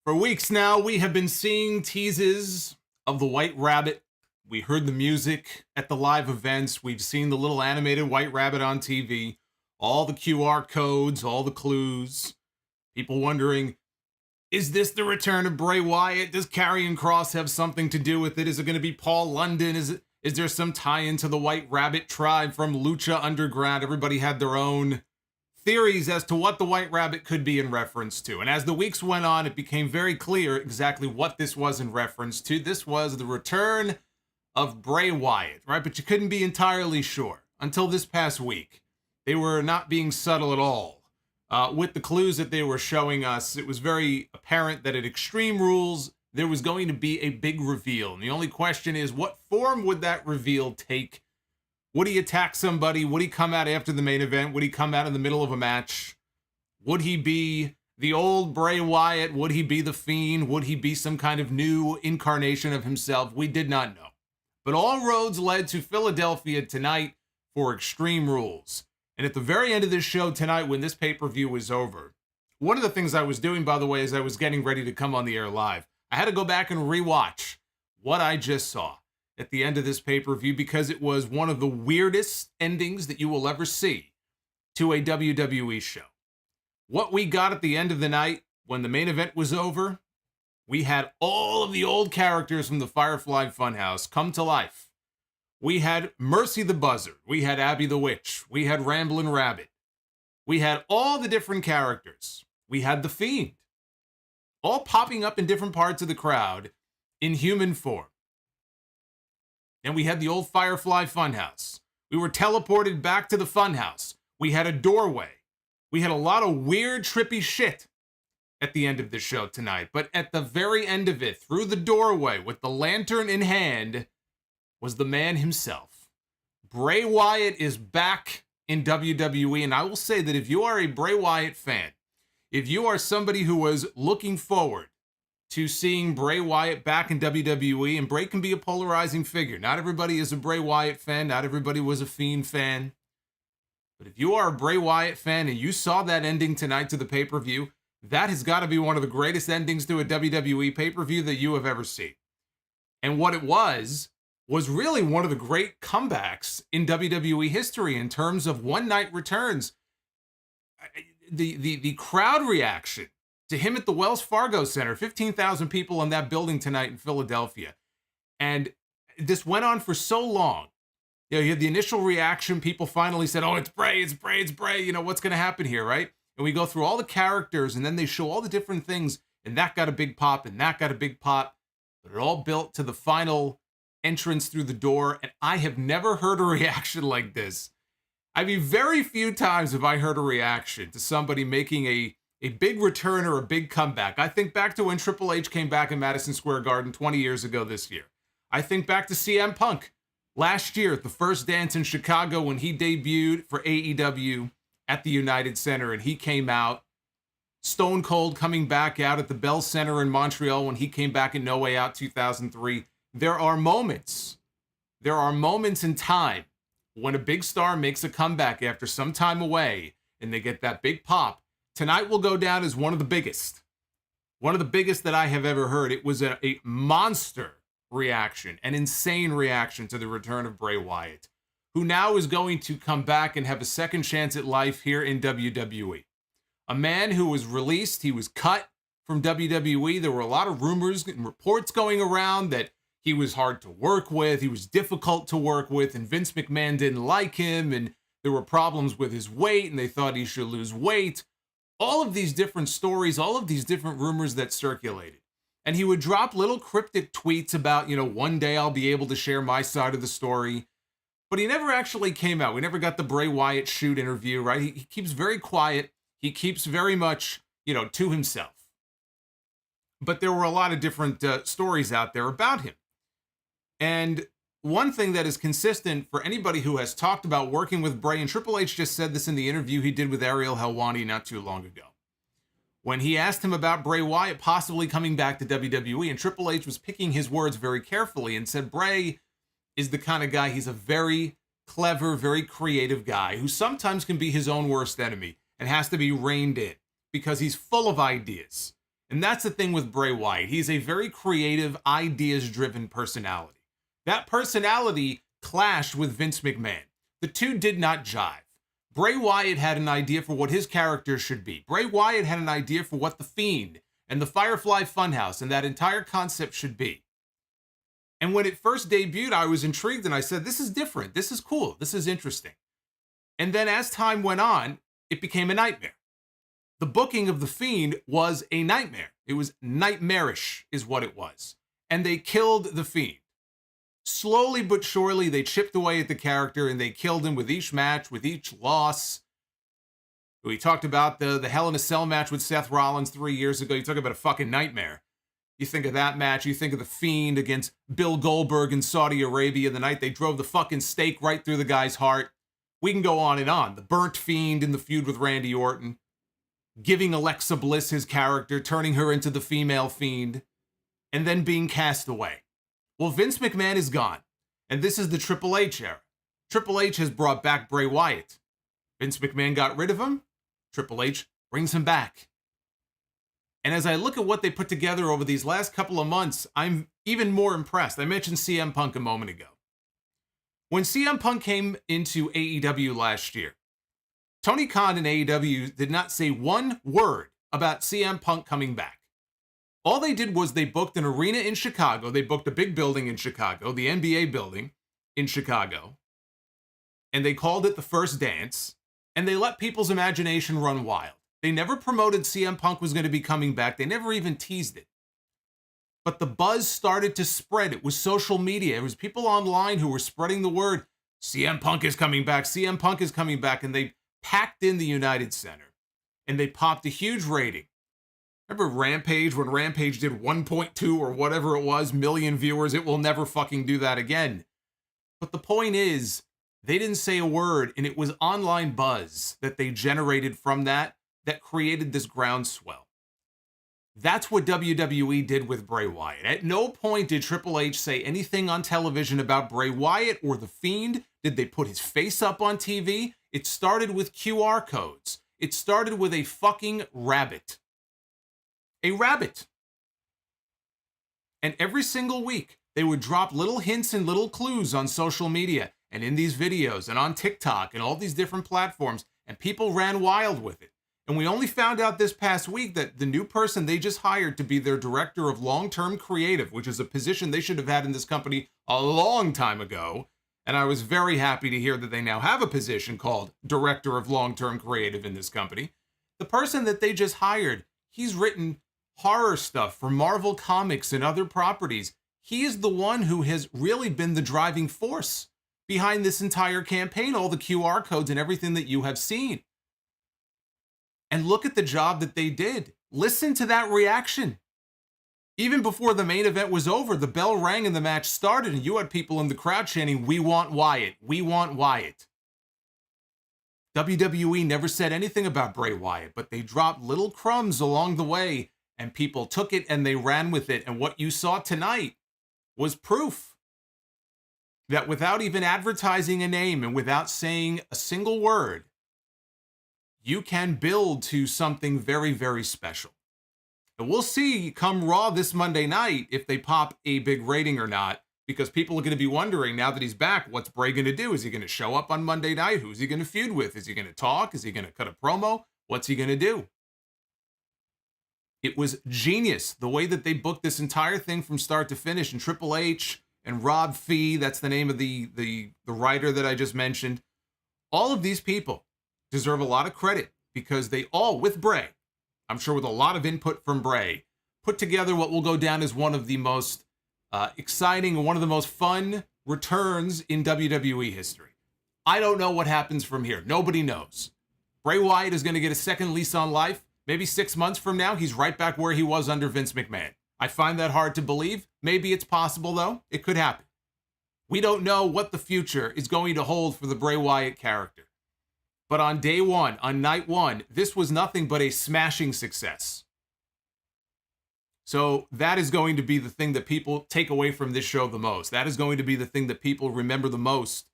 For weeks now, we have been seeing teases of the White Rabbit. We heard the music at the live events. We've seen the little animated White Rabbit on TV. All the QR codes, all the clues. People wondering, is this the return of Bray Wyatt? Does Karrion Kross have something to do with it? Is it going to be Paul London? Is there some tie-in to the White Rabbit tribe from Lucha Underground? Everybody had their own theories as to what the White Rabbit could be in reference to. And as the weeks went on, it became very clear exactly what this was in reference to. This was the return of Bray Wyatt, right? But you couldn't be entirely sure until this past week. They were not being subtle at all. With the clues that they were showing us, it was very apparent that at Extreme Rules, there was going to be a big reveal. And the only question is, what form would that reveal take? Would he attack somebody? Would he come out after the main event? Would he come out in the middle of a match? Would he be the old Bray Wyatt? Would he be the Fiend? Would he be some kind of new incarnation of himself? We did not know. But all roads led to Philadelphia tonight for Extreme Rules. And at the very end of this show tonight, when this pay-per-view was over, one of the things I was doing, by the way, as I was getting ready to come on the air live, I had to go back and rewatch what I just saw at the end of this pay-per-view, because it was one of the weirdest endings that you will ever see to a WWE show. What we got at the end of the night, when the main event was over, we had all of the old characters from the Firefly Funhouse come to life. We had Mercy the Buzzard, we had Abby the Witch, we had Ramblin' Rabbit, we had all the different characters. We had the Fiend, all popping up in different parts of the crowd in human form. And we had the old Firefly Funhouse. We were teleported back to the Funhouse. We had a doorway. We had a lot of weird, trippy shit at the end of the show tonight. But at the very end of it, through the doorway, with the lantern in hand, was the man himself. Bray Wyatt is back in WWE. And I will say that if you are a Bray Wyatt fan, if you are somebody who was looking forward to seeing Bray Wyatt back in WWE, and Bray can be a polarizing figure. Not everybody is a Bray Wyatt fan. Not everybody was a Fiend fan. But if you are a Bray Wyatt fan and you saw that ending tonight to the pay-per-view, that has got to be one of the greatest endings to a WWE pay-per-view that you have ever seen. And what it was really one of the great comebacks in WWE history in terms of one-night returns. The crowd reaction to him at the Wells Fargo Center, 15,000 people in that building tonight in Philadelphia. And this went on for so long. You know, you had the initial reaction. People finally said, oh, it's Bray, it's Bray, it's Bray. You know, what's going to happen here, right? And we go through all the characters, and then they show all the different things and that got a big pop, and that got a big pop. But it all built to the final entrance through the door, and I have never heard a reaction like this. I mean, very few times have I heard a reaction to somebody making a big return or a big comeback. I think back to when Triple H came back in Madison Square Garden 20 years ago this year. I think back to CM Punk last year at the first dance in Chicago when he debuted for AEW at the United Center, and he came out. Stone Cold coming back out at the Bell Center in Montreal when he came back in No Way Out 2003. There are moments in time when a big star makes a comeback after some time away and they get that big pop. Tonight will go down as one of the biggest that I have ever heard. It was a monster reaction, an insane reaction to the return of Bray Wyatt, who now is going to come back and have a second chance at life here in WWE. A man who was released, he was cut from WWE. There were a lot of rumors and reports going around that he was hard to work with, he was difficult to work with, and Vince McMahon didn't like him, and there were problems with his weight, and they thought he should lose weight. All of these different stories, all of these different rumors that circulated. And he would drop little cryptic tweets about, one day I'll be able to share my side of the story. But he never actually came out. We never got the Bray Wyatt shoot interview, right? He keeps very quiet. He keeps very much, to himself. But there were a lot of different stories out there about him. And one thing that is consistent for anybody who has talked about working with Bray, and Triple H just said this in the interview he did with Ariel Helwani not too long ago, when he asked him about Bray Wyatt possibly coming back to WWE, and Triple H was picking his words very carefully and said Bray is the kind of guy, he's a very clever, very creative guy who sometimes can be his own worst enemy and has to be reined in because he's full of ideas. And that's the thing with Bray Wyatt. He's a very creative, ideas-driven personality. That personality clashed with Vince McMahon. The two did not jive. Bray Wyatt had an idea for what his character should be. Bray Wyatt had an idea for what The Fiend and the Firefly Funhouse and that entire concept should be. And when it first debuted, I was intrigued and I said, this is different. This is cool. This is interesting. And then as time went on, it became a nightmare. The booking of The Fiend was a nightmare. It was nightmarish is what it was. And they killed The Fiend. Slowly but surely, they chipped away at the character and they killed him with each match, with each loss. We talked about the Hell in a Cell match with Seth Rollins 3 years ago. You talk about a fucking nightmare. You think of that match, you think of The Fiend against Bill Goldberg in Saudi Arabia the night they drove the fucking stake right through the guy's heart. We can go on and on. The Burnt Fiend in the feud with Randy Orton. Giving Alexa Bliss his character, turning her into the female Fiend, and then being cast away. Well, Vince McMahon is gone, and this is the Triple H era. Triple H has brought back Bray Wyatt. Vince McMahon got rid of him. Triple H brings him back. And as I look at what they put together over these last couple of months, I'm even more impressed. I mentioned CM Punk a moment ago. When CM Punk came into AEW last year, Tony Khan and AEW did not say one word about CM Punk coming back. All they did was they booked an arena in Chicago. They booked a big building in Chicago, the NBA building in Chicago. And they called it the First Dance. And they let people's imagination run wild. They never promoted CM Punk was going to be coming back. They never even teased it. But the buzz started to spread. It was social media. It was people online who were spreading the word. CM Punk is coming back. CM Punk is coming back. And they packed in the United Center. And they popped a huge rating. Remember Rampage, when Rampage did 1.2 or whatever it was, million viewers? It will never fucking do that again. But the point is, they didn't say a word, and it was online buzz that they generated from that created this groundswell. That's what WWE did with Bray Wyatt. At no point did Triple H say anything on television about Bray Wyatt or The Fiend. Did they put his face up on TV? It started with QR codes. It started with a fucking rabbit. A rabbit. And every single week, they would drop little hints and little clues on social media and in these videos and on TikTok and all these different platforms, and people ran wild with it. And we only found out this past week that the new person they just hired to be their director of long-term creative, which is a position they should have had in this company a long time ago. And I was very happy to hear that they now have a position called director of long-term creative in this company. The person that they just hired, he's written horror stuff for Marvel Comics and other properties. He is the one who has really been the driving force behind this entire campaign, all the QR codes and everything that you have seen. And look at the job that they did. Listen to that reaction. Even before the main event was over, the bell rang and the match started, and you had people in the crowd chanting, "We want Wyatt. We want Wyatt." WWE never said anything about Bray Wyatt, but they dropped little crumbs along the way, and people took it and they ran with it. And what you saw tonight was proof that without even advertising a name and without saying a single word, you can build to something very, very special. And we'll see come Raw this Monday night if they pop a big rating or not, because people are going to be wondering now that he's back, what's Bray going to do? Is he going to show up on Monday night? Who's he going to feud with? Is he going to talk? Is he going to cut a promo? What's he going to do? It was genius the way that they booked this entire thing from start to finish. And Triple H and Rob Fee, that's the name of the writer that I just mentioned. All of these people deserve a lot of credit because they all, with Bray, I'm sure with a lot of input from Bray, put together what will go down as one of the most exciting and one of the most fun returns in WWE history. I don't know what happens from here. Nobody knows. Bray Wyatt is going to get a second lease on life. Maybe 6 months from now, he's right back where he was under Vince McMahon. I find that hard to believe. Maybe it's possible, though. It could happen. We don't know what the future is going to hold for the Bray Wyatt character. But on day one, on night one, this was nothing but a smashing success. So that is going to be the thing that people take away from this show the most. That is going to be the thing that people remember the most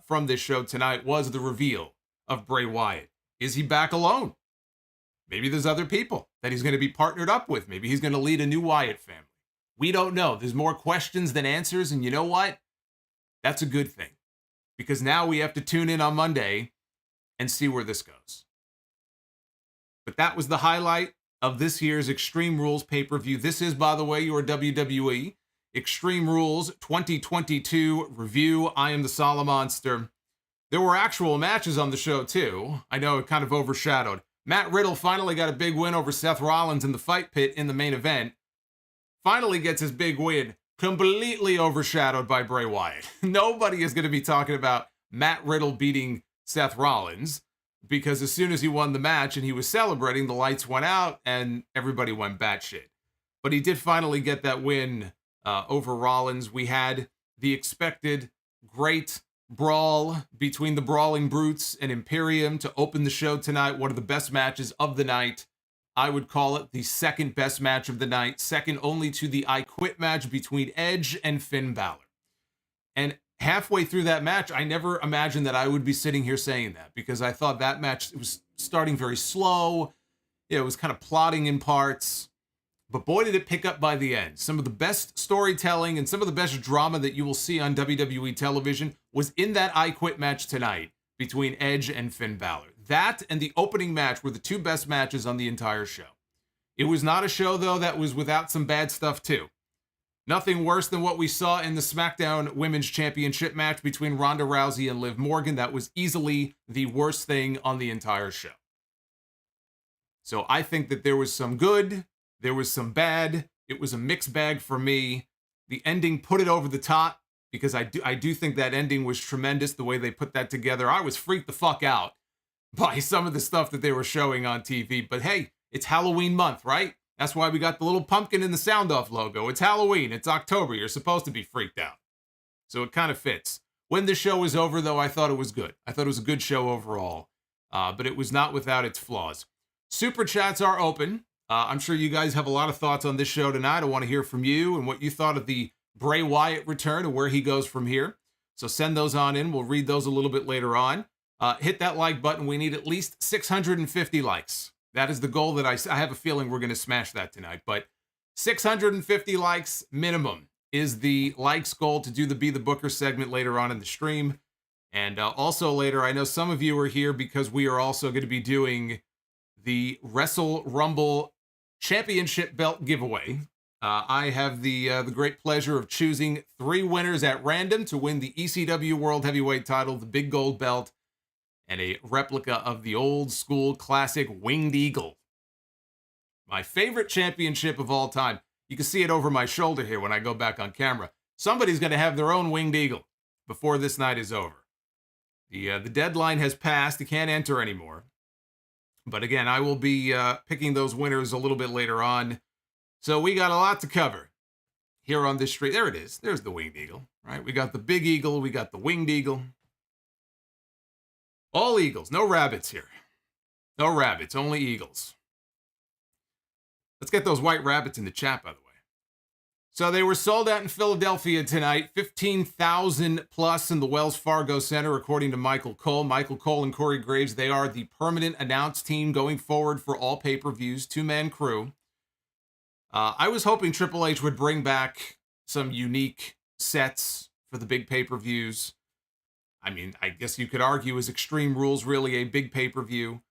from this show tonight, was the reveal of Bray Wyatt. Is he back alone? Maybe there's other people that he's going to be partnered up with. Maybe he's going to lead a new Wyatt family. We don't know. There's more questions than answers. And you know what? That's a good thing. Because now we have to tune in on Monday and see where this goes. But that was the highlight of this year's Extreme Rules pay-per-view. This is, by the way, your WWE Extreme Rules 2022 review. I am the Solomonster. There were actual matches on the show, too. I know it kind of overshadowed. Matt Riddle finally got a big win over Seth Rollins in the fight pit in the main event. Finally gets his big win, completely overshadowed by Bray Wyatt. Nobody is going to be talking about Matt Riddle beating Seth Rollins, because as soon as he won the match and he was celebrating, the lights went out and everybody went batshit. But he did finally get that win over Rollins. We had the expected great brawl between the Brawling Brutes and Imperium to open the show tonight. One of the best matches of the night. I would call it the second best match of the night, second only to the I Quit match between Edge and Finn Balor. And halfway through that match, I never imagined that I would be sitting here saying that, because I thought that match, it was starting very slow. It was kind of plotting in parts. But boy, did it pick up by the end. Some of the best storytelling and some of the best drama that you will see on WWE television was in that I Quit match tonight between Edge and Finn Balor. That and the opening match were the two best matches on the entire show. It was not a show, though, that was without some bad stuff, too. Nothing worse than what we saw in the Smackdown Women's Championship match between Ronda Rousey and Liv Morgan. That was easily the worst thing on the entire show. So I think that there was some good, there was some bad. It was a mixed bag for me. The ending put it over the top, because I do think that ending was tremendous, the way they put that together. I was freaked the fuck out by some of the stuff that they were showing on TV. But hey, it's Halloween month, right? That's why we got the little pumpkin in the Sound Off logo. It's Halloween. It's October. You're supposed to be freaked out. So it kind of fits. When the show was over, though, I thought it was good. I thought it was a good show overall. But it was not without its flaws. Super chats are open. I'm sure you guys have a lot of thoughts on this show tonight. I want to hear from you and what you thought of the Bray Wyatt return and where he goes from here. So send those on in. We'll read those a little bit later on. Hit that like button. We need at least 650 likes. That is the goal that I have a feeling we're going to smash that tonight. But 650 likes minimum is the likes goal to do the Be the Booker segment later on in the stream. And also later, I know some of you are here because we are also going to be doing the Wrestle Rumble Championship Belt giveaway. I have the great pleasure of choosing 3 winners at random to win the ECW World Heavyweight title, the big gold belt, and a replica of the old school classic Winged Eagle. My favorite championship of all time. You can see it over my shoulder here when I go back on camera. Somebody's going to have their own winged eagle before this night is over. The deadline has passed. You can't enter anymore. But again, I will be picking those winners a little bit later on. So we got a lot to cover here on this street. There it is. There's the winged eagle, right? We got the big eagle. We got the winged eagle. All eagles. No rabbits here. No rabbits. Only eagles. Let's get those white rabbits in the chat, by the way. So they were sold out in Philadelphia tonight. 15,000 plus in the Wells Fargo Center, according to Michael Cole. Michael Cole and Corey Graves, they are the permanent announced team going forward for all pay-per-views. Two-man crew. I was hoping Triple H would bring back some unique sets for the big pay-per-views. I mean, I guess you could argue, is Extreme Rules really a big pay-per-view?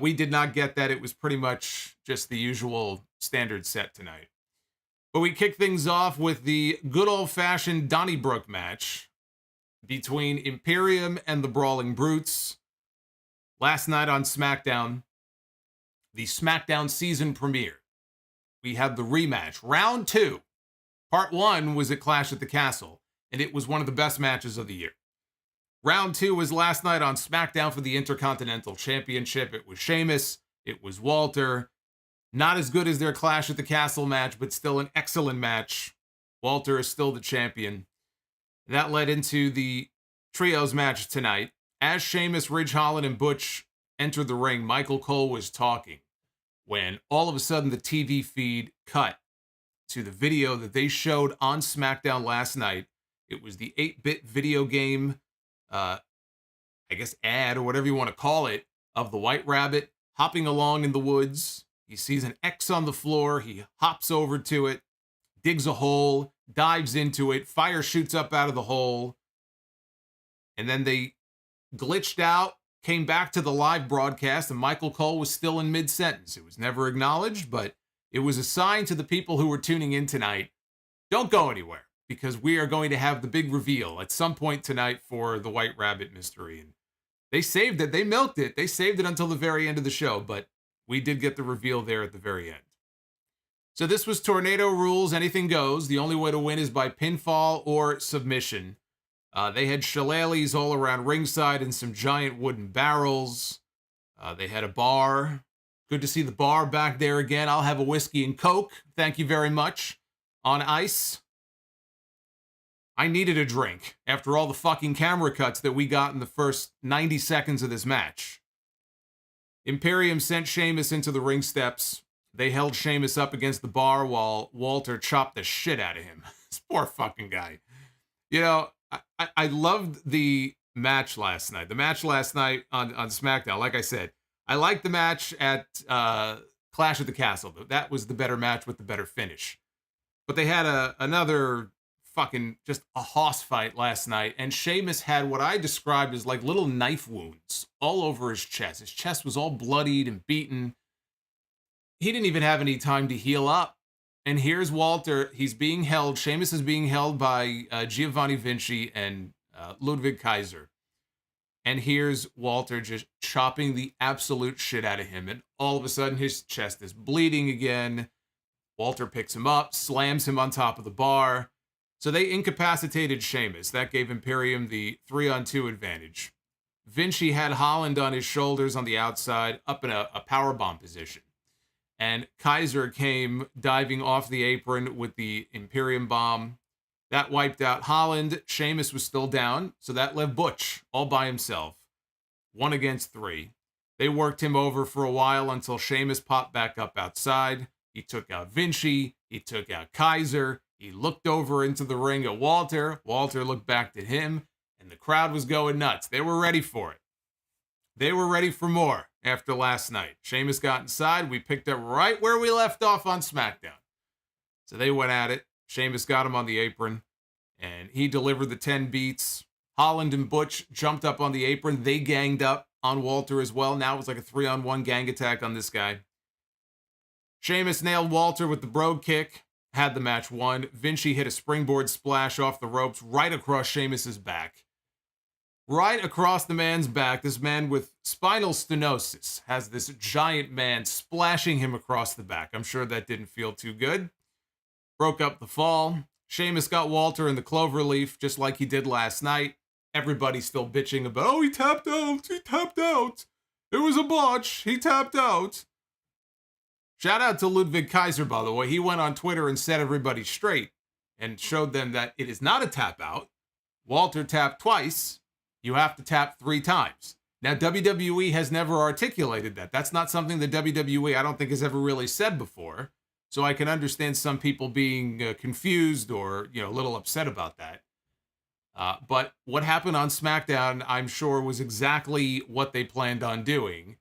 We did not get that. It was pretty much just the usual standard set tonight. But we kick things off with the good old-fashioned Donnybrook match between Imperium and the Brawling Brutes. Last night on Smackdown, the Smackdown season premiere. We had the rematch. Round 2. Part 1 was at Clash at the Castle, and it was one of the best matches of the year. Round 2 was last night on Smackdown for the Intercontinental Championship. It was Sheamus. It was Walter. Not as good as their Clash at the Castle match, but still an excellent match. Walter is still the champion. That led into the trios match tonight. As Sheamus, Ridge Holland, and Butch entered the ring, Michael Cole was talking when all of a sudden the TV feed cut to the video that they showed on SmackDown last night. It was the 8-bit video game, I guess ad or whatever you want to call it, of the White Rabbit hopping along in the woods. He sees an X on the floor. He hops over to it, digs a hole, dives into it. Fire shoots up out of the hole. And then they glitched out, came back to the live broadcast, and Michael Cole was still in mid-sentence. It was never acknowledged, but it was a sign to the people who were tuning in tonight, don't go anywhere, because we are going to have the big reveal at some point tonight for the White Rabbit mystery. And they saved it. They milked it. They saved it until the very end of the show, but we did get the reveal there at the very end. So this was Tornado Rules. Anything goes. The only way to win is by pinfall or submission. They had shillelaghs all around ringside and some giant wooden barrels. They had a bar. Good to see the bar back there again. I'll have a whiskey and Coke. Thank you very much. On ice. I needed a drink after all the fucking camera cuts that we got in the first 90 seconds of this match. Imperium sent Sheamus into the ring steps. They held Sheamus up against the bar while Walter chopped the shit out of him. This poor fucking guy. You know, I loved the match last night. The match last night on SmackDown, like I said, I liked the match at Clash at the Castle. That was the better match with the better finish. But they had another fucking just a hoss fight last night, and Sheamus had what I described as like little knife wounds all over his chest. His chest was all bloodied and beaten. He didn't even have any time to heal up. And here's Walter. He's being held. Sheamus is being held by Giovanni Vinci and Ludwig Kaiser. And here's Walter just chopping the absolute shit out of him. And all of a sudden, his chest is bleeding again. Walter picks him up, slams him on top of the bar. So they incapacitated Sheamus. That gave Imperium the 3-on-2 advantage. Vinci had Holland on his shoulders on the outside, up in a powerbomb position. And Kaiser came diving off the apron with the Imperium bomb. That wiped out Holland. Sheamus was still down, so that left Butch all by himself. 1 against 3. They worked him over for a while until Sheamus popped back up outside. He took out Vinci. He took out Kaiser. He looked over into the ring at Walter. Walter looked back at him, and the crowd was going nuts. They were ready for it. They were ready for more after last night. Sheamus got inside. We picked up right where we left off on SmackDown. So they went at it. Sheamus got him on the apron, and he delivered the 10 beats. Holland and Butch jumped up on the apron. They ganged up on Walter as well. Now it was like a 3-on-1 gang attack on this guy. Sheamus nailed Walter with the brogue kick. Had the match won. Vinci hit a springboard splash off the ropes right across Sheamus's back. right across the man's back. This man with spinal stenosis has this giant man splashing him across the back. I'm sure that didn't feel too good. Broke up the fall. Sheamus got Walter in the cloverleaf, just like he did last night. Everybody's still bitching about, oh, he tapped out. He tapped out. It was a botch. He tapped out. Shout out to Ludwig Kaiser, by the way. He went on Twitter and set everybody straight and showed them that it is not a tap out. Walter tapped twice. You have to tap 3 times. Now, WWE has never articulated that. That's not something that WWE, I don't think, has ever really said before. So I can understand some people being confused or, a little upset about that. But what happened on SmackDown, I'm sure, was exactly what they planned on doing.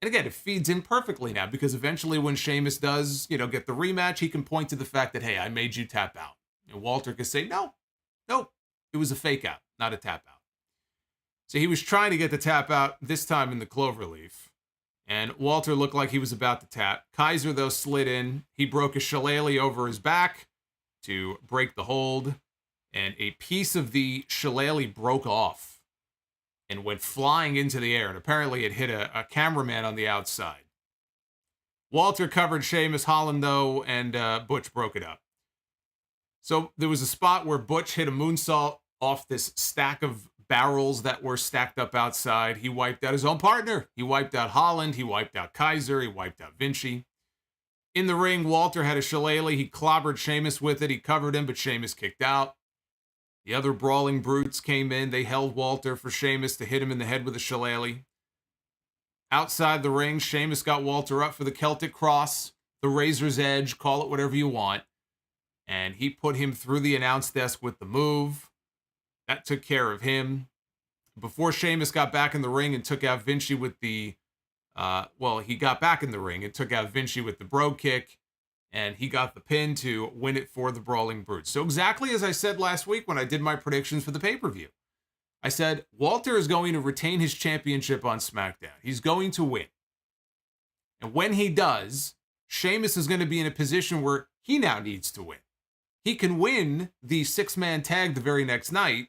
And again, it feeds in perfectly now because eventually when Sheamus does, get the rematch, he can point to the fact that, hey, I made you tap out. And Walter can say, no, it was a fake out, not a tap out. So he was trying to get the tap out, this time in the cloverleaf. And Walter looked like he was about to tap. Kaiser, though, slid in. He broke a shillelagh over his back to break the hold. And a piece of the shillelagh broke off and went flying into the air. And apparently it hit a cameraman on the outside. Walter covered Sheamus, Holland, though, and Butch broke it up. So there was a spot where Butch hit a moonsault off this stack of barrels that were stacked up outside. He wiped out his own partner. He wiped out Holland. He wiped out Kaiser. He wiped out Vinci. In the ring, Walter had a shillelagh. He clobbered Sheamus with it. He covered him, but Sheamus kicked out. The other brawling brutes came in. They held Walter for Sheamus to hit him in the head with a shillelagh. Outside the ring, Sheamus got Walter up for the Celtic Cross, the Razor's Edge, call it whatever you want. And he put him through the announce desk with the move. That took care of him. Before Sheamus got back in the ring and took out Vinci with the... he got back in the ring and took out Vinci with the bro kick. And he got the pin to win it for the Brawling Brutes. So exactly as I said last week when I did my predictions for the pay-per-view. I said, Walter is going to retain his championship on SmackDown. He's going to win. And when he does, Sheamus is going to be in a position where he now needs to win. He can win the 6-man tag the very next night,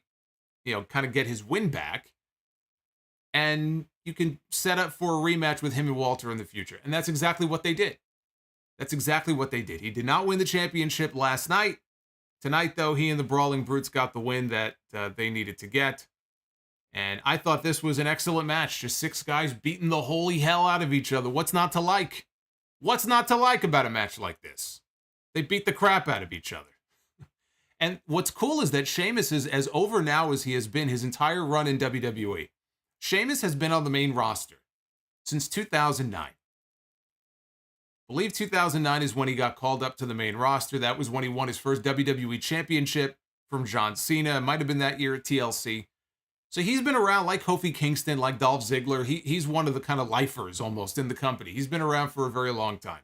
kind of get his win back. And you can set up for a rematch with him and Walter in the future. And that's exactly what they did. That's exactly what they did. He did not win the championship last night. Tonight, though, he and the Brawling Brutes got the win that they needed to get. And I thought this was an excellent match. Just 6 guys beating the holy hell out of each other. What's not to like? What's not to like about a match like this? They beat the crap out of each other. And what's cool is that Sheamus is as over now as he has been his entire run in WWE. Sheamus has been on the main roster since 2009. I believe 2009 is when he got called up to the main roster. That was when he won his first WWE championship from John Cena. It might have been that year at TLC. So he's been around like Kofi Kingston, like Dolph Ziggler. He's one of the kind of lifers almost in the company. He's been around for a very long time.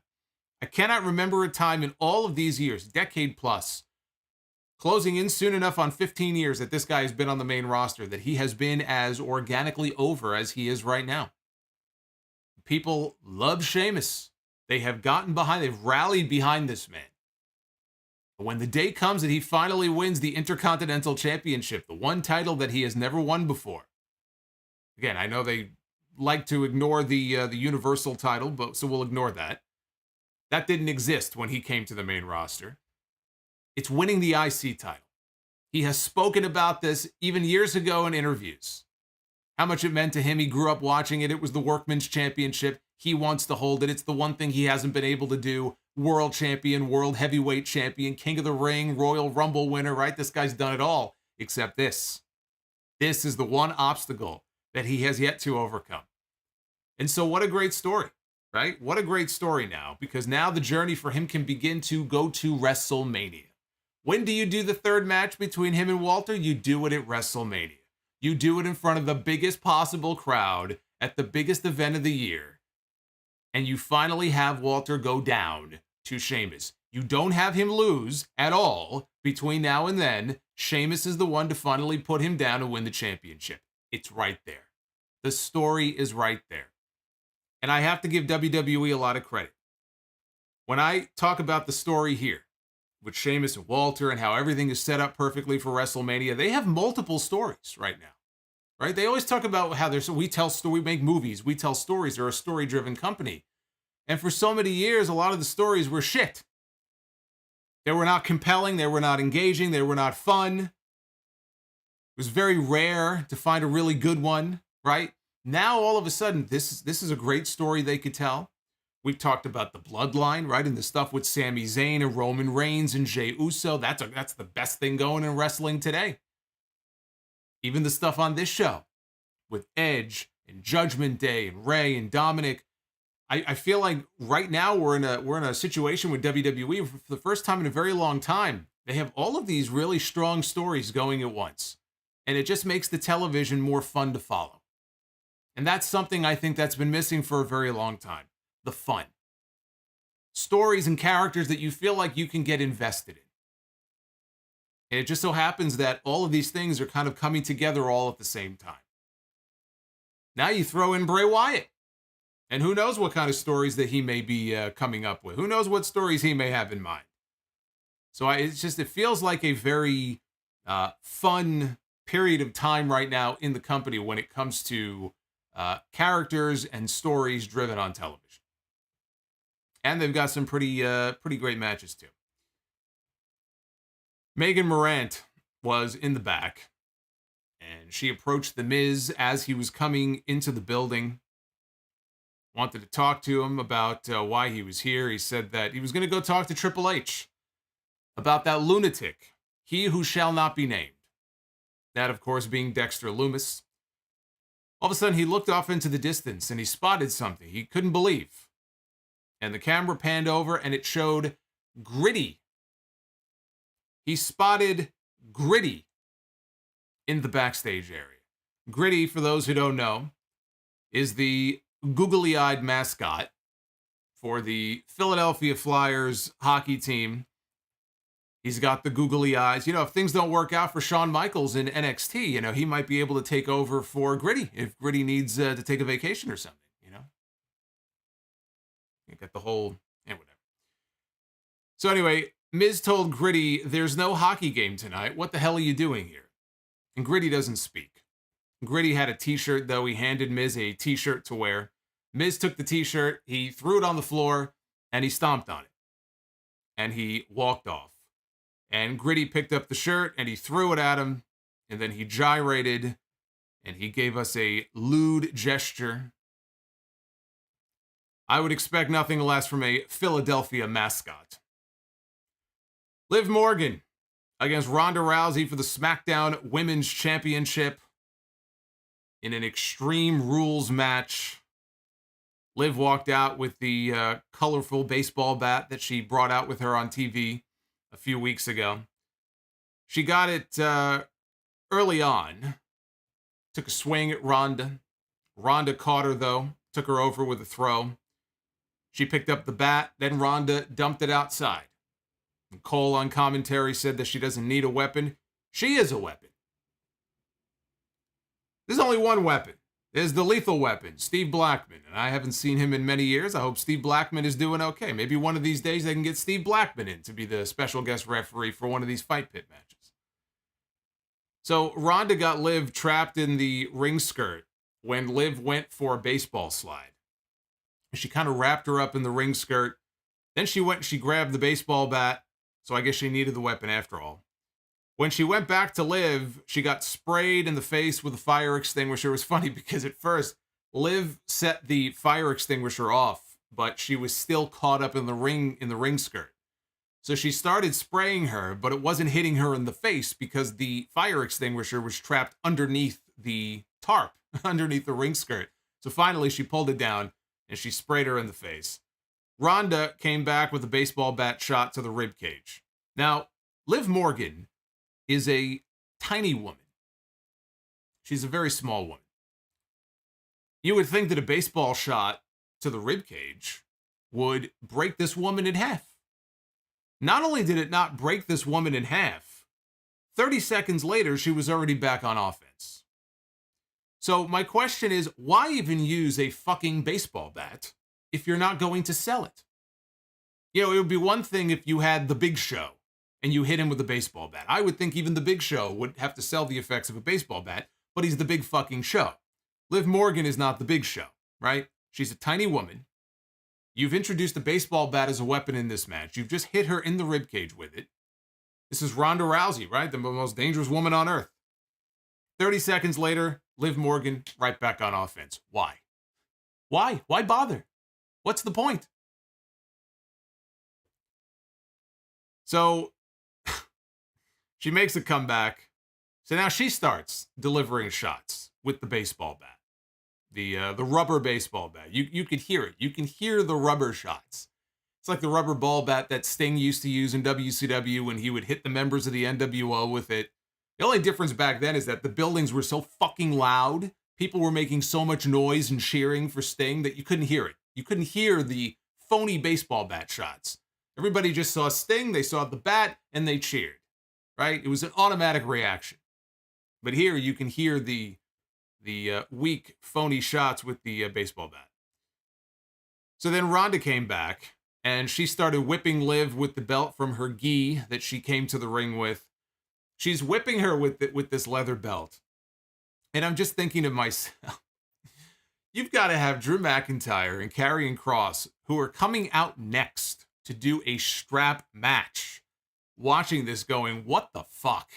I cannot remember a time in all of these years, decade plus, closing in soon enough on 15 years that this guy has been on the main roster, that he has been as organically over as he is right now. People love Sheamus. They have gotten behind, they've rallied behind this man. But when the day comes that he finally wins the Intercontinental Championship, the one title that he has never won before. Again, I know they like to ignore the Universal title, but so we'll ignore that. That didn't exist when he came to the main roster. It's winning the IC title. He has spoken about this even years ago in interviews. How much it meant to him. He grew up watching it. It was the Workman's Championship. He wants to hold it. It's the one thing he hasn't been able to do. World champion, world heavyweight champion, King of the Ring, Royal Rumble winner, right? This guy's done it all, except this. This is the one obstacle that he has yet to overcome. And so what a great story, right? What a great story now, because now the journey for him can begin to go to WrestleMania. When do you do the third match between him and Walter? You do it at WrestleMania. You do it in front of the biggest possible crowd at the biggest event of the year. And you finally have Walter go down to Sheamus. You don't have him lose at all between now and then. Sheamus is the one to finally put him down and win the championship. It's right there. The story is right there. And I have to give WWE a lot of credit. When I talk about the story here, with Sheamus and Walter and how everything is set up perfectly for WrestleMania, they have multiple stories right now. right? They always talk about how we make movies, we tell stories, they're a story-driven company. And for so many years, a lot of the stories were shit. They were not compelling, they were not engaging, they were not fun. It was very rare to find a really good one, right? Now, all of a sudden, this is a great story they could tell. We've talked about the bloodline, right? And the stuff with Sami Zayn and Roman Reigns and Jey Uso. That's the best thing going in wrestling today. Even the stuff on this show with Edge and Judgment Day and Rey and Dominic. I feel like right now we're in a situation with WWE for the first time in a very long time. They have all of these really strong stories going at once. And it just makes the television more fun to follow. And that's something I think that's been missing for a very long time. The fun. Stories and characters that you feel like you can get invested in. And it just so happens that all of these things are kind of coming together all at the same time. Now you throw in Bray Wyatt. And who knows what kind of stories that he may be coming up with. Who knows what stories he may have in mind. So it feels like a very fun period of time right now in the company when it comes to characters and stories driven on television. And they've got some pretty great matches too. Megan Morant was in the back, and she approached The Miz as he was coming into the building. Wanted to talk to him about why he was here. He said that he was going to go talk to Triple H about that lunatic, he who shall not be named. That, of course, being Dexter Loomis. All of a sudden, he looked off into the distance and he spotted something he couldn't believe. And the camera panned over and it showed Gritty. He spotted Gritty in the backstage area. Gritty, for those who don't know, is the googly-eyed mascot for the Philadelphia Flyers hockey team. He's got the googly eyes. If things don't work out for Shawn Michaels in NXT, he might be able to take over for Gritty if Gritty needs to take a vacation or something, You got the whole, whatever. So anyway, Miz told Gritty, there's no hockey game tonight. What the hell are you doing here? And Gritty doesn't speak. Gritty had a t-shirt, though. He handed Miz a t-shirt to wear. Miz took the t-shirt, he threw it on the floor, and he stomped on it. And he walked off. And Gritty picked up the shirt, and he threw it at him, and then he gyrated, and he gave us a lewd gesture. I would expect nothing less from a Philadelphia mascot. Liv Morgan against Ronda Rousey for the Smackdown Women's Championship in an Extreme Rules match. Liv walked out with the colorful baseball bat that she brought out with her on TV a few weeks ago. She got it early on. Took a swing at Ronda. Ronda caught her, though. Took her over with a throw. She picked up the bat. Then Ronda dumped it outside. And Cole on commentary said that she doesn't need a weapon. She is a weapon. There's only one weapon. There's the lethal weapon, Steve Blackman. And I haven't seen him in many years. I hope Steve Blackman is doing okay. Maybe one of these days they can get Steve Blackman in to be the special guest referee for one of these fight pit matches. So Ronda got Liv trapped in the ring skirt when Liv went for a baseball slide. She kind of wrapped her up in the ring skirt. Then she went and she grabbed the baseball bat. So I guess she needed the weapon after all. When she went back to Liv, she got sprayed in the face with a fire extinguisher. It was funny because at first, Liv set the fire extinguisher off, but she was still caught up in the ring skirt. So she started spraying her, but it wasn't hitting her in the face because the fire extinguisher was trapped underneath the tarp, underneath the ring skirt. So finally, she pulled it down and she sprayed her in the face. Ronda came back with a baseball bat shot to the rib cage. Now, Liv Morgan is a tiny woman. She's a very small woman. You would think that a baseball shot to the rib cage would break this woman in half. Not only did it not break this woman in half, 30 seconds later, she was already back on offense. So my question is, why even use a fucking baseball bat if you're not going to sell it? It would be one thing if you had the Big Show and you hit him with a baseball bat. I would think even the Big Show would have to sell the effects of a baseball bat. but he's the big fucking show. Liv Morgan is not the big show, right? She's a tiny woman. You've introduced a baseball bat as a weapon in this match. You've just hit her in the ribcage with it. This is Ronda Rousey, right? The most dangerous woman on earth. 30 seconds later, Liv Morgan right back on offense. Why? Why? Why bother? What's the point? So she makes a comeback. So now she starts delivering shots with the baseball bat. The rubber baseball bat. You could hear it. You can hear the rubber shots. It's like the rubber ball bat that Sting used to use in WCW when he would hit the members of the NWO with it. The only difference back then is that the buildings were so fucking loud. People were making so much noise and cheering for Sting that you couldn't hear it. You couldn't hear the phony baseball bat shots. Everybody just saw Sting, they saw the bat, and they cheered, right? It was an automatic reaction. But here you can hear the weak, phony shots with the baseball bat. So then Ronda came back, and she started whipping Liv with the belt from her gi that she came to the ring with. She's whipping her with this leather belt. And I'm just thinking to myself, you've got to have Drew McIntyre and Karrion Kross, who are coming out next to do a strap match, watching this going, what the fuck?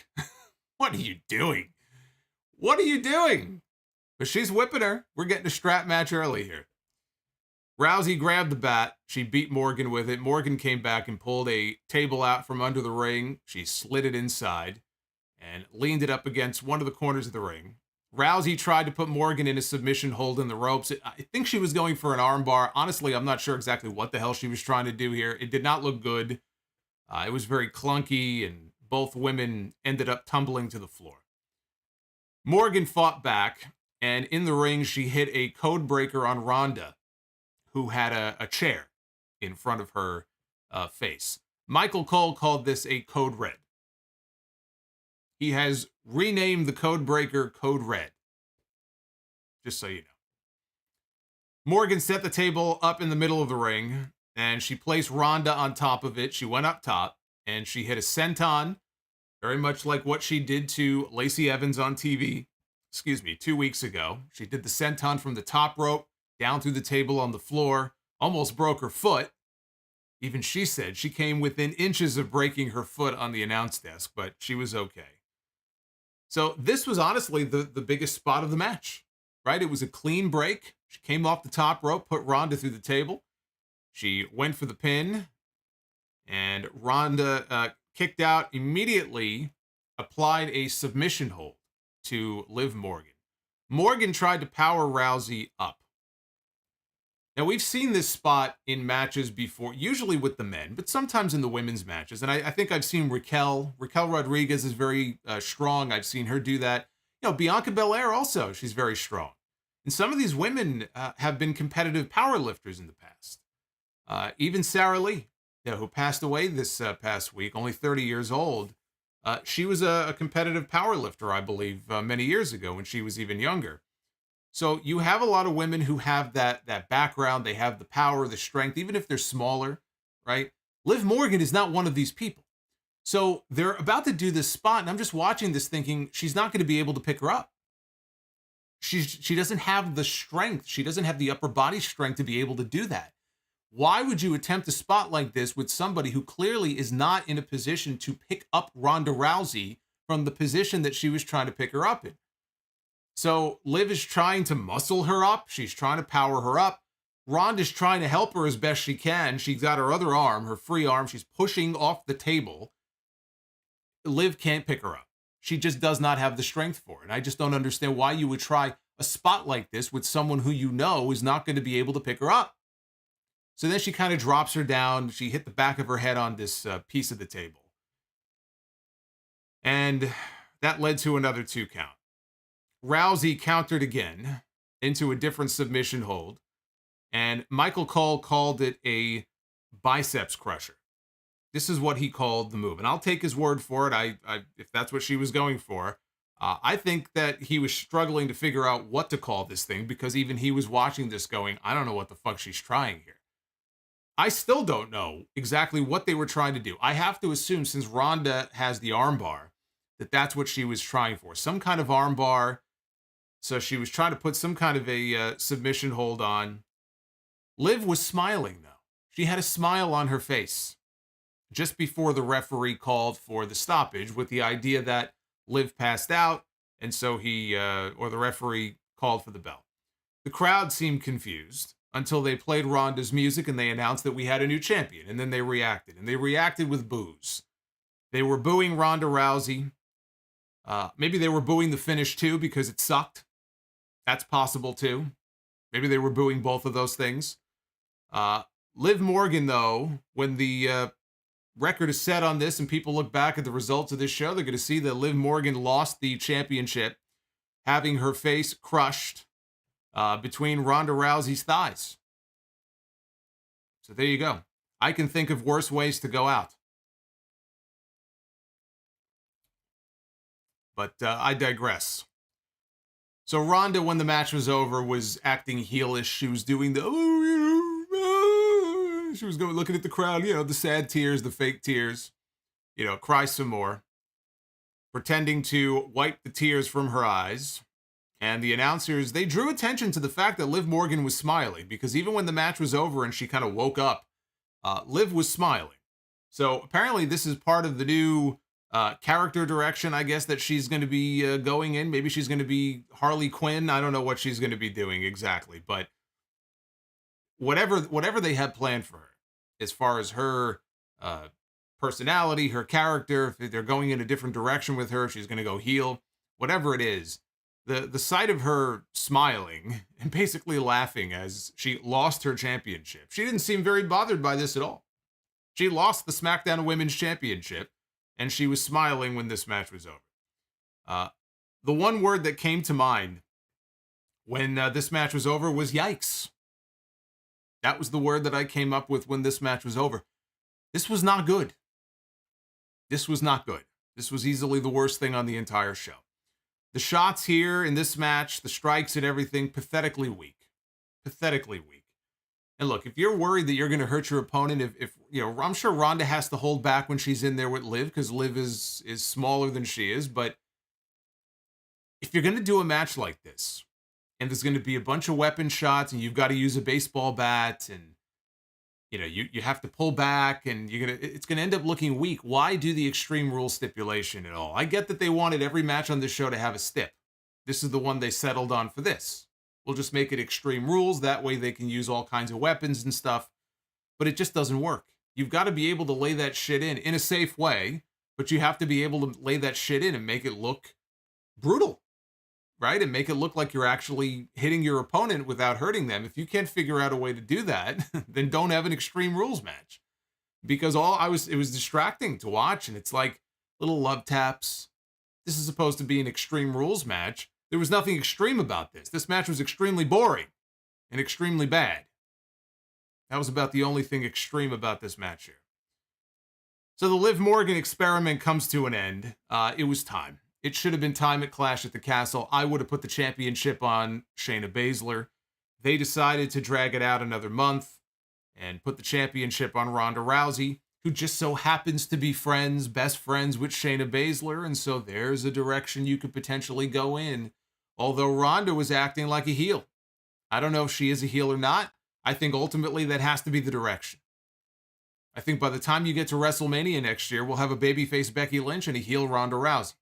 What are you doing? What are you doing? But she's whipping her. We're getting a strap match early here. Rousey grabbed the bat. She beat Morgan with it. Morgan came back and pulled a table out from under the ring. She slid it inside and leaned it up against one of the corners of the ring. Rousey tried to put Morgan in a submission hold in the ropes. I think she was going for an armbar. Honestly, I'm not sure exactly what the hell she was trying to do here. It did not look good. It was very clunky, and both women ended up tumbling to the floor. Morgan fought back, and in the ring, she hit a code breaker on Ronda, who had a chair in front of her face. Michael Cole called this a code red. He has renamed the code breaker Code Red. Just so you know. Morgan set the table up in the middle of the ring, and she placed Ronda on top of it. She went up top, and she hit a senton, very much like what she did to Lacey Evans on TV, 2 weeks ago. She did the senton from the top rope down through the table on the floor, almost broke her foot. Even she said she came within inches of breaking her foot on the announce desk, but she was okay. So this was honestly the biggest spot of the match, right? It was a clean break. She came off the top rope, put Ronda through the table. She went for the pin, and Ronda kicked out immediately, applied a submission hold to Liv Morgan. Morgan tried to power Rousey up. Now, we've seen this spot in matches before, usually with the men, but sometimes in the women's matches. And I think I've seen Raquel. Raquel Rodriguez is very strong. I've seen her do that. You know, Bianca Belair also, she's very strong. And some of these women have been competitive power lifters in the past. Even Sarah Lee, who passed away this past week, only 30 years old. She was a competitive power lifter, I believe, many years ago when she was even younger. So you have a lot of women who have that background. They have the power, the strength, even if they're smaller, right? Liv Morgan is not one of these people. So they're about to do this spot, and I'm just watching this thinking, she's not going to be able to pick her up. She doesn't have the strength. She doesn't have the upper body strength to be able to do that. Why would you attempt a spot like this with somebody who clearly is not in a position to pick up Ronda Rousey from the position that she was trying to pick her up in? So Liv is trying to muscle her up. She's trying to power her up. Ronda's trying to help her as best she can. She's got her other arm, her free arm. She's pushing off the table. Liv can't pick her up. She just does not have the strength for it. And I just don't understand why you would try a spot like this with someone who you know is not going to be able to pick her up. So then she kind of drops her down. She hit the back of her head on this piece of the table. And that led to another 2 count. Rousey countered again into a different submission hold, and Michael Cole called it a biceps crusher. This is what he called the move, and I'll take his word for it. If that's what she was going for, I think that he was struggling to figure out what to call this thing, because even he was watching this going, I don't know what the fuck she's trying here. I still don't know exactly what they were trying to do. I have to assume, since Ronda has the armbar, that that's what she was trying for. Some kind of armbar. So she was trying to put some kind of a submission hold on. Liv was smiling, though. She had a smile on her face just before the referee called for the stoppage, with the idea that Liv passed out, and so the referee called for the bell. The crowd seemed confused until they played Ronda's music and they announced that we had a new champion, and then they reacted, and they reacted with boos. They were booing Ronda Rousey. Maybe they were booing the finish too because it sucked. That's possible too. Maybe they were booing both of those things. Liv Morgan, though, when the record is set on this and people look back at the results of this show, they're going to see that Liv Morgan lost the championship, having her face crushed between Ronda Rousey's thighs. So there you go. I can think of worse ways to go out. But I digress. So Ronda, when the match was over, was acting heelish. She was doing the, she was going looking at the crowd, the sad tears, the fake tears, cry some more, pretending to wipe the tears from her eyes. And the announcers, they drew attention to the fact that Liv Morgan was smiling, because even when the match was over and she kind of woke up, Liv was smiling. So apparently this is part of the new character direction, I guess, that she's going to be going in. Maybe she's going to be Harley Quinn. I don't know what she's going to be doing exactly, but whatever they had planned for her, as far as her personality, her character, if they're going in a different direction with her, she's going to go heel, whatever it is. The sight of her smiling and basically laughing as she lost her championship. She didn't seem very bothered by this at all. She lost the Smackdown Women's Championship, and she was smiling when this match was over. The one word that came to mind when this match was over was yikes. That was the word that I came up with when this match was over. This was not good. This was not good. This was easily the worst thing on the entire show. The shots here in this match, the strikes and everything, pathetically weak. Pathetically weak. And look, if you're worried that you're going to hurt your opponent, if I'm sure Ronda has to hold back when she's in there with Liv, because Liv is smaller than she is, but if you're going to do a match like this, and there's going to be a bunch of weapon shots, and you've got to use a baseball bat, and you have to pull back, and it's going to end up looking weak. Why do the Extreme Rules stipulation at all? I get that they wanted every match on this show to have a stip. This is the one they settled on for this. We'll just make it Extreme Rules. That way they can use all kinds of weapons and stuff. But it just doesn't work. You've got to be able to lay that shit in a safe way, but you have to be able to lay that shit in and make it look brutal, right? And make it look like you're actually hitting your opponent without hurting them. If you can't figure out a way to do that, then don't have an Extreme Rules match. Because it was distracting to watch, and it's like little love taps. This is supposed to be an Extreme Rules match. There was nothing extreme about this. This match was extremely boring and extremely bad. That was about the only thing extreme about this match here. So the Liv Morgan experiment comes to an end. It was time. It should have been time at Clash at the Castle. I would have put the championship on Shayna Baszler. They decided to drag it out another month and put the championship on Ronda Rousey, who just so happens to be best friends with Shayna Baszler, and so there's a direction you could potentially go in. Although Ronda was acting like a heel. I don't know if she is a heel or not. I think ultimately that has to be the direction. I think by the time you get to WrestleMania next year, we'll have a babyface Becky Lynch and a heel Ronda Rousey.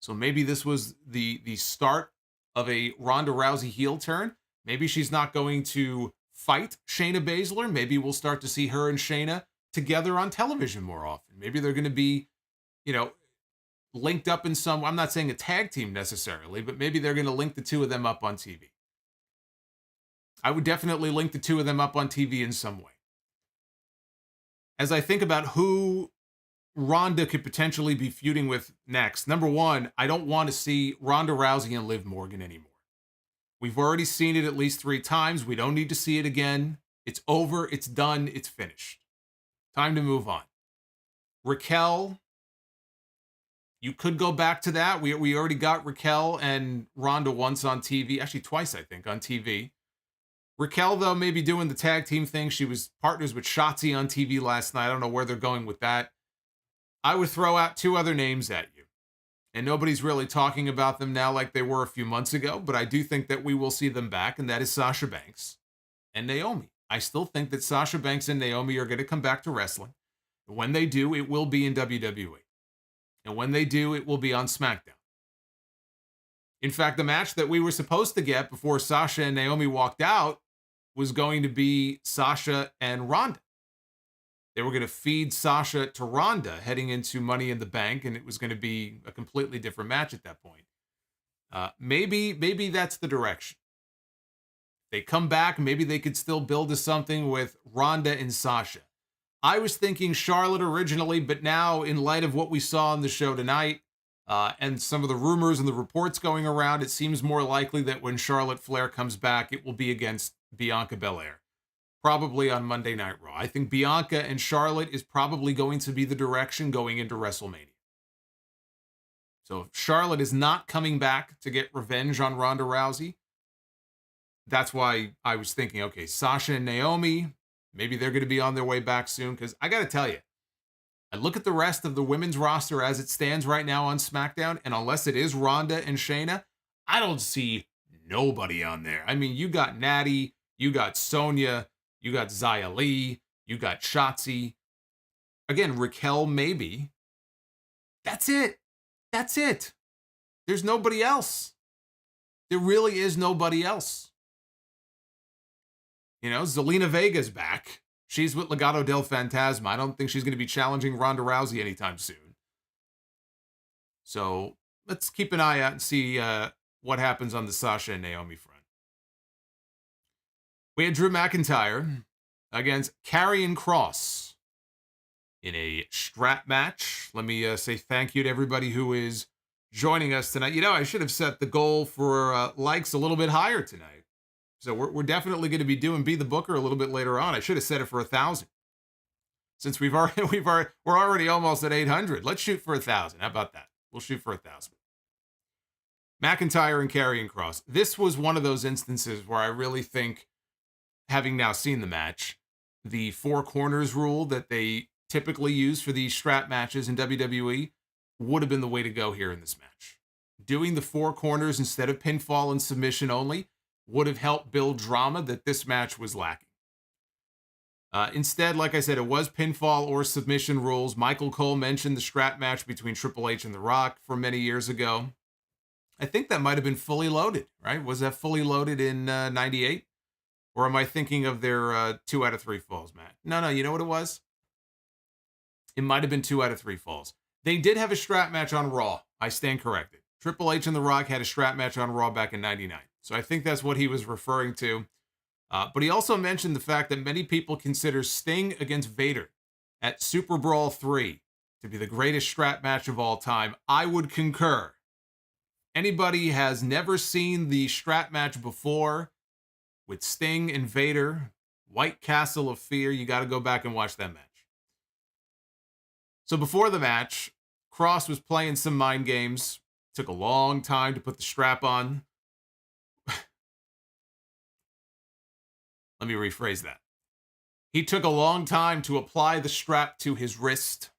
So maybe this was the start of a Ronda Rousey heel turn. Maybe she's not going to fight Shayna Baszler. Maybe we'll start to see her and Shayna together on television more often. Maybe they're going to be, linked up in some, I'm not saying a tag team necessarily, but maybe they're going to link the two of them up on TV. I would definitely link the two of them up on TV in some way. As I think about who Ronda could potentially be feuding with next, number one, I don't want to see Ronda Rousey and Liv Morgan anymore. We've already seen it at least 3 times. We don't need to see it again. It's over. It's done. It's finished. Time to move on. Raquel, you could go back to that. We already got Raquel and Ronda once on TV. Actually, twice, I think, on TV. Raquel, though, maybe doing the tag team thing. She was partners with Shotzi on TV last night. I don't know where they're going with that. I would throw out 2 other names at you. and nobody's really talking about them now like they were a few months ago, but I do think that we will see them back, and that is Sasha Banks and Naomi. I still think that Sasha Banks and Naomi are going to come back to wrestling. When they do, it will be in WWE. And when they do, it will be on SmackDown. In fact, the match that we were supposed to get before Sasha and Naomi walked out was going to be Sasha and Ronda. They were going to feed Sasha to Ronda heading into Money in the Bank, and it was going to be a completely different match at that point. Maybe that's the direction. They come back, maybe they could still build to something with Ronda and Sasha. I was thinking Charlotte originally, but now in light of what we saw on the show tonight, and some of the rumors and the reports going around, it seems more likely that when Charlotte Flair comes back, it will be against Bianca Belair. Probably on Monday Night Raw. I think Bianca and Charlotte is probably going to be the direction going into WrestleMania. So if Charlotte is not coming back to get revenge on Ronda Rousey, that's why I was thinking, okay, Sasha and Naomi, maybe they're going to be on their way back soon. Because I got to tell you, I look at the rest of the women's roster as it stands right now on SmackDown, and unless it is Ronda and Shayna, I don't see nobody on there. I mean, you got Natty, you got Sonya, you got Xia Li, you got Shotzi. Again, Raquel, maybe. That's it. That's it. There's nobody else. There really is nobody else. You know, Zelina Vega's back. She's with Legado del Fantasma. I don't think she's going to be challenging Ronda Rousey anytime soon. So let's keep an eye out and see what happens on the Sasha and Naomi front. We had Drew McIntyre against Karrion Kross in a strap match. Let me say thank you to everybody who is joining us tonight. You know, I should have set the goal for likes a little bit higher tonight. So we're definitely going to be doing Be the Booker a little bit later on. I should have set it for 1,000. Since we're already almost at 800. Let's shoot for 1,000. How about that? We'll shoot for 1,000. McIntyre and Karrion Kross. This was one of those instances where I really think, having now seen the match, the four corners rule that they typically use for these strap matches in WWE would have been the way to go here in this match. Doing the four corners instead of pinfall and submission only would have helped build drama that this match was lacking. Instead, like I said, it was pinfall or submission rules. Michael Cole mentioned the strap match between Triple H and The Rock from many years ago. I think that might have been Fully Loaded, right? Was that Fully Loaded in 98? Or am I thinking of their 2 out of 3 falls match? No, you know what it was? It might have been 2 out of 3 falls. They did have a strap match on Raw. I stand corrected. Triple H and The Rock had a strap match on Raw back in 99. So I think that's what he was referring to. But he also mentioned the fact that many people consider Sting against Vader at Super Brawl 3 to be the greatest strap match of all time. I would concur. Anybody has never seen the strap match before with Sting and Vader, White Castle of Fear, you got to go back and watch that match. So before the match, Kross was playing some mind games. Took a long time to put the strap on. Let me rephrase that. He took a long time to apply the strap to his wrist.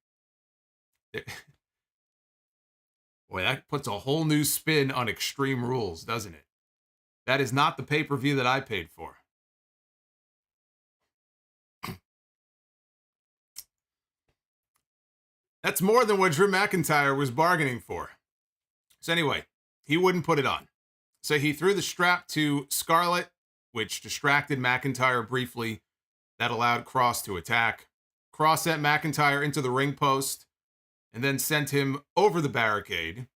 Boy, that puts a whole new spin on Extreme Rules, doesn't it? That is not the pay-per-view that I paid for. That's more than what Drew McIntyre was bargaining for. So anyway, he wouldn't put it on. So he threw the strap to Scarlett, which distracted McIntyre briefly. That allowed Kross to attack. Kross sent McIntyre into the ring post and then sent him over the barricade.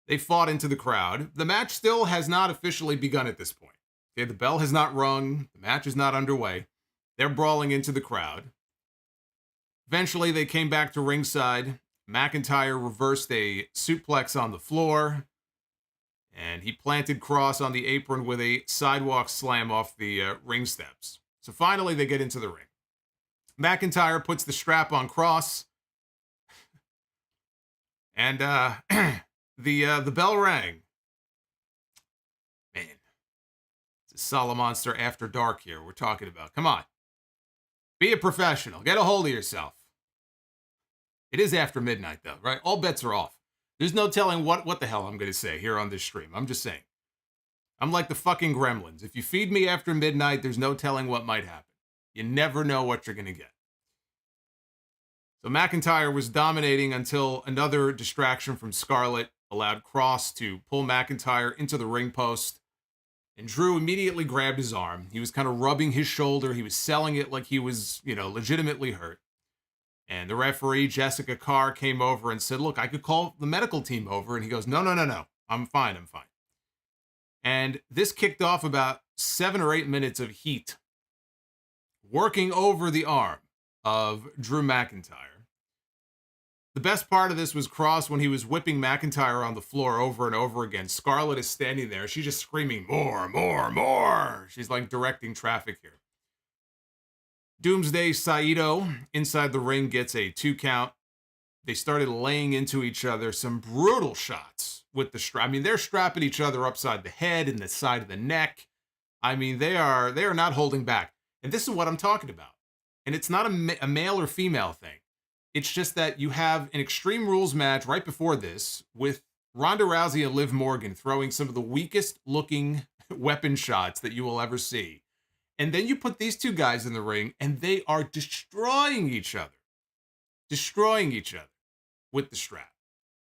They fought into the crowd. The match still has not officially begun at this point. Okay, the bell has not rung. The match is not underway. They're brawling into the crowd. Eventually, they came back to ringside. McIntyre reversed a suplex on the floor, and he planted Kross on the apron with a sidewalk slam off the ring steps. So finally, they get into the ring. McIntyre puts the strap on Kross, and the bell rang. Man, it's a Solomonster After Dark here we're talking about. Come on. Be a professional. Get a hold of yourself. It is after midnight, though, right? All bets are off. There's no telling what the hell I'm going to say here on this stream. I'm just saying. I'm like the fucking gremlins. If you feed me after midnight, there's no telling what might happen. You never know what you're going to get. So McIntyre was dominating until another distraction from Scarlett allowed Kross to pull McIntyre into the ring post. And Drew immediately grabbed his arm. He was kind of rubbing his shoulder. He was selling it like he was, legitimately hurt. And the referee, Jessica Carr, came over and said, look, I could call the medical team over. And he goes, no. I'm fine. And this kicked off about 7 or 8 minutes of heat working over the arm of Drew McIntyre. The best part of this was Kross when he was whipping McIntyre on the floor over and over again. Scarlett is standing there. She's just screaming, more. She's like directing traffic here. Doomsday Saito inside the ring gets a 2 count. They started laying into each other. Some brutal shots with the strap. I mean, they're strapping each other upside the head and the side of the neck. I mean, they are not holding back. And this is what I'm talking about. And it's not a male or female thing. It's just that you have an Extreme Rules match right before this with Ronda Rousey and Liv Morgan throwing some of the weakest looking weapon shots that you will ever see. And then you put these two guys in the ring and they are destroying each other with the strap.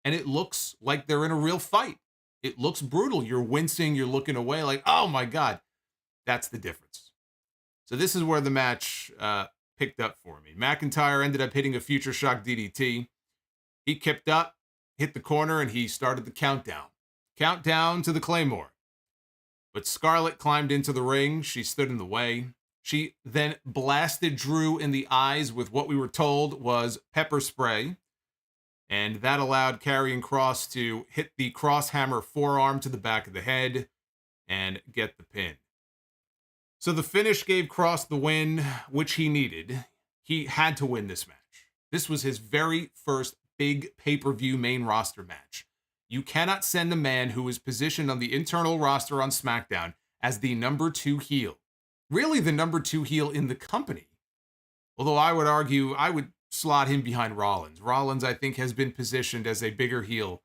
And it looks like they're in a real fight. It looks brutal. You're wincing, you're looking away like, oh my God, that's the difference. So this is where the match picked up for me. McIntyre ended up hitting a Future Shock DDT. He kept up, hit the corner, and he started the countdown. Countdown to the Claymore. But Scarlett climbed into the ring. She stood in the way. She then blasted Drew in the eyes with what we were told was pepper spray. And that allowed Karrion Kross to hit the crosshammer forearm to the back of the head and get the pin. So the finish gave Kross the win, which he needed. He had to win this match. This was his very first big pay-per-view main roster match. You cannot send a man who is positioned on the internal roster on SmackDown as the number 2 heel. Really the number 2 heel in the company. Although I would argue, I would slot him behind Rollins. Rollins, I think, has been positioned as a bigger heel.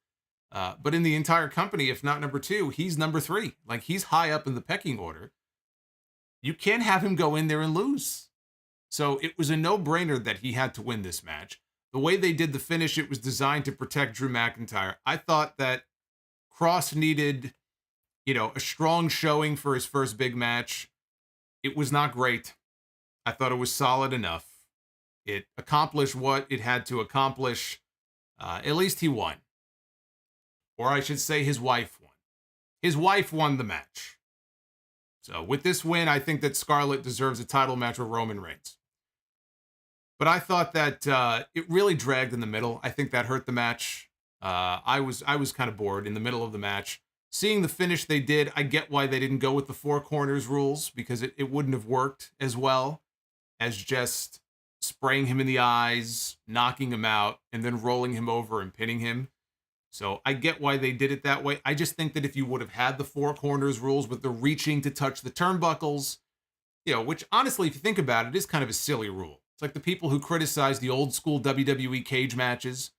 But in the entire company, if not number 2, he's number 3. Like, he's high up in the pecking order. You can't have him go in there and lose. So it was a no-brainer that he had to win this match. The way they did the finish, it was designed to protect Drew McIntyre. I thought that Kross needed, a strong showing for his first big match. It was not great. I thought it was solid enough. It accomplished what it had to accomplish. At least he won. Or I should say his wife won. His wife won the match. So with this win, I think that Scarlett deserves a title match with Roman Reigns. But I thought that it really dragged in the middle. I think that hurt the match. I was kind of bored in the middle of the match. Seeing the finish they did, I get why they didn't go with the 4 corners rules, because it wouldn't have worked as well as just spraying him in the eyes, knocking him out, and then rolling him over and pinning him. So I get why they did it that way. I just think that if you would have had the 4 corners rules with the reaching to touch the turnbuckles, which honestly, if you think about it, is kind of a silly rule. It's like the people who criticize the old school WWE cage matches.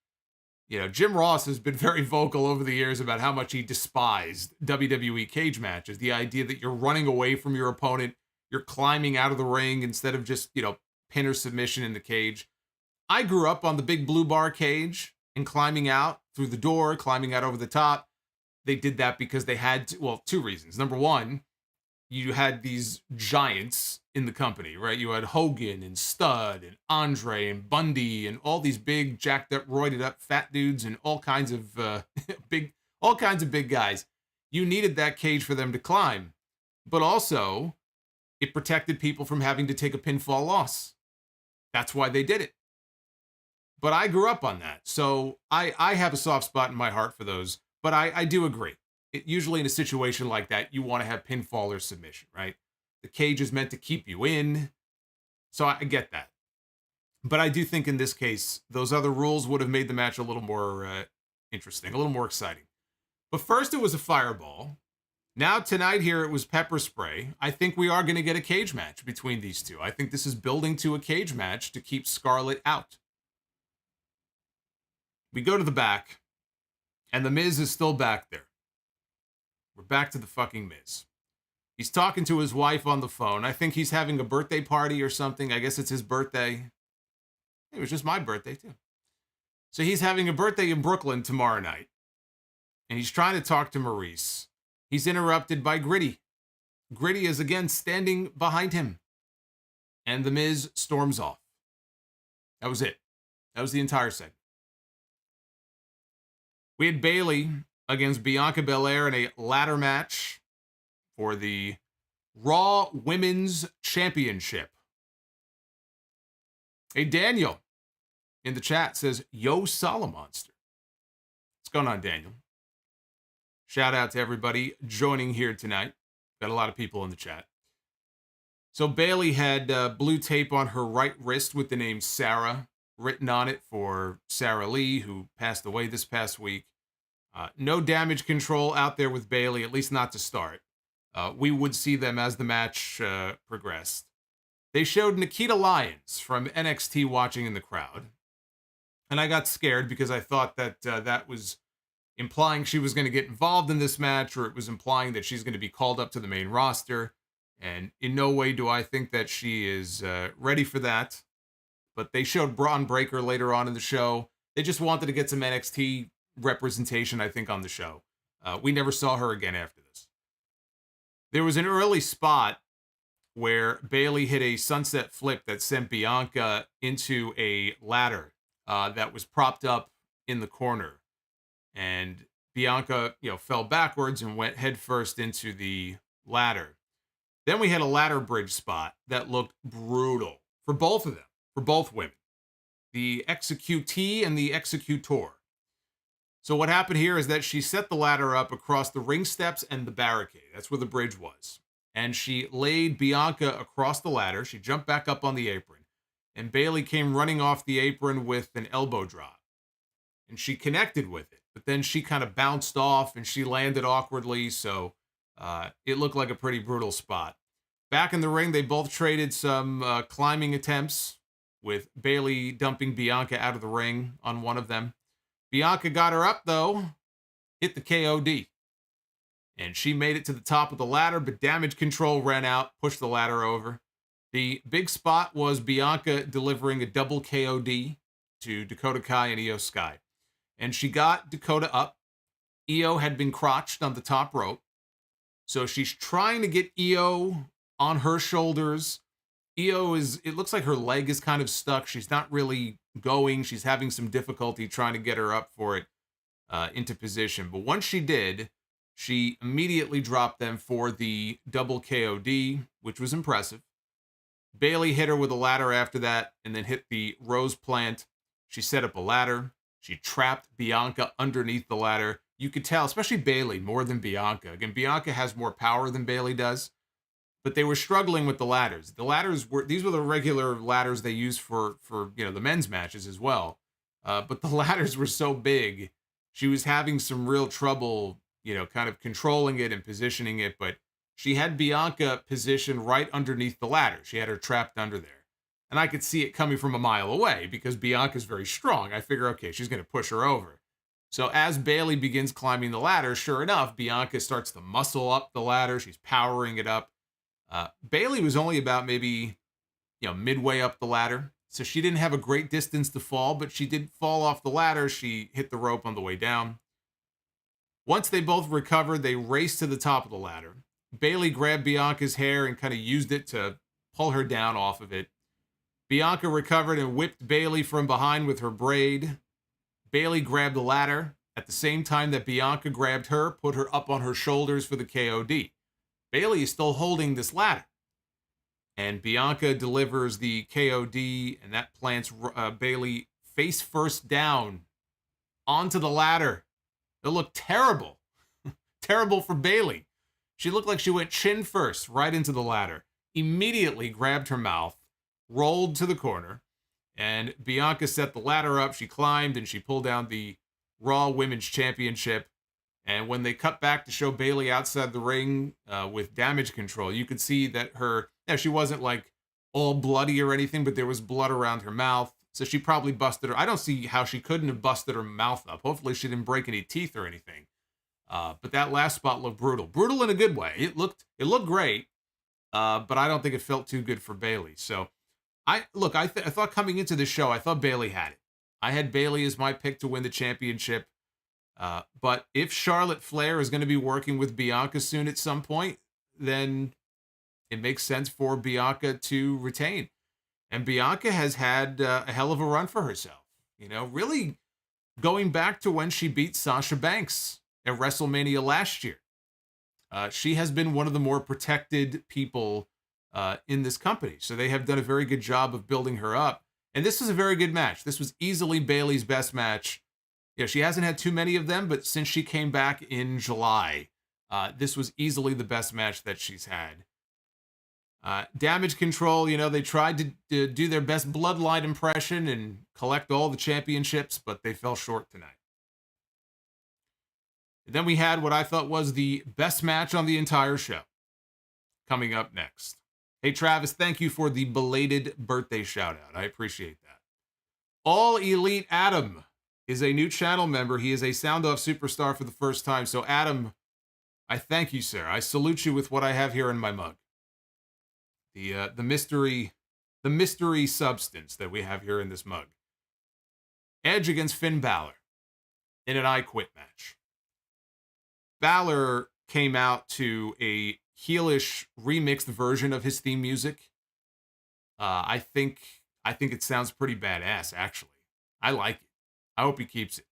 Jim Ross has been very vocal over the years about how much he despised WWE cage matches. The idea that you're running away from your opponent, you're climbing out of the ring instead of just, pin or submission in the cage. I grew up on the big blue bar cage and climbing out through the door, climbing out over the top. They did that because they had to, 2 reasons. Number 1, you had these giants in the company, right? You had Hogan and Stud and Andre and Bundy and all these big jacked up, roided up fat dudes and all kinds of big guys. You needed that cage for them to climb, but also it protected people from having to take a pinfall loss. That's why they did it. But I grew up on that. So I have a soft spot in my heart for those. But I do agree. Usually in a situation like that, you want to have pinfall or submission, right? The cage is meant to keep you in. So I get that. But I do think in this case, those other rules would have made the match a little more interesting, a little more exciting. But first it was a fireball. Now tonight here it was pepper spray. I think we are going to get a cage match between these two. I think this is building to a cage match to keep Scarlett out. We go to the back. And the Miz is still back there. We're back to the fucking Miz. He's talking to his wife on the phone. I think he's having a birthday party or something. I guess it's his birthday. It was just my birthday, too. So he's having a birthday in Brooklyn tomorrow night. And he's trying to talk to Maurice. He's interrupted by Gritty. Gritty is again standing behind him. And the Miz storms off. That was it. That was the entire segment. We had Bayley against Bianca Belair in a ladder match for the Raw Women's Championship. Hey, Daniel in the chat says, Yo, Solomonster. What's going on, Daniel? Shout out to everybody joining here tonight. Got a lot of people in the chat. So Bayley had blue tape on her right wrist with the name Sarah written on it for Sarah Lee, who passed away this past week. No damage control out there with Bayley, at least not to start. We would see them as the match progressed. They showed Nikita Lyons from NXT watching in the crowd. And I got scared because I thought that that was implying she was going to get involved in this match, or it was implying that she's going to be called up to the main roster. And in no way do I think that she is ready for that. But they showed Braun Breaker later on in the show. They just wanted to get some NXT representation, I think, on the show. We never saw her again after this. There was an early spot where Bayley hit a sunset flip that sent Bianca into a ladder that was propped up in the corner. And Bianca, fell backwards and went headfirst into the ladder. Then we had a ladder bridge spot that looked brutal for both of them, for both women. The executee and the executor. So what happened here is that she set the ladder up across the ring steps and the barricade. That's where the bridge was. And she laid Bianca across the ladder. She jumped back up on the apron. And Bayley came running off the apron with an elbow drop. And she connected with it. But then she kind of bounced off and she landed awkwardly. So it looked like a pretty brutal spot. Back in the ring, they both traded some climbing attempts, with Bayley dumping Bianca out of the ring on one of them. Bianca got her up, though, hit the KOD. And she made it to the top of the ladder, but damage control ran out, pushed the ladder over. The big spot was Bianca delivering a double KOD to Dakota Kai and Io Sky. And she got Dakota up. Io had been crotched on the top rope. So she's trying to get Io on her shoulders. Io it looks like her leg is kind of stuck. She's not really going. She's having some difficulty trying to get her up for it into position. But once she did, she immediately dropped them for the double KOD, which was impressive. Bayley hit her with a ladder after that and then hit the rose plant. She set up a ladder. She trapped Bianca underneath the ladder. You could tell, especially Bayley, more than Bianca. Again, Bianca has more power than Bayley does. But they were struggling with the ladders. The ladders these were the regular ladders they use for the men's matches as well. But the ladders were so big, she was having some real trouble, kind of controlling it and positioning it. But she had Bianca positioned right underneath the ladder. She had her trapped under there. And I could see it coming from a mile away because Bianca's very strong. I figure, okay, she's going to push her over. So as Bayley begins climbing the ladder, sure enough, Bianca starts to muscle up the ladder. She's powering it up. Bayley was only about maybe, midway up the ladder. So she didn't have a great distance to fall, but she did fall off the ladder. She hit the rope on the way down. Once they both recovered, they raced to the top of the ladder. Bayley grabbed Bianca's hair and kind of used it to pull her down off of it. Bianca recovered and whipped Bayley from behind with her braid. Bayley grabbed the ladder at the same time that Bianca grabbed her, put her up on her shoulders for the KOD. Bayley is still holding this ladder. And Bianca delivers the KOD, and that plants Bayley face first down onto the ladder. It looked terrible. Terrible for Bayley. She looked like she went chin first right into the ladder. Immediately grabbed her mouth, rolled to the corner, and Bianca set the ladder up. She climbed, and she pulled down the Raw Women's Championship. And when they cut back to show Bayley outside the ring with damage control, you could see that she wasn't like all bloody or anything, but there was blood around her mouth. So she probably busted her. I don't see how she couldn't have busted her mouth up. Hopefully she didn't break any teeth or anything. But that last spot looked brutal. Brutal in a good way. It looked great. But I don't think it felt too good for Bayley. So I thought coming into the show, I thought Bayley had it. I had Bayley as my pick to win the championship. But if Charlotte Flair is going to be working with Bianca soon at some point, then it makes sense for Bianca to retain. And Bianca has had a hell of a run for herself. You know, really going back to when she beat Sasha Banks at WrestleMania last year. She has been one of the more protected people in this company. So they have done a very good job of building her up. And this was a very good match. This was easily Bayley's best match. Yeah, she hasn't had too many of them, but since she came back in July, this was easily the best match that she's had. Damage Control, you know, they tried to do their best Bloodline impression and collect all the championships, but they fell short tonight. And then we had what I thought was the best match on the entire show coming up next. Hey, Travis, thank you for the belated birthday shout out. I appreciate that. All Elite Adam is a new channel member. He is a Sound Off superstar for the first time. So, Adam, I thank you, sir. I salute you with what I have here in my mug. The mystery substance that we have here in this mug. Edge against Finn Balor in an I Quit match. Balor came out to a heelish remixed version of his theme music. I think it sounds pretty badass, actually. I like it. I hope he keeps it.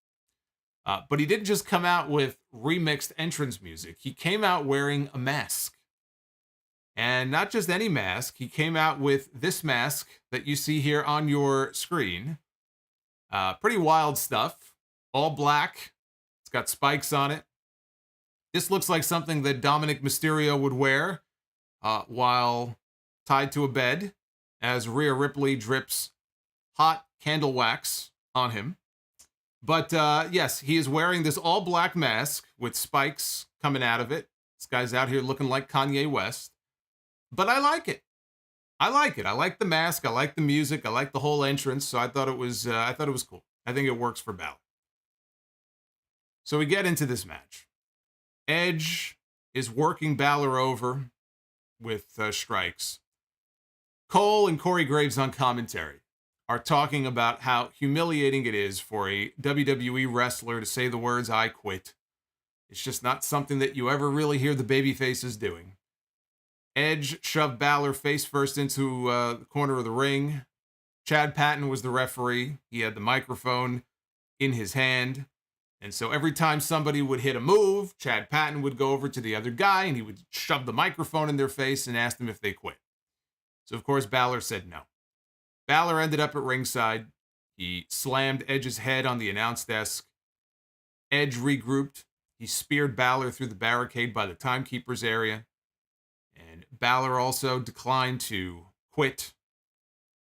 But he didn't just come out with remixed entrance music. He came out wearing a mask. And not just any mask. He came out with this mask that you see here on your screen. Pretty wild stuff. All black. It's got spikes on it. This looks like something that Dominic Mysterio would wear while tied to a bed as Rhea Ripley drips hot candle wax on him. But yes, he is wearing this all black mask with spikes coming out of it. This guy's out here looking like Kanye West. But I like it. I like the mask. I like the music. I like the whole entrance. So I thought it was cool. I think it works for Balor. So we get into this match. Edge is working Balor over with strikes. Cole and Corey Graves on commentary are talking about how humiliating it is for a WWE wrestler to say the words, "I quit." It's just not something that you ever really hear the babyfaces doing. Edge shoved Balor face first into the corner of the ring. Chad Patton was the referee. He had the microphone in his hand. And so every time somebody would hit a move, Chad Patton would go over to the other guy and he would shove the microphone in their face and ask them if they quit. So, of course, Balor said no. Balor ended up at ringside. He slammed Edge's head on the announce desk. Edge regrouped. He speared Balor through the barricade by the timekeeper's area. And Balor also declined to quit.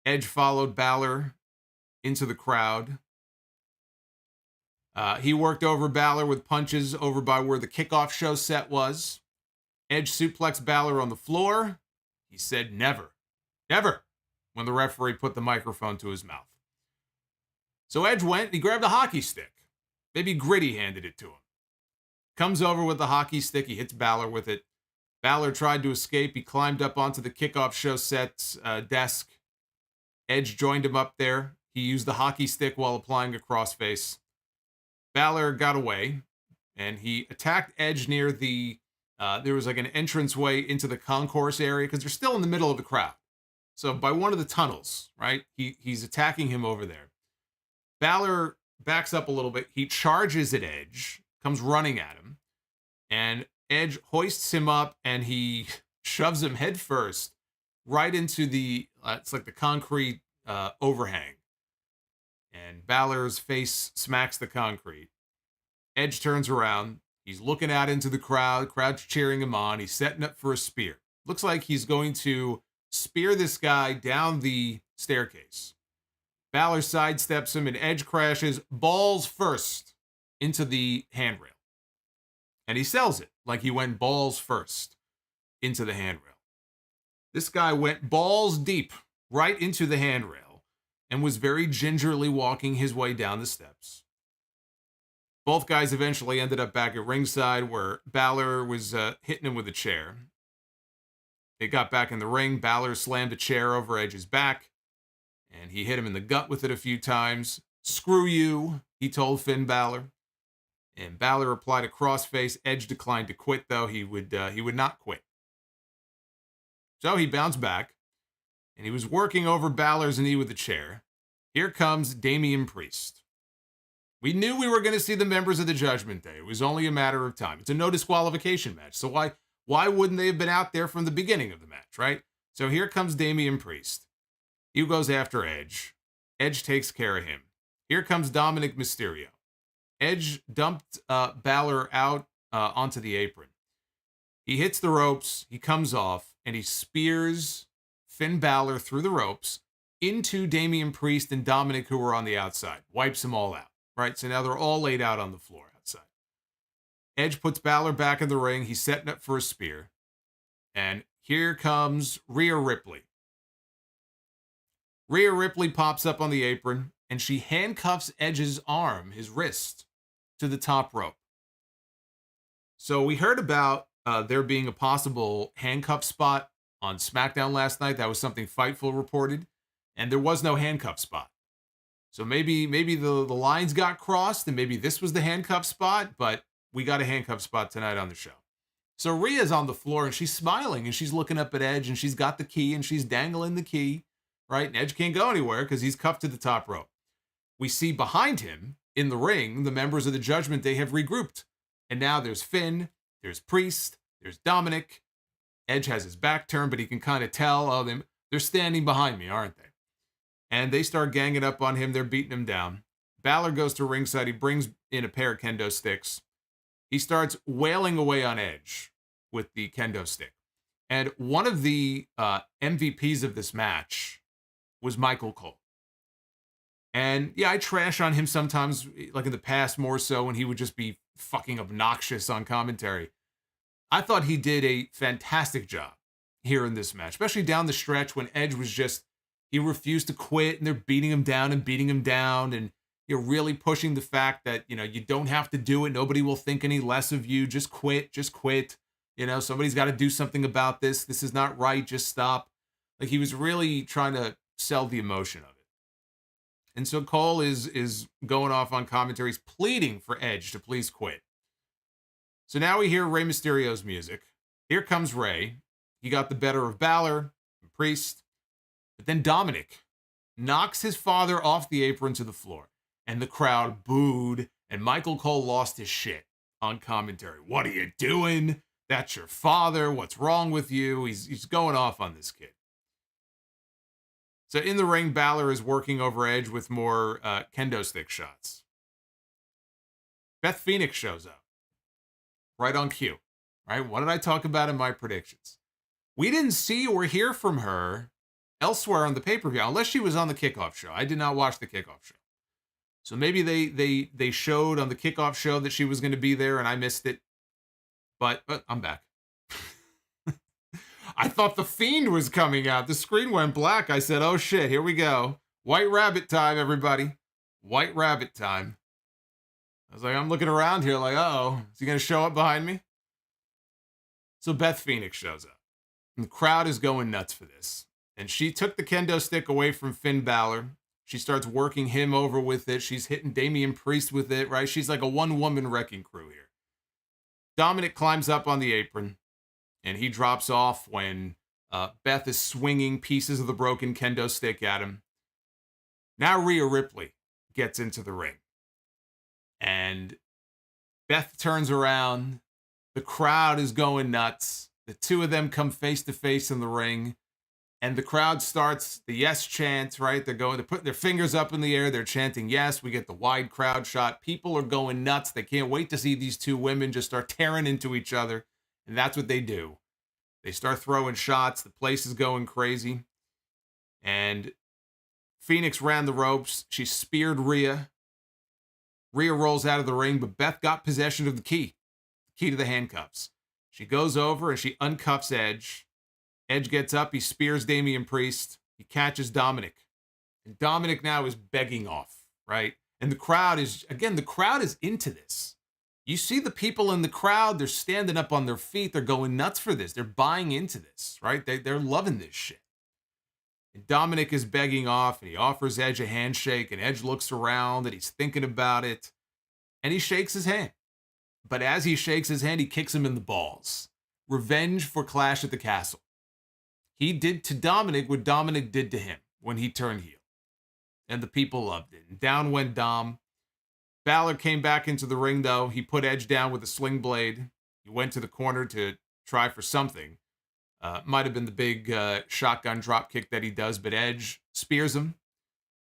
Edge followed Balor into the crowd. He worked over Balor with punches over by where the kickoff show set was. Edge suplexed Balor on the floor. He said never, never, when the referee put the microphone to his mouth. So Edge went, he grabbed a hockey stick. Maybe Gritty handed it to him. Comes over with the hockey stick. He hits Balor with it. Balor tried to escape. He climbed up onto the kickoff show set's desk. Edge joined him up there. He used the hockey stick while applying a crossface. Balor got away, and he attacked Edge near the, there was like an entranceway into the concourse area, because they're still in the middle of the crowd. So by one of the tunnels, right? He's attacking him over there. Balor backs up a little bit. He charges at Edge, comes running at him, and Edge hoists him up, and he shoves him headfirst right into the, it's like the concrete overhang. And Balor's face smacks the concrete. Edge turns around. He's looking out into the crowd. Crowd's cheering him on. He's setting up for a spear. Looks like he's going to spear this guy down the staircase. Balor sidesteps him, and Edge crashes balls first into the handrail. And he sells it like he went balls first into the handrail. This guy went balls deep right into the handrail. and was very gingerly walking his way down the steps. Both guys eventually ended up back at ringside where Balor was hitting him with a chair. They got back in the ring. Balor slammed a chair over Edge's back, and he hit him in the gut with it a few times. "Screw you," he told Finn Balor. And Balor applied a crossface. Edge declined to quit, though. He would not quit. So he bounced back, and he was working over Balor's knee with a chair. Here comes Damian Priest. We knew we were going to see the members of the Judgment Day. It was only a matter of time. It's a no disqualification match. So why wouldn't they have been out there from the beginning of the match, right? So here comes Damian Priest. He goes after Edge. Edge takes care of him. Here comes Dominic Mysterio. Edge dumped Balor out onto the apron. He hits the ropes. He comes off, and he spears Finn Balor through the ropes into Damian Priest and Dominic, who were on the outside. Wipes them all out, right? So now they're all laid out on the floor outside. Edge puts Balor back in the ring. He's setting up for a spear. And here comes Rhea Ripley. Rhea Ripley pops up on the apron, and she handcuffs Edge's arm, his wrist, to the top rope. So we heard about there being a possible handcuff spot on SmackDown last night. That was something Fightful reported, and there was no handcuff spot. So maybe the lines got crossed, and maybe this was the handcuff spot, but we got a handcuff spot tonight on the show. So Rhea's on the floor, and she's smiling, and she's looking up at Edge, and she's got the key, and she's dangling the key, right? And Edge can't go anywhere because he's cuffed to the top rope. We see behind him, in the ring, the members of the Judgment Day have regrouped. And now there's Finn, there's Priest, there's Dominic. Edge has his back turned, but he can kind of tell, they're standing behind me, aren't they? And they start ganging up on him. They're beating him down. Balor goes to ringside. He brings in a pair of kendo sticks. He starts wailing away on Edge with the kendo stick. And one of the MVPs of this match was Michael Cole. And yeah, I trash on him sometimes, like in the past more so, when he would just be fucking obnoxious on commentary. I thought he did a fantastic job here in this match, especially down the stretch when Edge was just, he refused to quit, and they're beating him down, and you're really pushing the fact that, you don't have to do it. Nobody will think any less of you. Just quit. Somebody's got to do something about this. This is not right. Just stop. Like, he was really trying to sell the emotion of it. And so Cole is going off on commentaries, pleading for Edge to please quit. So now we hear Rey Mysterio's music. Here comes Rey. He got the better of Balor and Priest. But then Dominic knocks his father off the apron to the floor. And the crowd booed. And Michael Cole lost his shit on commentary. What are you doing? That's your father. What's wrong with you? He's going off on this kid. So in the ring, Balor is working over Edge with more kendo stick shots. Beth Phoenix shows up. Right on cue. Right? What did I talk about in my predictions? We didn't see or hear from her elsewhere on the pay-per-view, unless she was on the kickoff show. I did not watch the kickoff show. So maybe they showed on the kickoff show that she was going to be there and I missed it. But I'm back. I thought The Fiend was coming out. The screen went black. I said, oh shit, here we go. White Rabbit time, everybody. White Rabbit time. I was like, I'm looking around here like, uh-oh, is he going to show up behind me? So Beth Phoenix shows up. And the crowd is going nuts for this. And she took the kendo stick away from Finn Balor. She starts working him over with it. She's hitting Damian Priest with it, right? She's like a one-woman wrecking crew here. Dominic climbs up on the apron. And he drops off when Beth is swinging pieces of the broken kendo stick at him. Now Rhea Ripley gets into the ring. And Beth turns around. The crowd is going nuts. The two of them come face to face in the ring. And the crowd starts the yes chant, right? They're putting their fingers up in the air. They're chanting yes. We get the wide crowd shot. People are going nuts. They can't wait to see these two women just start tearing into each other. And that's what they do. They start throwing shots. The place is going crazy. And Phoenix ran the ropes. She speared Rhea. Rhea rolls out of the ring, but Beth got possession of the key to the handcuffs. She goes over and she uncuffs Edge. Edge gets up. He spears Damian Priest. He catches Dominic. And Dominic now is begging off, right? And the crowd is into this. You see the people in the crowd, they're standing up on their feet. They're going nuts for this. They're buying into this, right? They're loving this shit. And Dominic is begging off, and he offers Edge a handshake, and Edge looks around, and he's thinking about it, and he shakes his hand. But as he shakes his hand, he kicks him in the balls. Revenge for Clash at the Castle. He did to Dominic what Dominic did to him when he turned heel. And the people loved it. And down went Dom. Balor came back into the ring, though. He put Edge down with a sling blade. He went to the corner to try for something. Might have been the big shotgun drop kick that he does, but Edge spears him.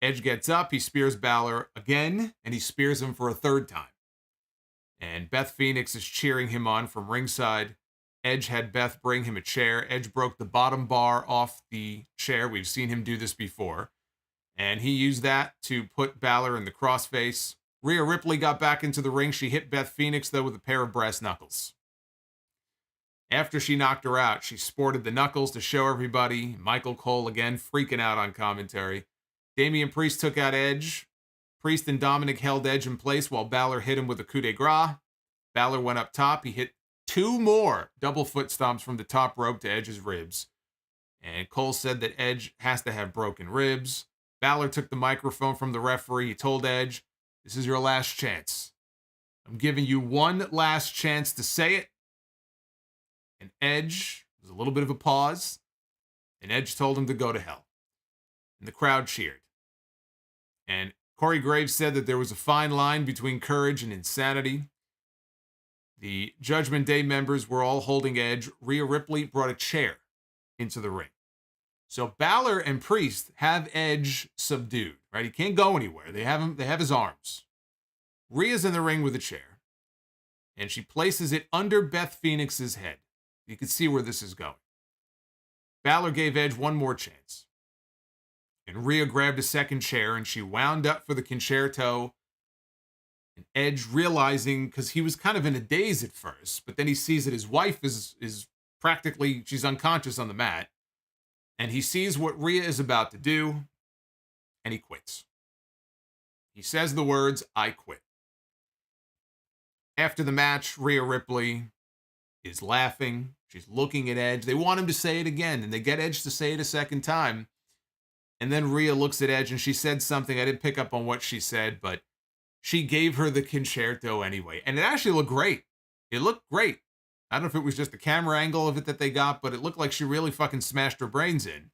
Edge gets up, he spears Balor again, and he spears him for a third time. And Beth Phoenix is cheering him on from ringside. Edge had Beth bring him a chair. Edge broke the bottom bar off the chair. We've seen him do this before. And he used that to put Balor in the crossface. Rhea Ripley got back into the ring. She hit Beth Phoenix, though, with a pair of brass knuckles. After she knocked her out, she sported the knuckles to show everybody. Michael Cole, again, freaking out on commentary. Damian Priest took out Edge. Priest and Dominic held Edge in place while Balor hit him with a coup de grace. Balor went up top. He hit 2 more double foot stomps from the top rope to Edge's ribs. And Cole said that Edge has to have broken ribs. Balor took the microphone from the referee. He told Edge, "This is your last chance. I'm giving you one last chance to say it." And Edge, there was a little bit of a pause, and Edge told him to go to hell. And the crowd cheered. And Corey Graves said that there was a fine line between courage and insanity. The Judgment Day members were all holding Edge. Rhea Ripley brought a chair into the ring. So Balor and Priest have Edge subdued, right? He can't go anywhere. They have his arms. Rhea's in the ring with a chair, and she places it under Beth Phoenix's head. You can see where this is going. Balor gave Edge one more chance. And Rhea grabbed a second chair, and she wound up for the concerto. And Edge, realizing, because he was kind of in a daze at first, but then he sees that his wife is practically, she's unconscious on the mat. And he sees what Rhea is about to do, and he quits. He says the words, "I quit." After the match, Rhea Ripley is laughing. She's looking at Edge. They want him to say it again, and they get Edge to say it a second time. And then Rhea looks at Edge, and she said something. I didn't pick up on what she said, but she gave her the concerto anyway. And it actually looked great. It looked great. I don't know if it was just the camera angle of it that they got, but it looked like she really fucking smashed her brains in.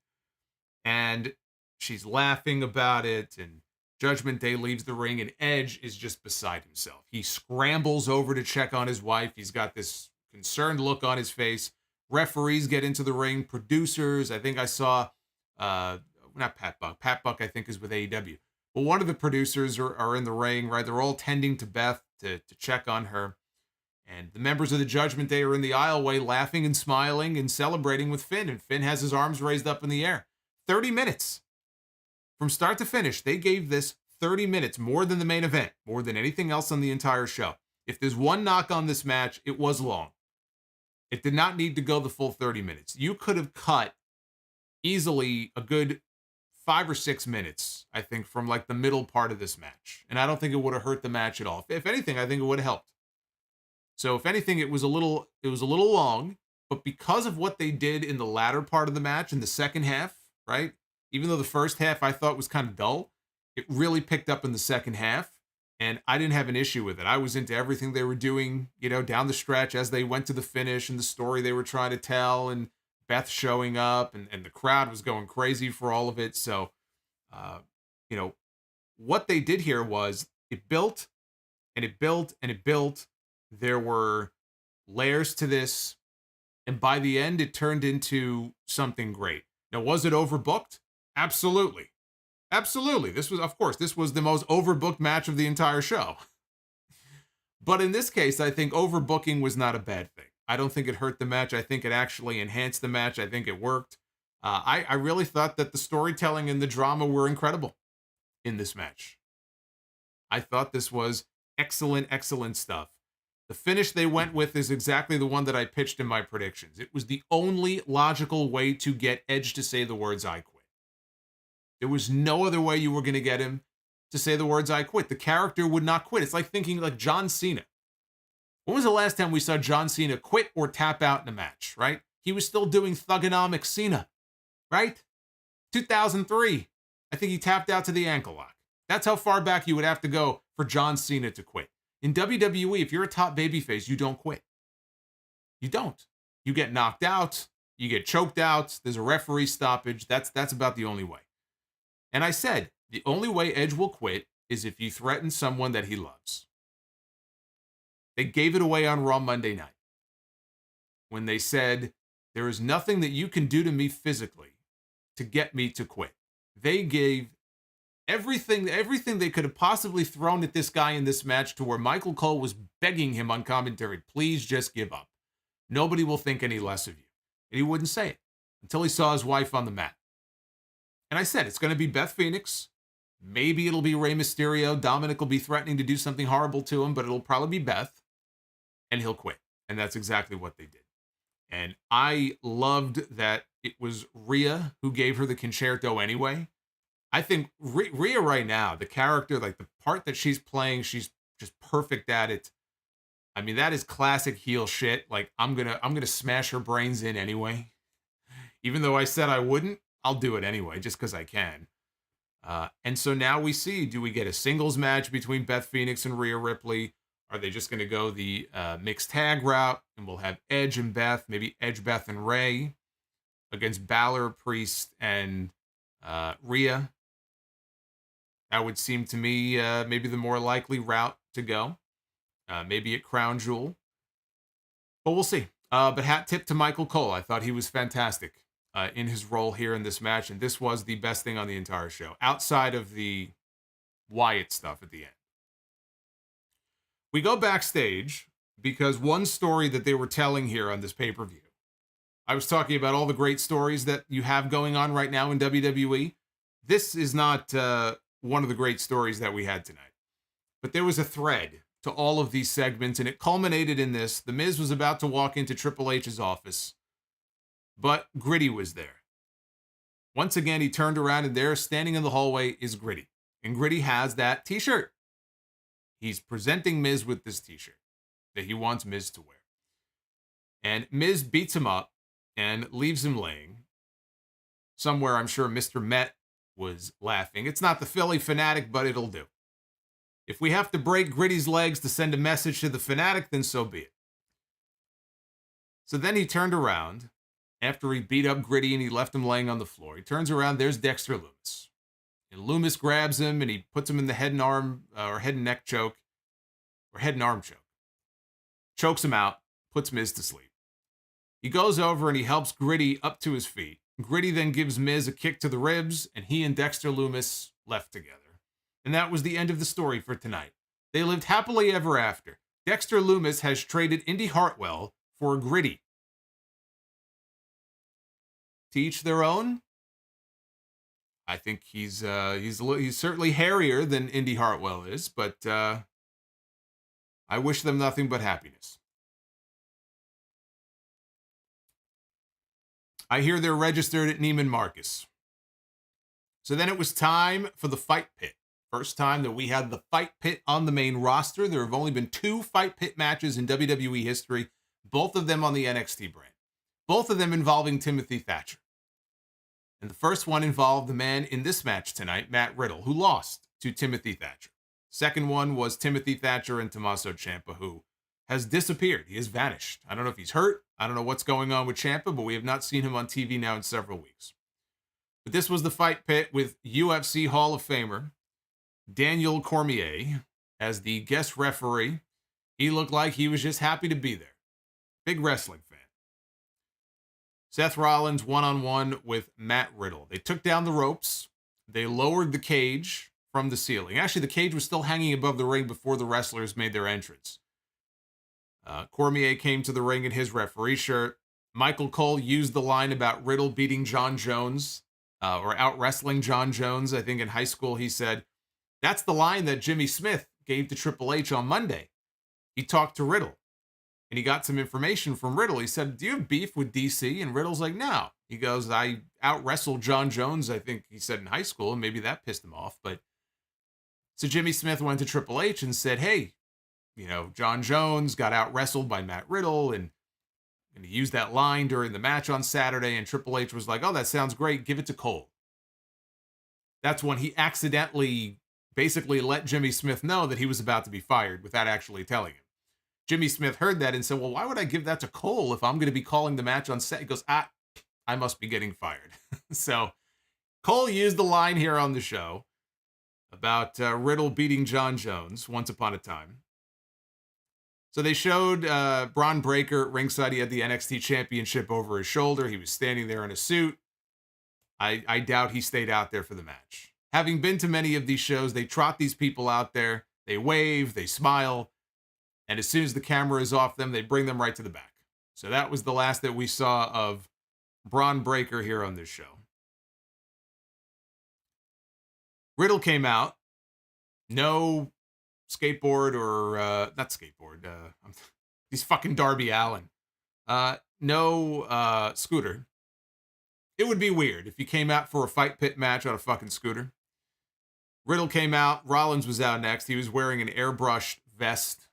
And she's laughing about it, and Judgment Day leaves the ring, and Edge is just beside himself. He scrambles over to check on his wife. He's got this concerned look on his face. Referees get into the ring. Producers, I think I saw, not Pat Buck. Pat Buck, I think, is with AEW. But one of the producers are in the ring, right? They're all tending to Beth to check on her. And the members of the Judgment Day are in the aisleway laughing and smiling and celebrating with Finn. And Finn has his arms raised up in the air. 30 minutes. From start to finish, they gave this 30 minutes, more than the main event, more than anything else on the entire show. If there's one knock on this match, it was long. It did not need to go the full 30 minutes. You could have cut easily a good 5 or 6 minutes, I think, from like the middle part of this match. And I don't think it would have hurt the match at all. If anything, I think it would have helped. So if anything, it was a little long, but because of what they did in the latter part of the match, in the second half, right? Even though the first half I thought was kind of dull, it really picked up in the second half, and I didn't have an issue with it. I was into everything they were doing, down the stretch as they went to the finish and the story they were trying to tell, and Beth showing up, and the crowd was going crazy for all of it. So, what they did here was it built and it built and it built. There were layers to this, and by the end, it turned into something great. Now, was it overbooked? Absolutely. Absolutely. This was the most overbooked match of the entire show. But in this case, I think overbooking was not a bad thing. I don't think it hurt the match. I think it actually enhanced the match. I think it worked. I really thought that the storytelling and the drama were incredible in this match. I thought this was excellent, excellent stuff. The finish they went with is exactly the one that I pitched in my predictions. It was the only logical way to get Edge to say the words "I quit." There was no other way you were going to get him to say the words, I quit. The character would not quit. It's like thinking like John Cena. When was the last time we saw John Cena quit or tap out in a match, right? He was still doing Thugonomic Cena, right? 2003. I think he tapped out to the ankle lock. That's how far back you would have to go for John Cena to quit. In WWE, if you're a top babyface, you don't quit. You don't. You get knocked out. You get choked out. There's a referee stoppage. That's about the only way. And I said, the only way Edge will quit is if you threaten someone that he loves. They gave it away on Raw Monday night when they said, there is nothing that you can do to me physically to get me to quit. They gave everything they could have possibly thrown at this guy in this match, to where Michael Cole was begging him on commentary, please just give up. Nobody will think any less of you. And he wouldn't say it until he saw his wife on the mat. And I said, it's going to be Beth Phoenix. Maybe it'll be Rey Mysterio. Dominic will be threatening to do something horrible to him, but it'll probably be Beth. And he'll quit. And that's exactly what they did. And I loved that it was Rhea who gave her the concerto anyway. I think Rhea right now, the character, like the part that she's playing, she's just perfect at it. I mean, that is classic heel shit. Like, I'm gonna smash her brains in anyway. Even though I said I wouldn't, I'll do it anyway, just because I can. And so now we see, do we get a singles match between Beth Phoenix and Rhea Ripley? Are they just going to go the mixed tag route, and we'll have Edge and Beth, maybe Edge, Beth, and Rey against Balor, Priest, and Rhea? That would seem to me maybe the more likely route to go. Maybe at Crown Jewel. But we'll see. But hat tip to Michael Cole. I thought he was fantastic in his role here in this match, and this was the best thing on the entire show, outside of the Wyatt stuff at the end. We go backstage because one story that they were telling here on this pay-per-view, I was talking about all the great stories that you have going on right now in WWE. This is not one of the great stories that we had tonight. But there was a thread to all of these segments, and it culminated in this. The Miz was about to walk into Triple H's office, but Gritty was there. Once again, he turned around, and there, standing in the hallway, is Gritty. And Gritty has that t-shirt. He's presenting Miz with this t-shirt that he wants Miz to wear. And Miz beats him up and leaves him laying. Somewhere, I'm sure Mr. Met was laughing. It's not the Philly Fanatic, but it'll do. If we have to break Gritty's legs to send a message to the Fanatic, then so be it. So then he turned around after he beat up Gritty and he left him laying on the floor. He turns around, there's Dexter Loomis. And Loomis grabs him and he puts him in the head and arm or head and neck choke, or head and arm choke. Chokes him out, puts Miz to sleep. He goes over and he helps Gritty up to his feet. Gritty then gives Miz a kick to the ribs, and he and Dexter Loomis left together. And that was the end of the story for tonight. They lived happily ever after. Dexter Loomis has traded Indy Hartwell for Gritty. To each their own. I think he's certainly hairier than Indy Hartwell is, but I wish them nothing but happiness. I hear they're registered at Neiman Marcus. So then it was time for the Fight Pit. First time that we had the Fight Pit on the main roster. There have only been 2 Fight Pit matches in WWE history, both of them on the NXT brand. Both of them involving Timothy Thatcher. And the first one involved the man in this match tonight, Matt Riddle, who lost to Timothy Thatcher. Second one was Timothy Thatcher and Tommaso Ciampa, who has disappeared. He has vanished. I don't know if he's hurt. I don't know what's going on with Ciampa, but we have not seen him on TV now in several weeks. But this was the Fight Pit with UFC Hall of Famer Daniel Cormier as the guest referee. He looked like he was just happy to be there. Big wrestling fan. Seth Rollins one-on-one with Matt Riddle. They took down the ropes. They lowered the cage from the ceiling. Actually, the cage was still hanging above the ring before the wrestlers made their entrance. Cormier came to the ring in his referee shirt. Michael Cole used the line about Riddle beating John Jones, or out-wrestling John Jones. I think in high school he said, that's the line that Jimmy Smith gave to Triple H on Monday. He talked to Riddle. and he got some information from Riddle. He said, do you have beef with DC? And Riddle's like, no. He goes, I out-wrestled John Jones, I think he said, in high school, and maybe that pissed him off. But so Jimmy Smith went to Triple H and said, hey, John Jones got out-wrestled by Matt Riddle, and he used that line during the match on Saturday, and Triple H was like, oh, that sounds great, give it to Cole. That's when he accidentally basically let Jimmy Smith know that he was about to be fired without actually telling him. Jimmy Smith heard that and said, well, why would I give that to Cole if I'm going to be calling the match on set? He goes, I must be getting fired. So Cole used the line here on the show about Riddle beating John Jones once upon a time. So they showed Braun Breaker at ringside. He had the NXT Championship over his shoulder. He was standing there in a suit. I doubt he stayed out there for the match. Having been to many of these shows, they trot these people out there. They wave, they smile, and as soon as the camera is off them, they bring them right to the back. So that was the last that we saw of Braun Breaker here on this show. Riddle came out. No skateboard or, not skateboard. He's fucking Darby Allin. No scooter. It would be weird if he came out for a fight pit match on a fucking scooter. Riddle came out. Rollins was out next. He was wearing an airbrushed vest.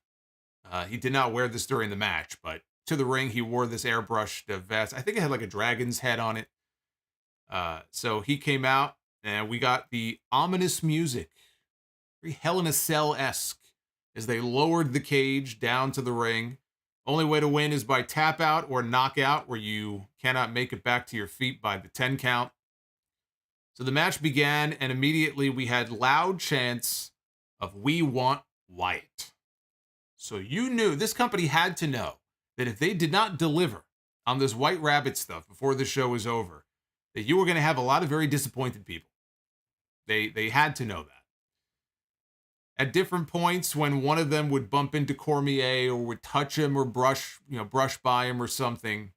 He did not wear this during the match, but to the ring, he wore this airbrushed vest. I think it had like a dragon's head on it. So he came out, and we got the ominous music. Very Hell in a Cell-esque as they lowered the cage down to the ring. Only way to win is by tap out or knockout, where you cannot make it back to your feet by the 10 count. So the match began, and immediately we had loud chants of "We want Wyatt." So you knew, this company had to know that if they did not deliver on this White Rabbit stuff before the show was over, that you were going to have a lot of very disappointed people. They had to know that. At different points, when one of them would bump into Cormier or would touch him or brush by him or something,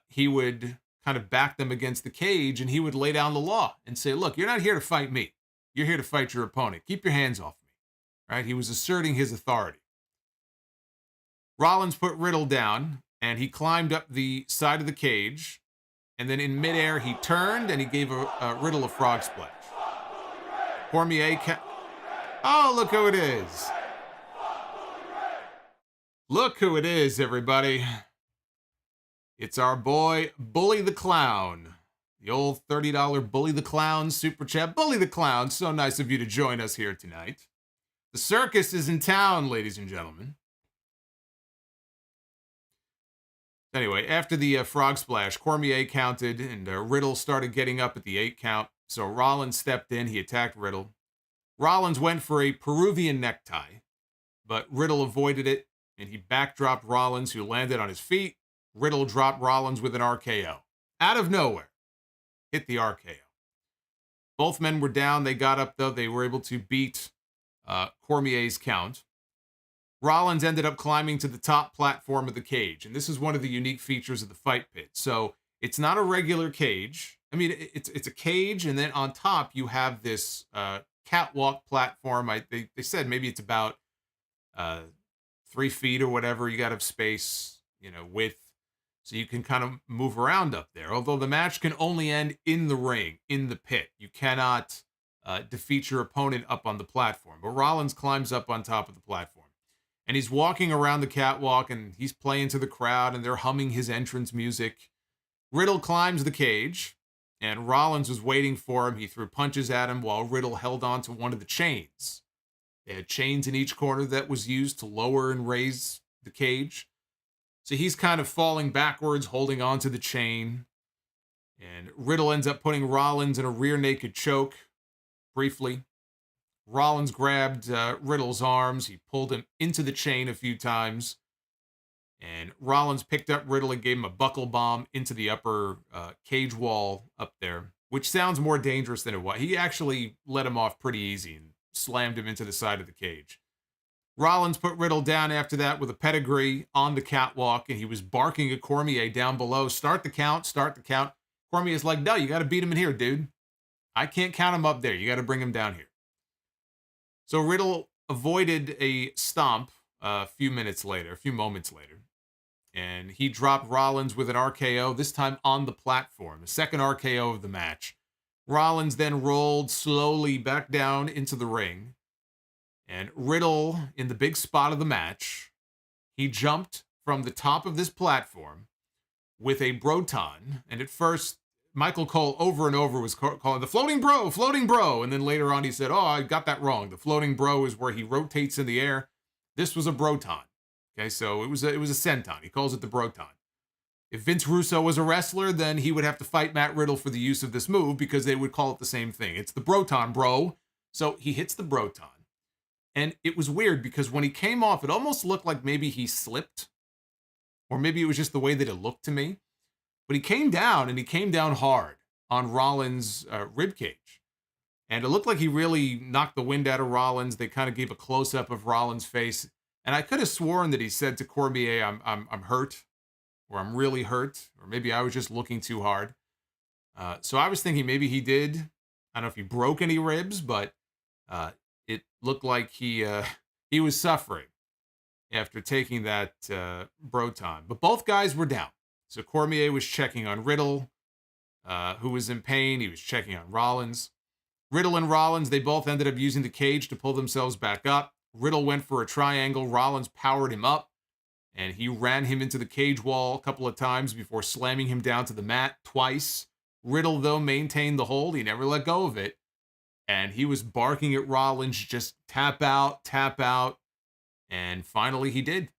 he would kind of back them against the cage, and he would lay down the law and say, look, you're not here to fight me. You're here to fight your opponent. Keep your hands off me. Right? He was asserting his authority. Rollins put Riddle down, and he climbed up the side of the cage, and then in midair, he turned, and he gave Riddle a frog splash. Cormier... Oh, look who it is. Look who it is, everybody. It's our boy, Bully the Clown. The old $30 Bully the Clown super chat. Bully the Clown, so nice of you to join us here tonight. The circus is in town, ladies and gentlemen. Anyway, after the frog splash, Cormier counted, and Riddle started getting up at the 8 count. So Rollins stepped in. He attacked Riddle. Rollins went for a Peruvian necktie, but Riddle avoided it, and he backdropped Rollins, who landed on his feet. Riddle dropped Rollins with an RKO. Out of nowhere, hit the RKO. Both men were down. They got up, though. They were able to beat Cormier's count. Rollins ended up climbing to the top platform of the cage, and this is one of the unique features of the fight pit. So it's not a regular cage. I mean, it's a cage, and then on top you have this catwalk platform. They said maybe it's about 3 feet or whatever. You got to have space, width, so you can kind of move around up there. Although the match can only end in the ring, in the pit. You cannot defeat your opponent up on the platform. But Rollins climbs up on top of the platform, and he's walking around the catwalk, and he's playing to the crowd, and they're humming his entrance music. Riddle climbs the cage, and Rollins was waiting for him. He threw punches at him while Riddle held on to one of the chains. They had chains in each corner that was used to lower and raise the cage. So he's kind of falling backwards, holding on to the chain. And Riddle ends up putting Rollins in a rear naked choke, briefly. Rollins grabbed Riddle's arms. He pulled him into the chain a few times. And Rollins picked up Riddle and gave him a buckle bomb into the upper cage wall up there, which sounds more dangerous than it was. He actually let him off pretty easy and slammed him into the side of the cage. Rollins put Riddle down after that with a pedigree on the catwalk, and he was barking at Cormier down below. Start the count, start the count. Cormier's like, no, you got to beat him in here, dude. I can't count him up there. You got to bring him down here. So Riddle avoided a stomp a few moments later. And he dropped Rollins with an RKO, this time on the platform, the second RKO of the match. Rollins then rolled slowly back down into the ring. And Riddle, in the big spot of the match, he jumped from the top of this platform with a Broton. And at first, Michael Cole over and over was calling the floating bro. And then later on he said, oh, I got that wrong. The floating bro is where he rotates in the air. This was a Broton. Okay, so it was a senton. He calls it the Broton. If Vince Russo was a wrestler, then he would have to fight Matt Riddle for the use of this move because they would call it the same thing. It's the Broton, bro. So he hits the Broton. And it was weird because when he came off, it almost looked like maybe he slipped. Or maybe it was just the way that it looked to me. But he came down, and he came down hard on Rollins' ribcage. And it looked like he really knocked the wind out of Rollins. They kind of gave a close-up of Rollins' face. And I could have sworn that he said to Cormier, I'm hurt, or I'm really hurt, or maybe I was just looking too hard. So I was thinking maybe he did. I don't know if he broke any ribs, but it looked like he was suffering after taking that Broton. But both guys were down. So Cormier was checking on Riddle, who was in pain. He was checking on Rollins. Riddle and Rollins, they both ended up using the cage to pull themselves back up. Riddle went for a triangle. Rollins powered him up, and he ran him into the cage wall a couple of times before slamming him down to the mat twice. Riddle, though, maintained the hold. He never let go of it. And he was barking at Rollins, just tap out, tap out. And finally he did.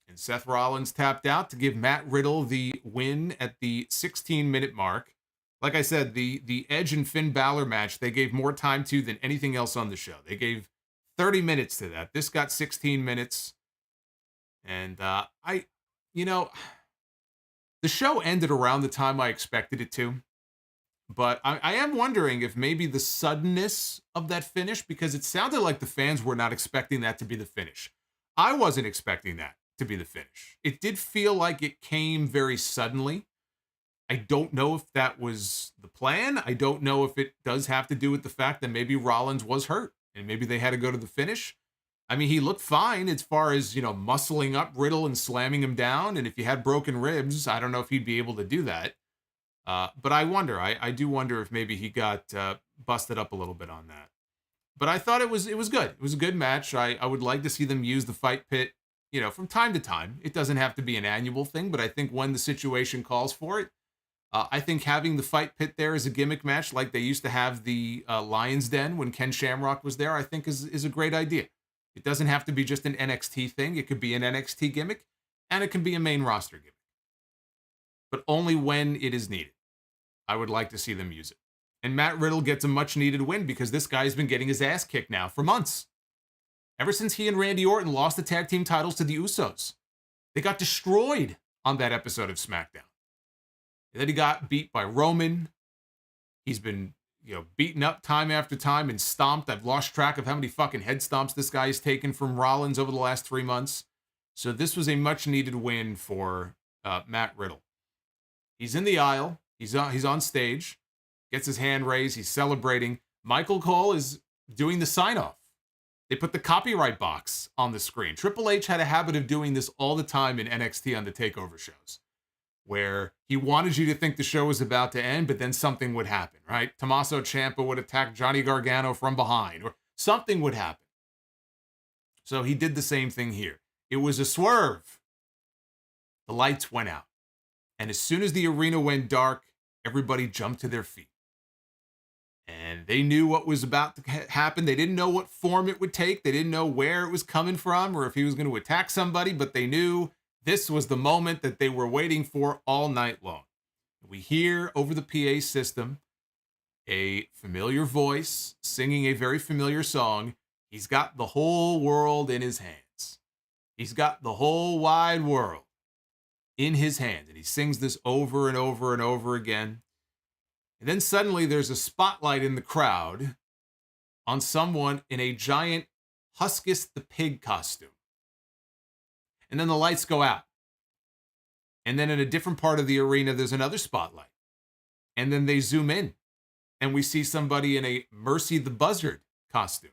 And Seth Rollins tapped out to give Matt Riddle the win at the 16-minute mark. Like I said, the Edge and Finn Balor match, they gave more time to than anything else on the show. They gave 30 minutes to that. This got 16 minutes. And the show ended around the time I expected it to. But I am wondering if maybe the suddenness of that finish, because it sounded like the fans were not expecting that to be the finish. I wasn't expecting that to be the finish. It did feel like it came very suddenly. I don't know if that was the plan. I don't know if it does have to do with the fact that maybe Rollins was hurt and maybe they had to go to the finish. I mean, he looked fine as far as, muscling up Riddle and slamming him down. And if he had broken ribs, I don't know if he'd be able to do that. But I wonder, I do wonder if maybe he got busted up a little bit on that. But I thought it was good. It was a good match. I would like to see them use the fight pit, from time to time. It doesn't have to be an annual thing, but I think when the situation calls for it, I think having the fight pit there as a gimmick match, like they used to have the Lion's Den when Ken Shamrock was there, I think is a great idea. It doesn't have to be just an NXT thing. It could be an NXT gimmick, and it can be a main roster gimmick. But only when it is needed. I would like to see them use it. And Matt Riddle gets a much-needed win because this guy's been getting his ass kicked now for months. Ever since he and Randy Orton lost the tag team titles to the Usos. They got destroyed on that episode of SmackDown. And then he got beat by Roman. He's been, beaten up time after time and stomped. I've lost track of how many fucking head stomps this guy has taken from Rollins over the last 3 months. So this was a much-needed win for Matt Riddle. He's in the aisle. He's on stage. Gets his hand raised. He's celebrating. Michael Cole is doing the sign-off. They put the copyright box on the screen. Triple H had a habit of doing this all the time in NXT on the TakeOver shows, where he wanted you to think the show was about to end, but then something would happen, right? Tommaso Ciampa would attack Johnny Gargano from behind, or something would happen. So he did the same thing here. It was a swerve. The lights went out. And as soon as the arena went dark, everybody jumped to their feet. And they knew what was about to happen. They didn't know what form it would take. They didn't know where it was coming from or if he was going to attack somebody, but they knew this was the moment that they were waiting for all night long. We hear over the PA system a familiar voice singing a very familiar song. He's got the whole world in his hands. He's got the whole wide world in his hand. And he sings this over and over and over again. And then suddenly there's a spotlight in the crowd on someone in a giant Huskus the Pig costume. And then the lights go out. And then in a different part of the arena, there's another spotlight. And then they zoom in. And we see somebody in a Mercy the Buzzard costume.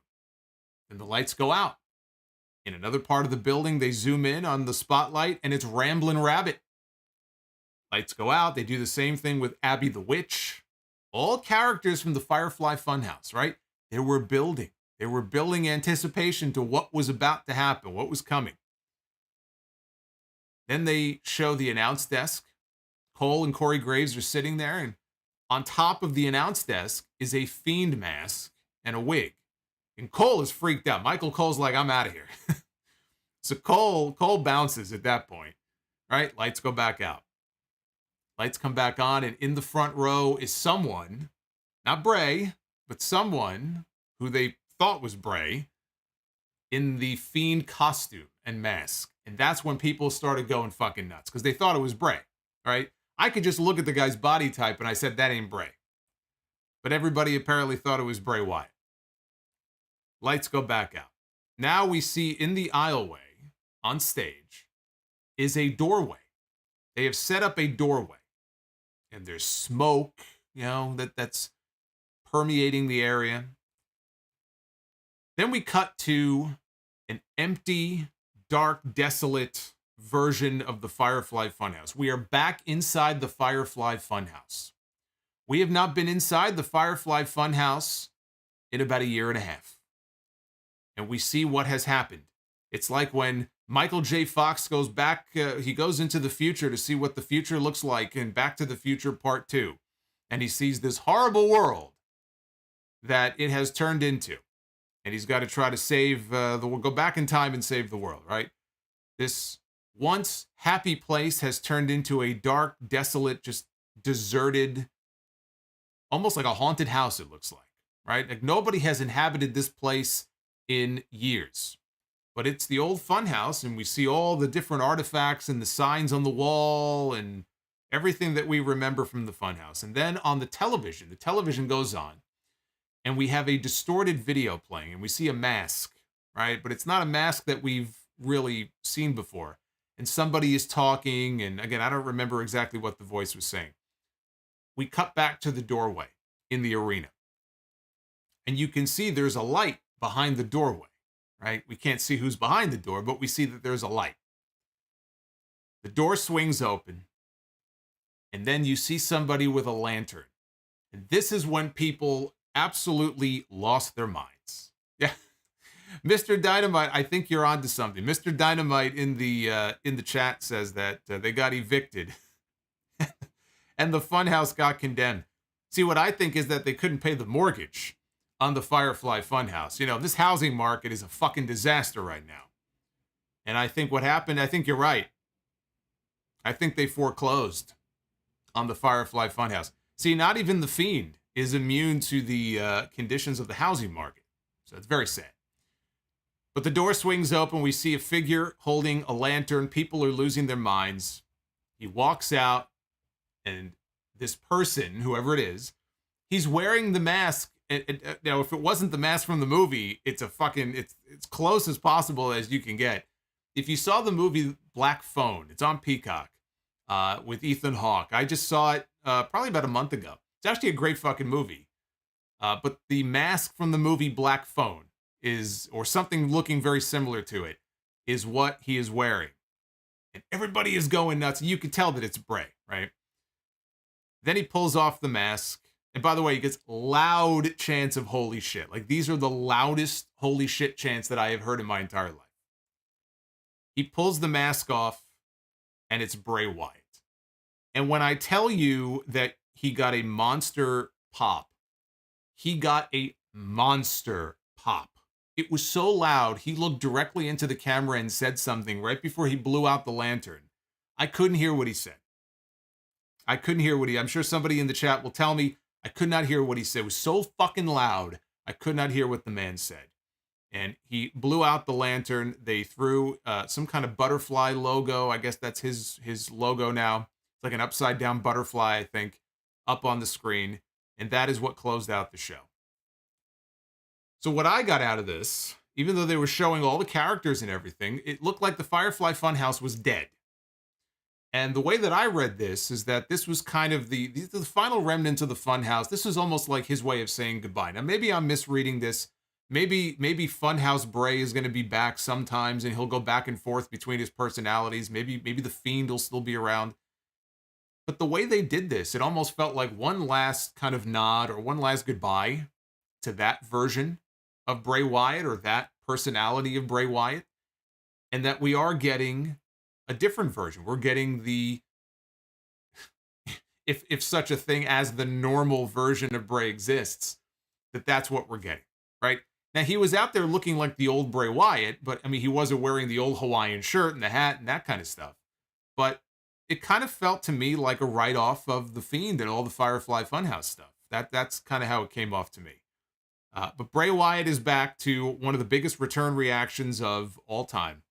And the lights go out. In another part of the building, they zoom in on the spotlight, and it's Ramblin' Rabbit. Lights go out. They do the same thing with Abby the Witch. All characters from the Firefly Funhouse, right? They were building. They were building anticipation to what was about to happen, what was coming. Then they show the announce desk. Cole and Corey Graves are sitting there, and on top of the announce desk is a Fiend mask and a wig. And Cole is freaked out. Michael Cole's like, I'm out of here. So Cole bounces at that point, right? Lights go back out. Lights come back on, and in the front row is someone, not Bray, but someone who they thought was Bray in the Fiend costume and mask. And that's when people started going fucking nuts because they thought it was Bray, right? I could just look at the guy's body type and I said, that ain't Bray. But everybody apparently thought it was Bray Wyatt. Lights go back out. Now we see in the aisleway on stage is a doorway. They have set up a doorway. And there's smoke, that's permeating the area. Then we cut to an empty, dark, desolate version of the Firefly Funhouse. We are back inside the Firefly Funhouse. We have not been inside the Firefly Funhouse in about 1.5 years. And we see what has happened. It's like when Michael J. Fox goes back, he goes into the future to see what the future looks like in Back to the Future Part 2. And he sees this horrible world that it has turned into. And he's got to try to save go back in time and save the world, right? This once happy place has turned into a dark, desolate, just deserted, almost like a haunted house, it looks like, right? Like nobody has inhabited this place in years. But it's the old funhouse, and we see all the different artifacts and the signs on the wall and everything that we remember from the funhouse. And then on the television goes on, and we have a distorted video playing, and we see a mask, right? But it's not a mask that we've really seen before. And somebody is talking, and again, I don't remember exactly what the voice was saying. We cut back to the doorway in the arena, and you can see there's a light behind the doorway. Right? We can't see who's behind the door, but we see that there's a light. The door swings open, and then you see somebody with a lantern. And this is when people absolutely lost their minds. Yeah. Mr. Dynamite, I think you're onto something. Mr. Dynamite in the chat says that they got evicted and the funhouse got condemned. See, what I think is that they couldn't pay the mortgage on the Firefly Funhouse. This housing market is a fucking disaster right now. And I think what happened, I think you're right. I think they foreclosed on the Firefly Funhouse. See, not even the Fiend is immune to the conditions of the housing market. So it's very sad. But the door swings open. We see a figure holding a lantern. People are losing their minds. He walks out, and this person, whoever it is, he's wearing the mask. If it wasn't the mask from the movie, it's close as possible as you can get. If you saw the movie Black Phone, it's on Peacock with Ethan Hawke. I just saw it probably about a month ago. It's actually a great fucking movie. But the mask from the movie Black Phone or something looking very similar to it, is what he is wearing. And everybody is going nuts. You can tell that it's Bray, right? Then he pulls off the mask. And by the way, he gets loud chants of holy shit. Like, these are the loudest holy shit chants that I have heard in my entire life. He pulls the mask off, and it's Bray Wyatt. And when I tell you that he got a monster pop, he got a monster pop. It was so loud, he looked directly into the camera and said something right before he blew out the lantern. I couldn't hear what he said. I'm sure somebody in the chat will tell me. I could not hear what he said. It was so fucking loud, I could not hear what the man said. And he blew out the lantern. They threw some kind of butterfly logo. I guess that's his logo now. It's like an upside down butterfly, I think, up on the screen. And that is what closed out the show. So what I got out of this, even though they were showing all the characters and everything, it looked like the Firefly Funhouse was dead. And the way that I read this is that this was kind of the final remnants of the Funhouse. This was almost like his way of saying goodbye. Now, maybe I'm misreading this. Maybe Funhouse Bray is going to be back sometimes, and he'll go back and forth between his personalities. Maybe the Fiend will still be around. But the way they did this, it almost felt like one last kind of nod or one last goodbye to that version of Bray Wyatt or that personality of Bray Wyatt, and that we are getting a different version. We're getting the, if such a thing as the normal version of Bray exists, that's what we're getting, right? Now, he was out there looking like the old Bray Wyatt, but I mean, he wasn't wearing the old Hawaiian shirt and the hat and that kind of stuff. But it kind of felt to me like a write-off of The Fiend and all the Firefly Funhouse stuff. That's kind of how it came off to me. But Bray Wyatt is back to one of the biggest return reactions of all time.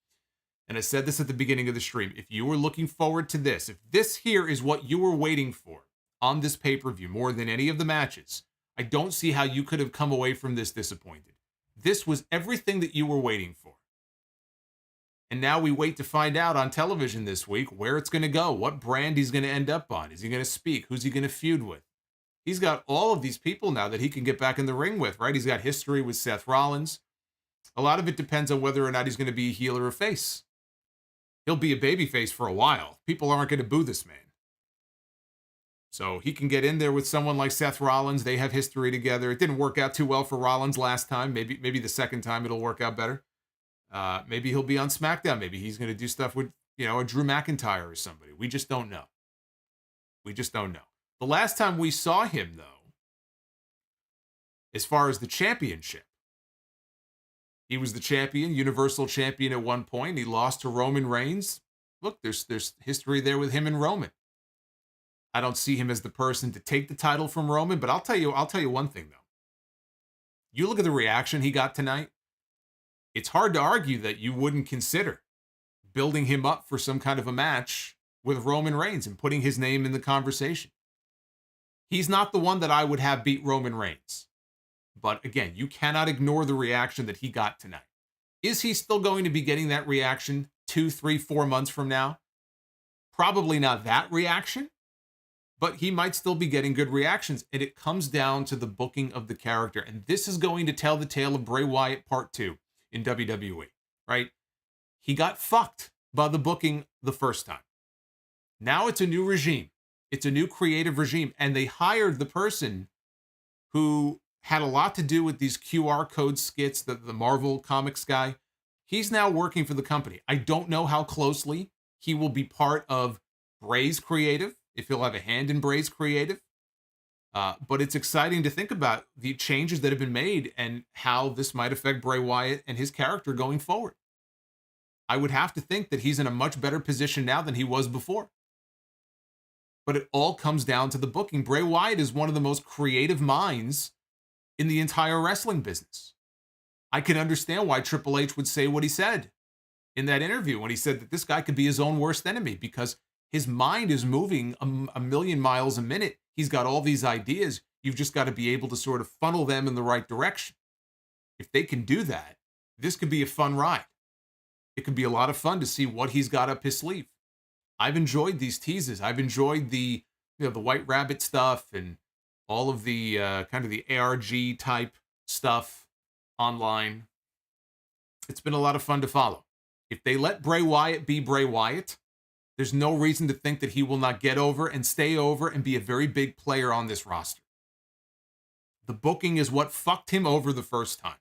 And I said this at the beginning of the stream. If you were looking forward to this, if this here is what you were waiting for on this pay-per-view more than any of the matches, I don't see how you could have come away from this disappointed. This was everything that you were waiting for. And now we wait to find out on television this week where it's going to go, what brand he's going to end up on. Is he going to speak? Who's he going to feud with? He's got all of these people now that he can get back in the ring with, right? He's got history with Seth Rollins. A lot of it depends on whether or not he's going to be a heel or a face. He'll be a babyface for a while. People aren't going to boo this man. So he can get in there with someone like Seth Rollins. They have history together. It didn't work out too well for Rollins last time. Maybe the second time it'll work out better. Maybe he'll be on SmackDown. Maybe he's going to do stuff with, a Drew McIntyre or somebody. We just don't know. We just don't know. The last time we saw him, though, as far as the championship, he was the champion, Universal Champion at one point. He lost to Roman Reigns. Look, there's history there with him and Roman. I don't see him as the person to take the title from Roman, but I'll tell you one thing, though. You look at the reaction he got tonight. It's hard to argue that you wouldn't consider building him up for some kind of a match with Roman Reigns and putting his name in the conversation. He's not the one that I would have beat Roman Reigns. But again, you cannot ignore the reaction that he got tonight. Is he still going to be getting that reaction 2, 3, 4 months from now? Probably not that reaction, but he might still be getting good reactions. And it comes down to the booking of the character. And this is going to tell the tale of Bray Wyatt Part 2 in WWE, right? He got fucked by the booking the first time. Now it's a new regime. It's a new creative regime. And they hired the person who had a lot to do with these QR code skits, the Marvel Comics guy. He's now working for the company. I don't know how closely he will be part of Bray's creative, if he'll have a hand in Bray's creative. But it's exciting to think about the changes that have been made and how this might affect Bray Wyatt and his character going forward. I would have to think that he's in a much better position now than he was before. But it all comes down to the booking. Bray Wyatt is one of the most creative minds in the entire wrestling business. I can understand why Triple H would say what he said in that interview when he said that this guy could be his own worst enemy because his mind is moving a million miles a minute. He's got all these ideas. You've just got to be able to sort of funnel them in the right direction. If they can do that, this could be a fun ride. It could be a lot of fun to see what he's got up his sleeve. I've enjoyed these teases. I've enjoyed the White Rabbit stuff and all of the kind of the ARG type stuff online. It's been a lot of fun to follow. If they let Bray Wyatt be Bray Wyatt, there's no reason to think that he will not get over and stay over and be a very big player on this roster. The booking is what fucked him over the first time.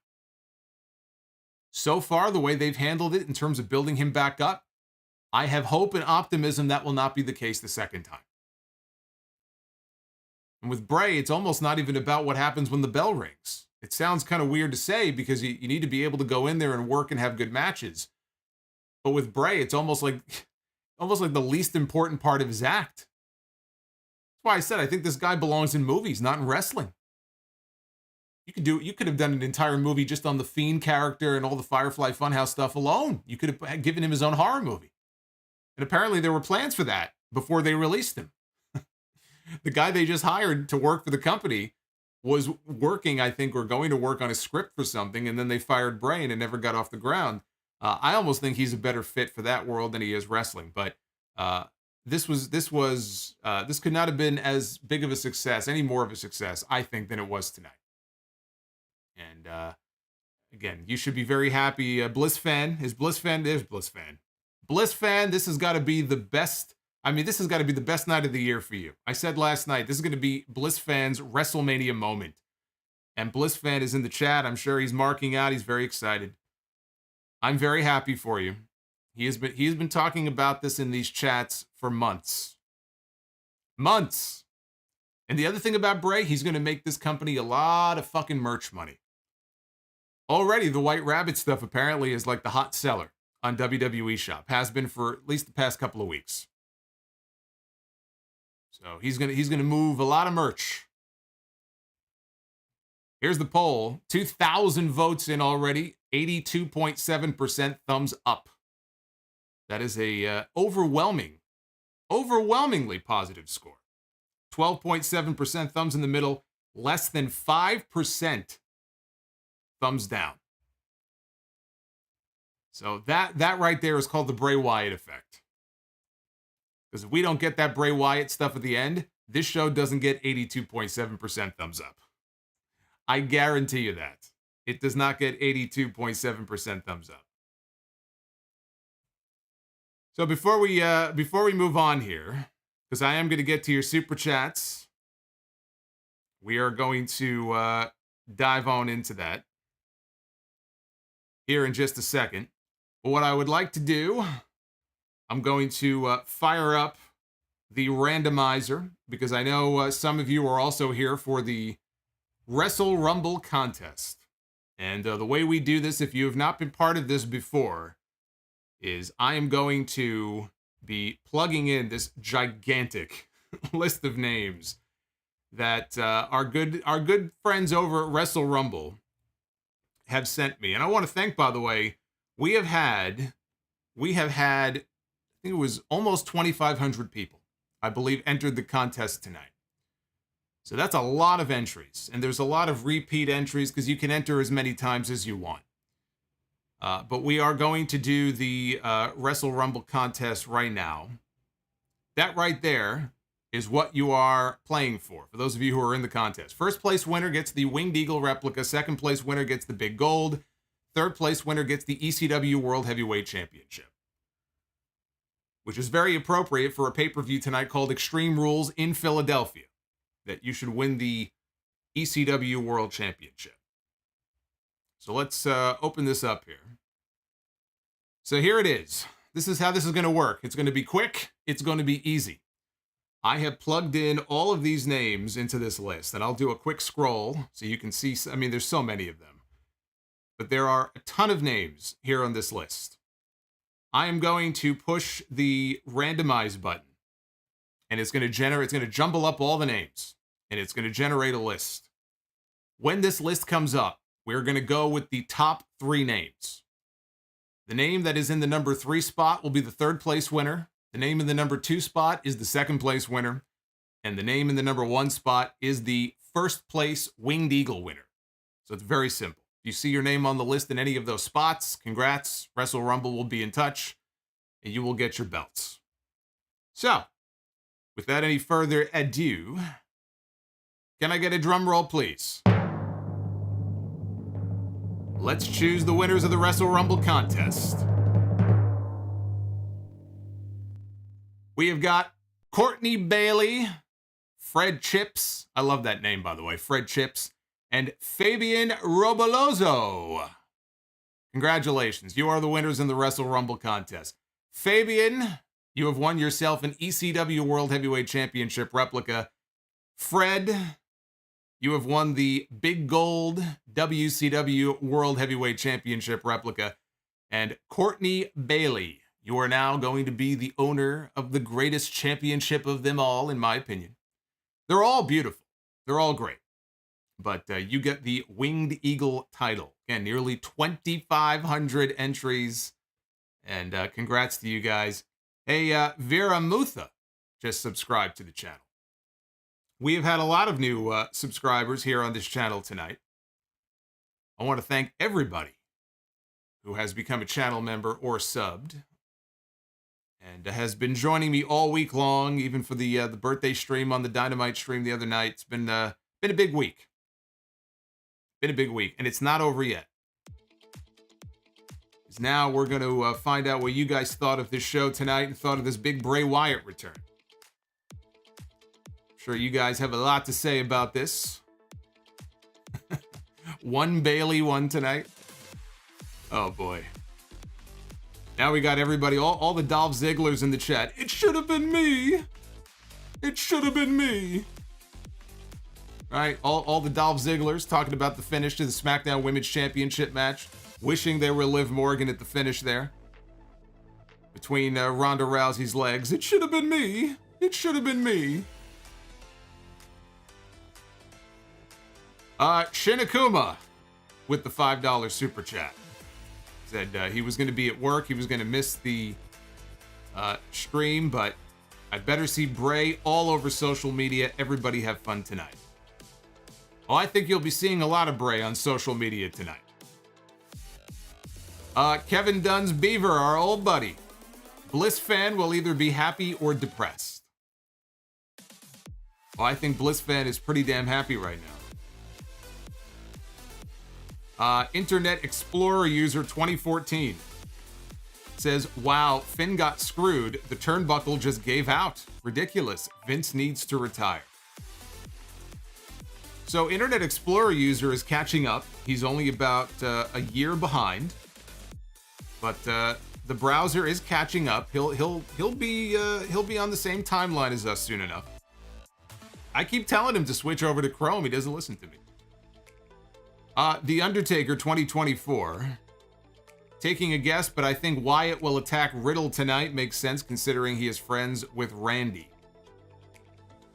So far, the way they've handled it in terms of building him back up, I have hope and optimism that will not be the case the second time. And with Bray, it's almost not even about what happens when the bell rings. It sounds kind of weird to say because you need to be able to go in there and work and have good matches. But with Bray, it's almost like the least important part of his act. That's why I said I think this guy belongs in movies, not in wrestling. You could have done an entire movie just on the Fiend character and all the Firefly Funhouse stuff alone. You could have given him his own horror movie. And apparently there were plans for that before they released him. The guy they just hired to work for the company was working, I think, or going to work on a script for something, and then they fired Bray and it never got off the ground. I almost think he's a better fit for that world than he is wrestling. But this could not have been as big of a success, any more of a success, I think, than it was tonight. And again, you should be very happy. Bliss fan, there's Bliss fan. Bliss fan, this has got to be the best. I mean, this has got to be the best night of the year for you. I said last night, this is going to be Bliss fan's WrestleMania moment. And Bliss fan is in the chat. I'm sure he's marking out. He's very excited. I'm very happy for you. He has been talking about this in these chats for months. Months. And the other thing about Bray, he's going to make this company a lot of fucking merch money. Already, the White Rabbit stuff apparently is like the hot seller on WWE Shop. Has been for at least the past couple of weeks. So he's gonna move a lot of merch. Here's the poll. 2,000 votes in already. 82.7% thumbs up. That is a overwhelmingly positive score. 12.7% thumbs in the middle. Less than 5% thumbs down. So that right there is called the Bray Wyatt effect. Because if we don't get that Bray Wyatt stuff at the end, this show doesn't get 82.7% thumbs up. I guarantee you that. It does not get 82.7% thumbs up. So before we move on here, because I am going to get to your super chats, we are going to dive on into that here in just a second. But what I would like to do, I'm going to fire up the randomizer, because I know some of you are also here for the Wrestle Rumble contest. And the way we do this, if you have not been part of this before, is I am going to be plugging in this gigantic list of names that our good friends over at Wrestle Rumble have sent me. And I want to thank, by the way, we have had, I think it was almost 2,500 people, I believe, entered the contest tonight. So that's a lot of entries, and there's a lot of repeat entries because you can enter as many times as you want. But we are going to do the Wrestle Rumble contest right now. That right there is what you are playing for those of you who are in the contest. First place winner gets the Winged Eagle replica. Second place winner gets the Big Gold. Third place winner gets the ECW World Heavyweight Championship, which is very appropriate for a pay-per-view tonight called Extreme Rules in Philadelphia, that you should win the ECW World Championship. So let's open this up here. So here it is. This is how this is going to work. It's going to be quick. It's going to be easy. I have plugged in all of these names into this list, and I'll do a quick scroll so you can see. I mean, there's so many of them, but there are a ton of names here on this list. I am going to push the randomize button, and it's going to jumble up all the names, and it's going to generate a list. When this list comes up, we're going to go with the top 3 names. The name that is in the number 3 spot will be the third place winner. The name in the number 2 spot is the second place winner. And the name in the number 1 spot is the first place Winged Eagle winner. So it's very simple. If you see your name on the list in any of those spots, congrats. Wrestle Rumble will be in touch, and you will get your belts. So, without any further ado, can I get a drum roll, please? Let's choose the winners of the Wrestle Rumble contest. We have got Courtney Bayley, Fred Chips. I love that name, by the way, Fred Chips. And Fabian Robolozo. Congratulations. You are the winners in the Wrestle Rumble contest. Fabian, you have won yourself an ECW World Heavyweight Championship replica. Fred, you have won the Big Gold WCW World Heavyweight Championship replica. And Courtney Bayley, you are now going to be the owner of the greatest championship of them all, in my opinion. They're all beautiful. They're all great. But you get the Winged Eagle title. Again, nearly 2,500 entries. And congrats to you guys. Hey, Vera Mutha just subscribed to the channel. We have had a lot of new subscribers here on this channel tonight. I want to thank everybody who has become a channel member or subbed, and has been joining me all week long, even for the birthday stream on the Dynamite stream the other night. It's been a big week. Been a big week, and it's not over yet. Now we're going to find out what you guys thought of this show tonight and thought of this big Bray Wyatt return. I'm sure you guys have a lot to say about this. One Bayley won tonight. Oh boy. Now we got everybody, all the Dolph Zigglers in the chat. It should have been me. It should have been me. All right, all the Dolph Zigglers talking about the finish to the SmackDown Women's Championship match. Wishing they were Liv Morgan at the finish there. Between Ronda Rousey's legs. It should have been me. It should have been me. Shinakuma with the $5 super chat. Said he was going to be at work. He was going to miss the stream, but I better see Bray all over social media. Everybody have fun tonight. Well, I think you'll be seeing a lot of Bray on social media tonight. Kevin Dunn's Beaver, our old buddy. Bliss fan will either be happy or depressed. Well, I think Bliss fan is pretty damn happy right now. Internet Explorer user 2014 says, wow, Finn got screwed. The turnbuckle just gave out. Ridiculous. Vince needs to retire. So Internet Explorer user is catching up. He's only about a year behind. But the browser is catching up. He'll be on the same timeline as us soon enough. I keep telling him to switch over to Chrome. He doesn't listen to me. The Undertaker 2024. Taking a guess, but I think Wyatt will attack Riddle tonight. Makes sense considering he is friends with Randy.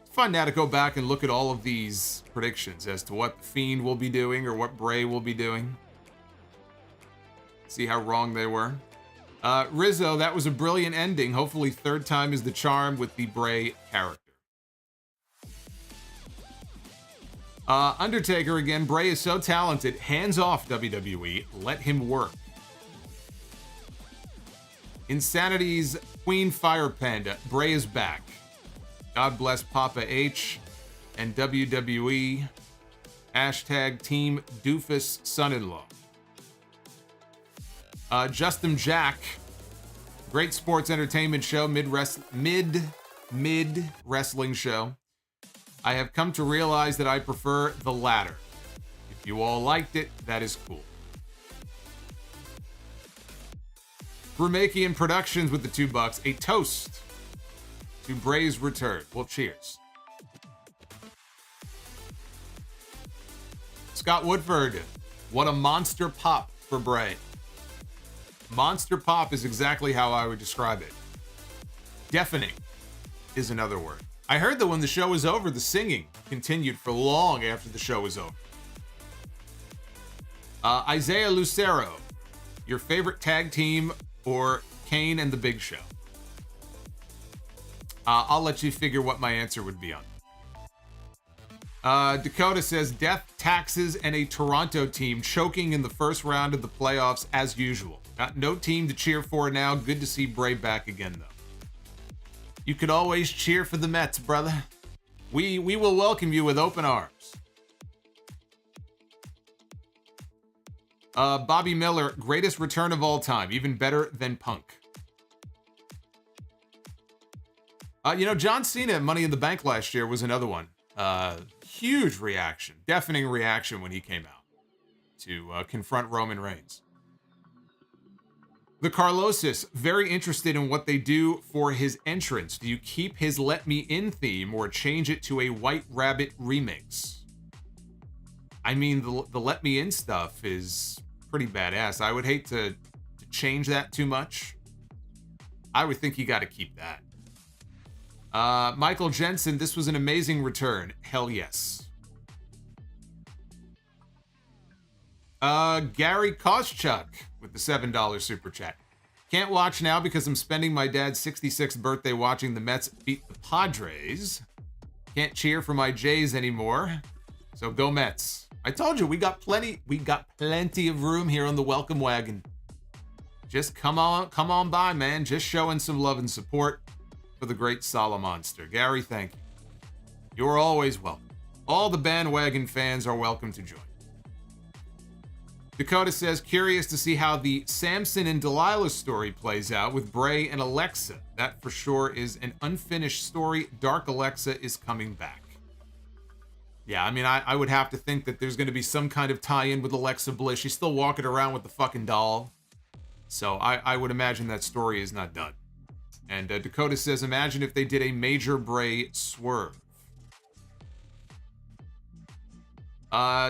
It's fun now to go back and look at all of these predictions as to what the Fiend will be doing or what Bray will be doing. See how wrong they were. Rizzo, that was a brilliant ending. Hopefully third time is the charm with the Bray character. Undertaker again. Bray is so talented. Hands off, WWE. Let him work. Insanity's Queen Fire Panda. Bray is back. God bless Papa H and WWE. Hashtag Team Doofus Son-in-Law. Justin Jack, great sports entertainment show, mid wrestling show. I have come to realize that I prefer the latter. If you all liked it, that is cool. Brumakian Productions with the $2. A toast to Bray's return. Well, cheers. Scott Woodford, what a monster pop for Bray. Monster pop is exactly how I would describe it. Deafening is another word. I heard that when the show was over, the singing continued for long after the show was over. Isaiah Lucero, your favorite tag team or Kane and the Big Show? I'll let you figure what my answer would be on. Dakota says, death, taxes, and a Toronto team choking in the first round of the playoffs as usual. No team to cheer for now. Good to see Bray back again, though. You could always cheer for the Mets, brother. We will welcome you with open arms. Bobby Miller, greatest return of all time. Even better than Punk. John Cena at Money in the Bank last year was another one. Huge reaction. Deafening reaction when he came out to confront Roman Reigns. The Carlosis, very interested in what they do for his entrance. Do you keep his Let Me In theme or change it to a White Rabbit remix? I mean, the Let Me In stuff is pretty badass. I would hate to change that too much. I would think you got to keep that. Michael Jensen, this was an amazing return. Hell yes. Gary Koschuk with the $7 super chat. Can't watch now because I'm spending my dad's 66th birthday watching the Mets beat the Padres. Can't cheer for my Jays anymore. So go Mets. I told you we got plenty of room here on the welcome wagon. Just come on by, man. Just showing some love and support for the great Solomonster. Gary, thank you. You're always welcome. All the bandwagon fans are welcome to join. Dakota says, curious to see how the Samson and Delilah story plays out with Bray and Alexa. That for sure is an unfinished story. Dark Alexa is coming back. Yeah, I mean, I would have to think that there's going to be some kind of tie-in with Alexa Bliss. She's still walking around with the fucking doll. So I would imagine that story is not done. And Dakota says, imagine if they did a major Bray swerve.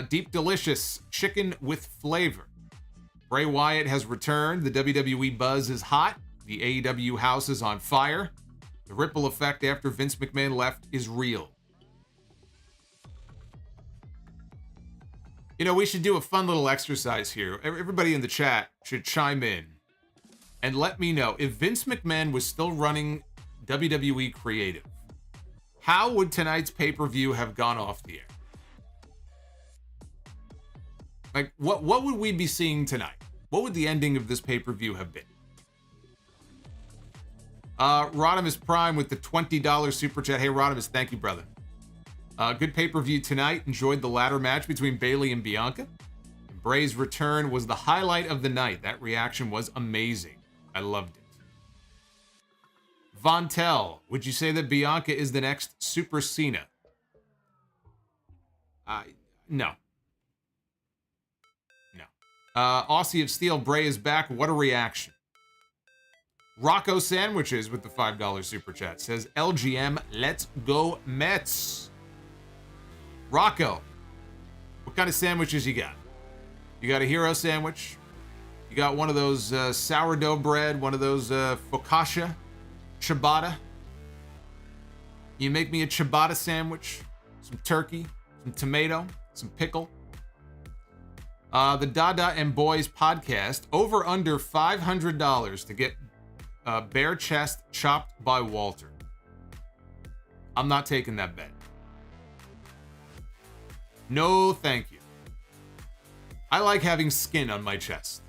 Deep Delicious, chicken with flavor. Bray Wyatt has returned. The WWE buzz is hot. The AEW house is on fire. The ripple effect after Vince McMahon left is real. You know, we should do a fun little exercise here. Everybody in the chat should chime in and let me know if Vince McMahon was still running WWE Creative, how would tonight's pay-per-view have gone off the air? Like, what would we be seeing tonight? What would the ending of this pay-per-view have been? Rodimus Prime with the $20 super chat. Hey, Rodimus, thank you, brother. Good pay-per-view tonight. Enjoyed the ladder match between Bayley and Bianca. And Bray's return was the highlight of the night. That reaction was amazing. I loved it. Vontel, would you say that Bianca is the next Super Cena? No. No. Aussie of Steel, Bray is back. What a reaction. Rocco Sandwiches with the $5 super chat says, LGM, let's go Mets. Rocco, what kind of sandwiches you got? You got a hero sandwich? You got one of those sourdough bread, one of those focaccia, ciabatta? You make me a ciabatta sandwich, some turkey, some tomato, some pickle. The Dada and Boys podcast, over under $500 to get bare chest chopped by Walter. I'm not taking that bet. No, thank you. I like having skin on my chest.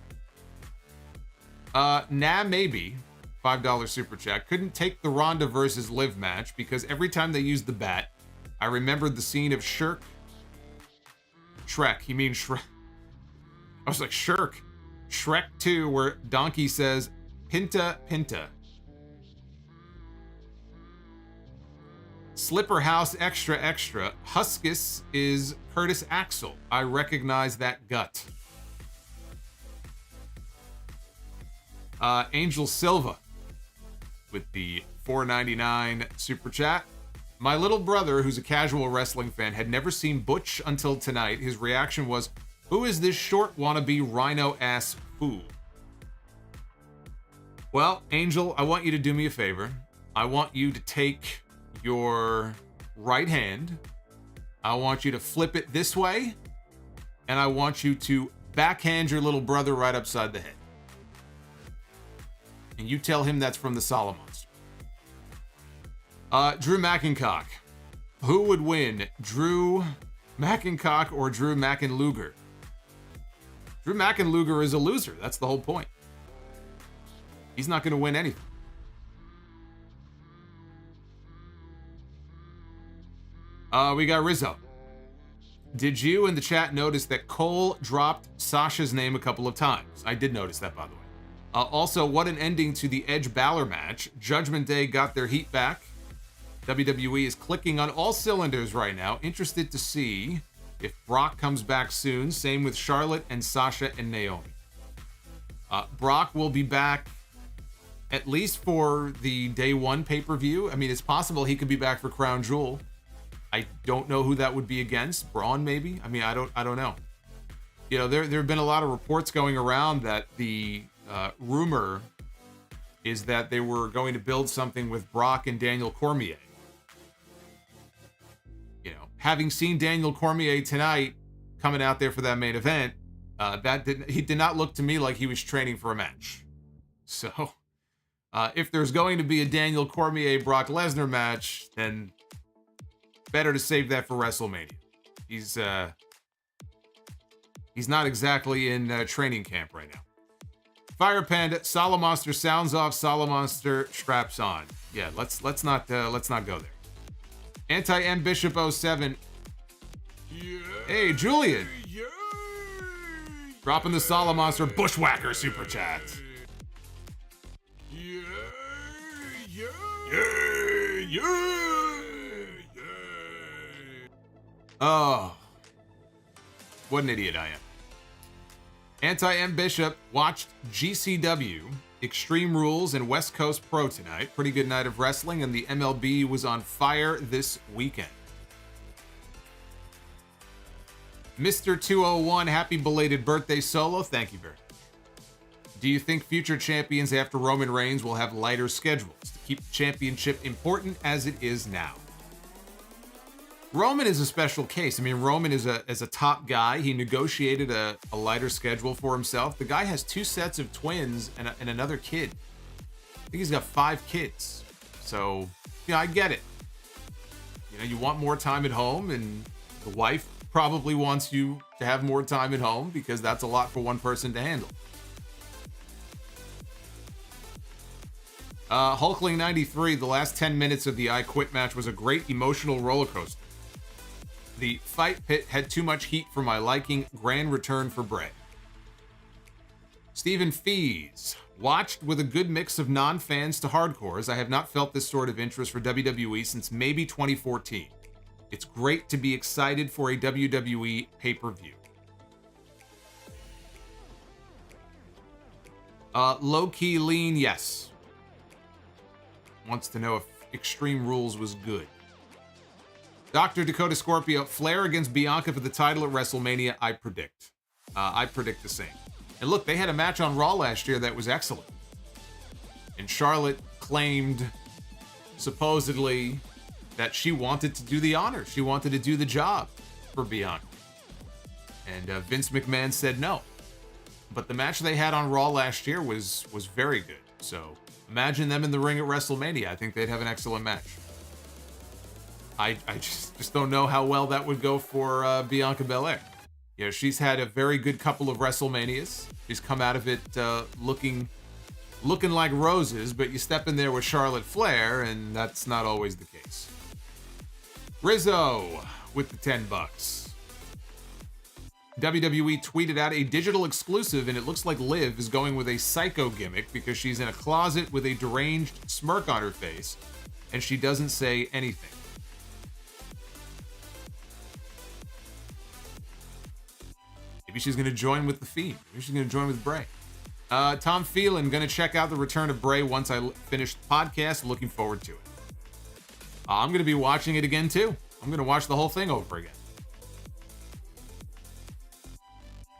Nah, maybe. $5 super chat. Couldn't take the Ronda versus Liv match because every time they used the bat, I remembered the scene of Shrek. You mean Shrek? I was like, Shirk. Shrek 2, where Donkey says, Pinta, Pinta. Slipper House Extra Extra. Huskus is Curtis Axel. I recognize that gut. Angel Silva with the $4.99 super chat. My little brother, who's a casual wrestling fan, had never seen Butch until tonight. His reaction was, who is this short wannabe rhino-ass fool? Well, Angel, I want you to do me a favor. I want you to take your right hand. I want you to flip it this way. And I want you to backhand your little brother right upside the head. And you tell him that's from the Solomonster. Drew McIntyre. Who would win? Drew McIntyre or Drew McInluger? Drew McInluger is a loser. That's the whole point. He's not going to win anything. We got Rizzo. Did you in the chat notice that Cole dropped Sasha's name a couple of times? I did notice that, by the way. Also, what an ending to the Edge Balor match. Judgment Day got their heat back. WWE is clicking on all cylinders right now. Interested to see if Brock comes back soon. Same with Charlotte and Sasha and Naomi. Brock will be back at least for the day one pay-per-view. I mean, it's possible he could be back for Crown Jewel. I don't know who that would be against. Braun, maybe? I mean, I don't know. You know, there have been a lot of reports going around that the rumor is that they were going to build something with Brock and Daniel Cormier. You know, having seen Daniel Cormier tonight coming out there for that main event, he did not look to me like he was training for a match. So, if there's going to be a Daniel Cormier Brock Lesnar match, then better to save that for WrestleMania. He's not exactly in training camp right now. Fire Panda, Solomonster sounds off, Solomonster straps on. Yeah, let's not go there. Anti-M Bishop 07. Yeah, hey, Julian. Dropping the Solomonster Bushwhacker Super Chat. Yeah, yeah, Yeah, yeah, yeah. Oh. What an idiot I am. Anti-M Bishop watched GCW, Extreme Rules, and West Coast Pro tonight. Pretty good night of wrestling, and the MLB was on fire this weekend. Mr. 201, happy belated birthday, Solo. Thank you very much. Do you think future champions after Roman Reigns will have lighter schedules to keep the championship important as it is now? Roman is a special case. I mean, Roman is a top guy. He negotiated a lighter schedule for himself. The guy has 2 sets of twins and another kid. I think he's got 5 kids. So, I get it. You want more time at home, and the wife probably wants you to have more time at home because that's a lot for one person to handle. Hulkling 93, the last 10 minutes of the I Quit match was a great emotional roller coaster. The fight pit had too much heat for my liking. Grand return for Bray. Stephen Fees, watched with a good mix of non-fans to hardcores. I have not felt this sort of interest for WWE since maybe 2014. It's great to be excited for a WWE pay-per-view. Low-key lean, yes. Wants to know if Extreme Rules was good. Dr. Dakota Scorpio, Flair against Bianca for the title at WrestleMania, I predict. I predict the same. And look, they had a match on Raw last year that was excellent. And Charlotte claimed, supposedly, that she wanted to do the honors. She wanted to do the job for Bianca. And Vince McMahon said no. But the match they had on Raw last year was very good. So imagine them in the ring at WrestleMania. I think they'd have an excellent match. I just don't know how well that would go for Bianca Belair. She's had a very good couple of WrestleManias. She's come out of it looking like roses, but you step in there with Charlotte Flair, and that's not always the case. Rizzo with the $10. WWE tweeted out a digital exclusive, and it looks like Liv is going with a psycho gimmick because she's in a closet with a deranged smirk on her face, and she doesn't say anything. Maybe she's going to join with the Fiend. Maybe she's going to join with Bray. Tom Phelan, going to check out the return of Bray once I finish the podcast. Looking forward to it. I'm going to be watching it again, too. I'm going to watch the whole thing over again.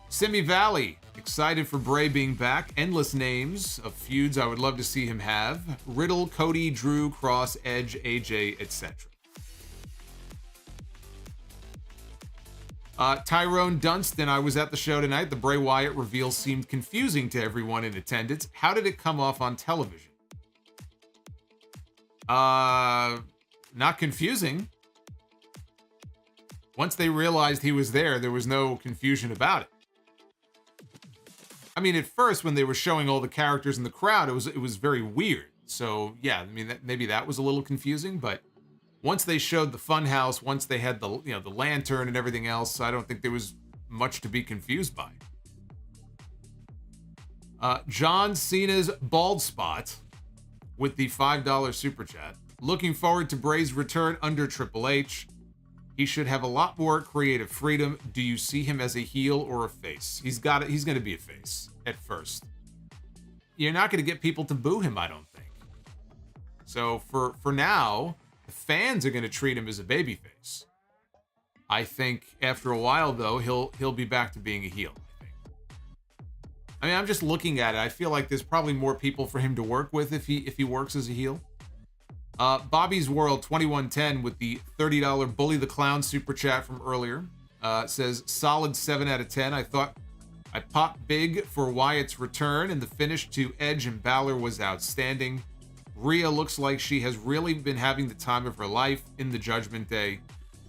Simi Valley, excited for Bray being back. Endless names of feuds I would love to see him have. Riddle, Cody, Drew, Kross, Edge, AJ, etc. Tyrone Dunstan, I was at the show tonight. The Bray Wyatt reveal seemed confusing to everyone in attendance. How did it come off on television? Not confusing. Once they realized he was there was no confusion about it. I mean, at first, when they were showing all the characters in the crowd, it was very weird. So, yeah, I mean, maybe that was a little confusing, but once they showed the funhouse, once they had the lantern and everything else, I don't think there was much to be confused by. John Cena's bald spot with the $5 super chat. Looking forward to Bray's return under Triple H. He should have a lot more creative freedom. Do you see him as a heel or a face? He's going to be a face at first. You're not going to get people to boo him, I don't think. So for now, the fans are going to treat him as a babyface. I think after a while, though, he'll be back to being a heel. I mean, I'm just looking at it. I feel like there's probably more people for him to work with if he works as a heel. Bobby's World 2110 with the $30 Bully the Clown super chat from earlier says solid 7 out of 10. I thought I popped big for Wyatt's return, and the finish to Edge and Balor was outstanding. Rhea looks like she has really been having the time of her life in the Judgment Day.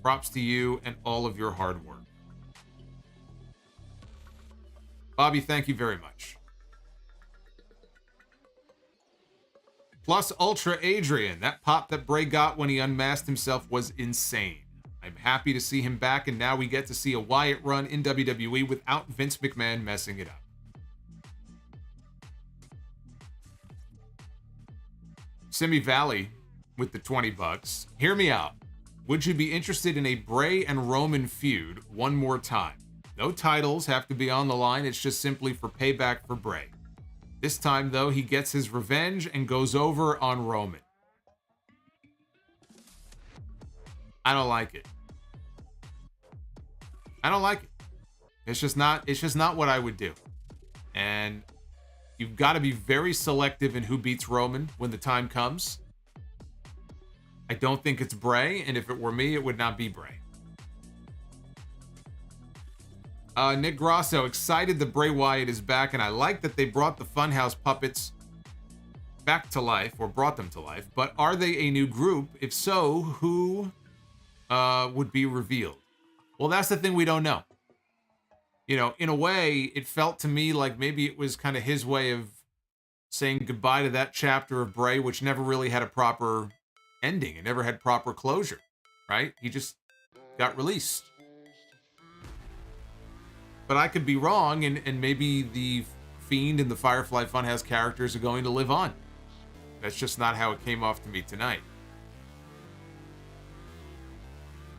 Props to you and all of your hard work. Bobby, thank you very much. Plus Ultra Adrian, that pop that Bray got when he unmasked himself was insane. I'm happy to see him back, and now we get to see a Wyatt run in WWE without Vince McMahon messing it up. Simi Valley with the $20. Hear me out. Would you be interested in a Bray and Roman feud one more time? No titles have to be on the line. It's just simply for payback for Bray. This time, though, he gets his revenge and goes over on Roman. I don't like it. I don't like it. It's just not what I would do. And you've got to be very selective in who beats Roman when the time comes. I don't think it's Bray, and if it were me, it would not be Bray. Nick Grosso, excited that Bray Wyatt is back, and I like that they brought the Funhouse puppets back to life, or brought them to life, but are they a new group? If so, who would be revealed? Well, that's the thing we don't know. You know, in a way, it felt to me like maybe it was kind of his way of saying goodbye to that chapter of Bray, which never really had a proper ending. It never had proper closure, right? He just got released. But I could be wrong, and maybe the Fiend and the Firefly Funhouse characters are going to live on. That's just not how it came off to me tonight.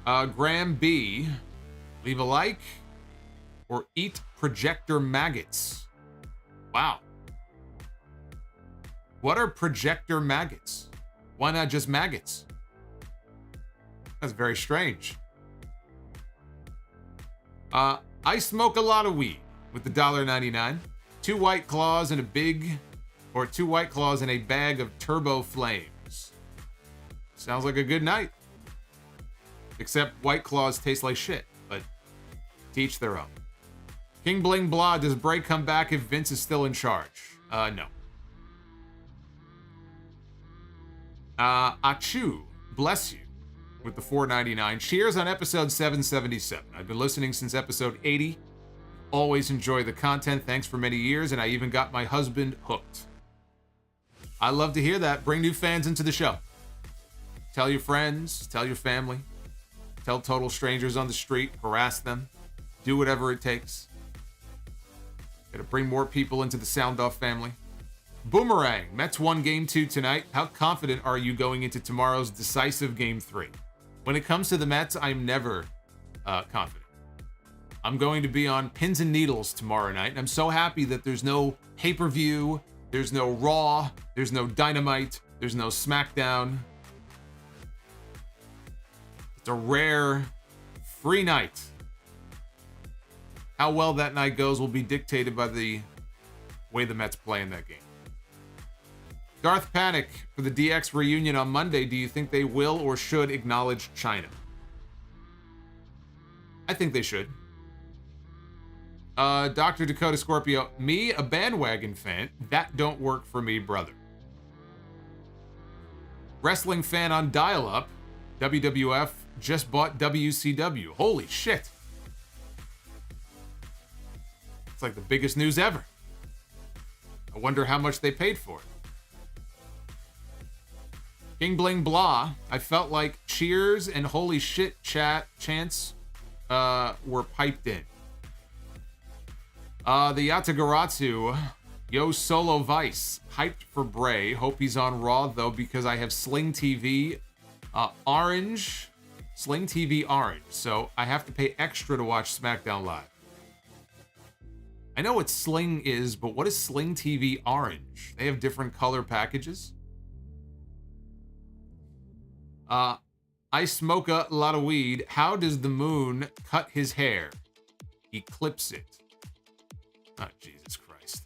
Graham B, leave a like or eat projector maggots. Wow. What are projector maggots? Why not just maggots? That's very strange. I smoke a lot of weed with the $1.99. 2 White Claws and two White Claws and a bag of Turbo Flames. Sounds like a good night. Except White Claws taste like shit, but to each their own. King Bling Blah, does Bray come back if Vince is still in charge? No. Achu, bless you, with the $4.99. Cheers on episode 777. I've been listening since episode 80. Always enjoy the content. Thanks for many years, and I even got my husband hooked. I love to hear that. Bring new fans into the show. Tell your friends, tell your family, tell total strangers on the street, harass them, do whatever it takes. Gotta bring more people into the Sound Off family. Boomerang, Mets won Game 2 tonight. How confident are you going into tomorrow's decisive Game 3? When it comes to the Mets, I'm never confident. I'm going to be on pins and needles tomorrow night, and I'm so happy that there's no pay-per-view, there's no Raw, there's no Dynamite, there's no Smackdown. It's a rare, free night. How well that night goes will be dictated by the way the Mets play in that game. Darth Panic, for the DX reunion on Monday, do you think they will or should acknowledge China? I think they should. Dr. Dakota Scorpio, me, a bandwagon fan, that don't work for me, brother. Wrestling fan on dial-up, WWF just bought WCW. Holy shit. It's like the biggest news ever. I wonder how much they paid for it. King Bling Blah, I felt like cheers and holy shit chants were piped in. The Yatagaratsu, Yo Solo Vice, hyped for Bray. Hope he's on Raw though, because I have Sling TV Orange. Sling TV Orange, so I have to pay extra to watch SmackDown Live. I know what Sling is, but what is Sling TV Orange? They have different color packages. I smoke a lot of weed. How does the moon cut his hair? He clips it. Oh, Jesus Christ.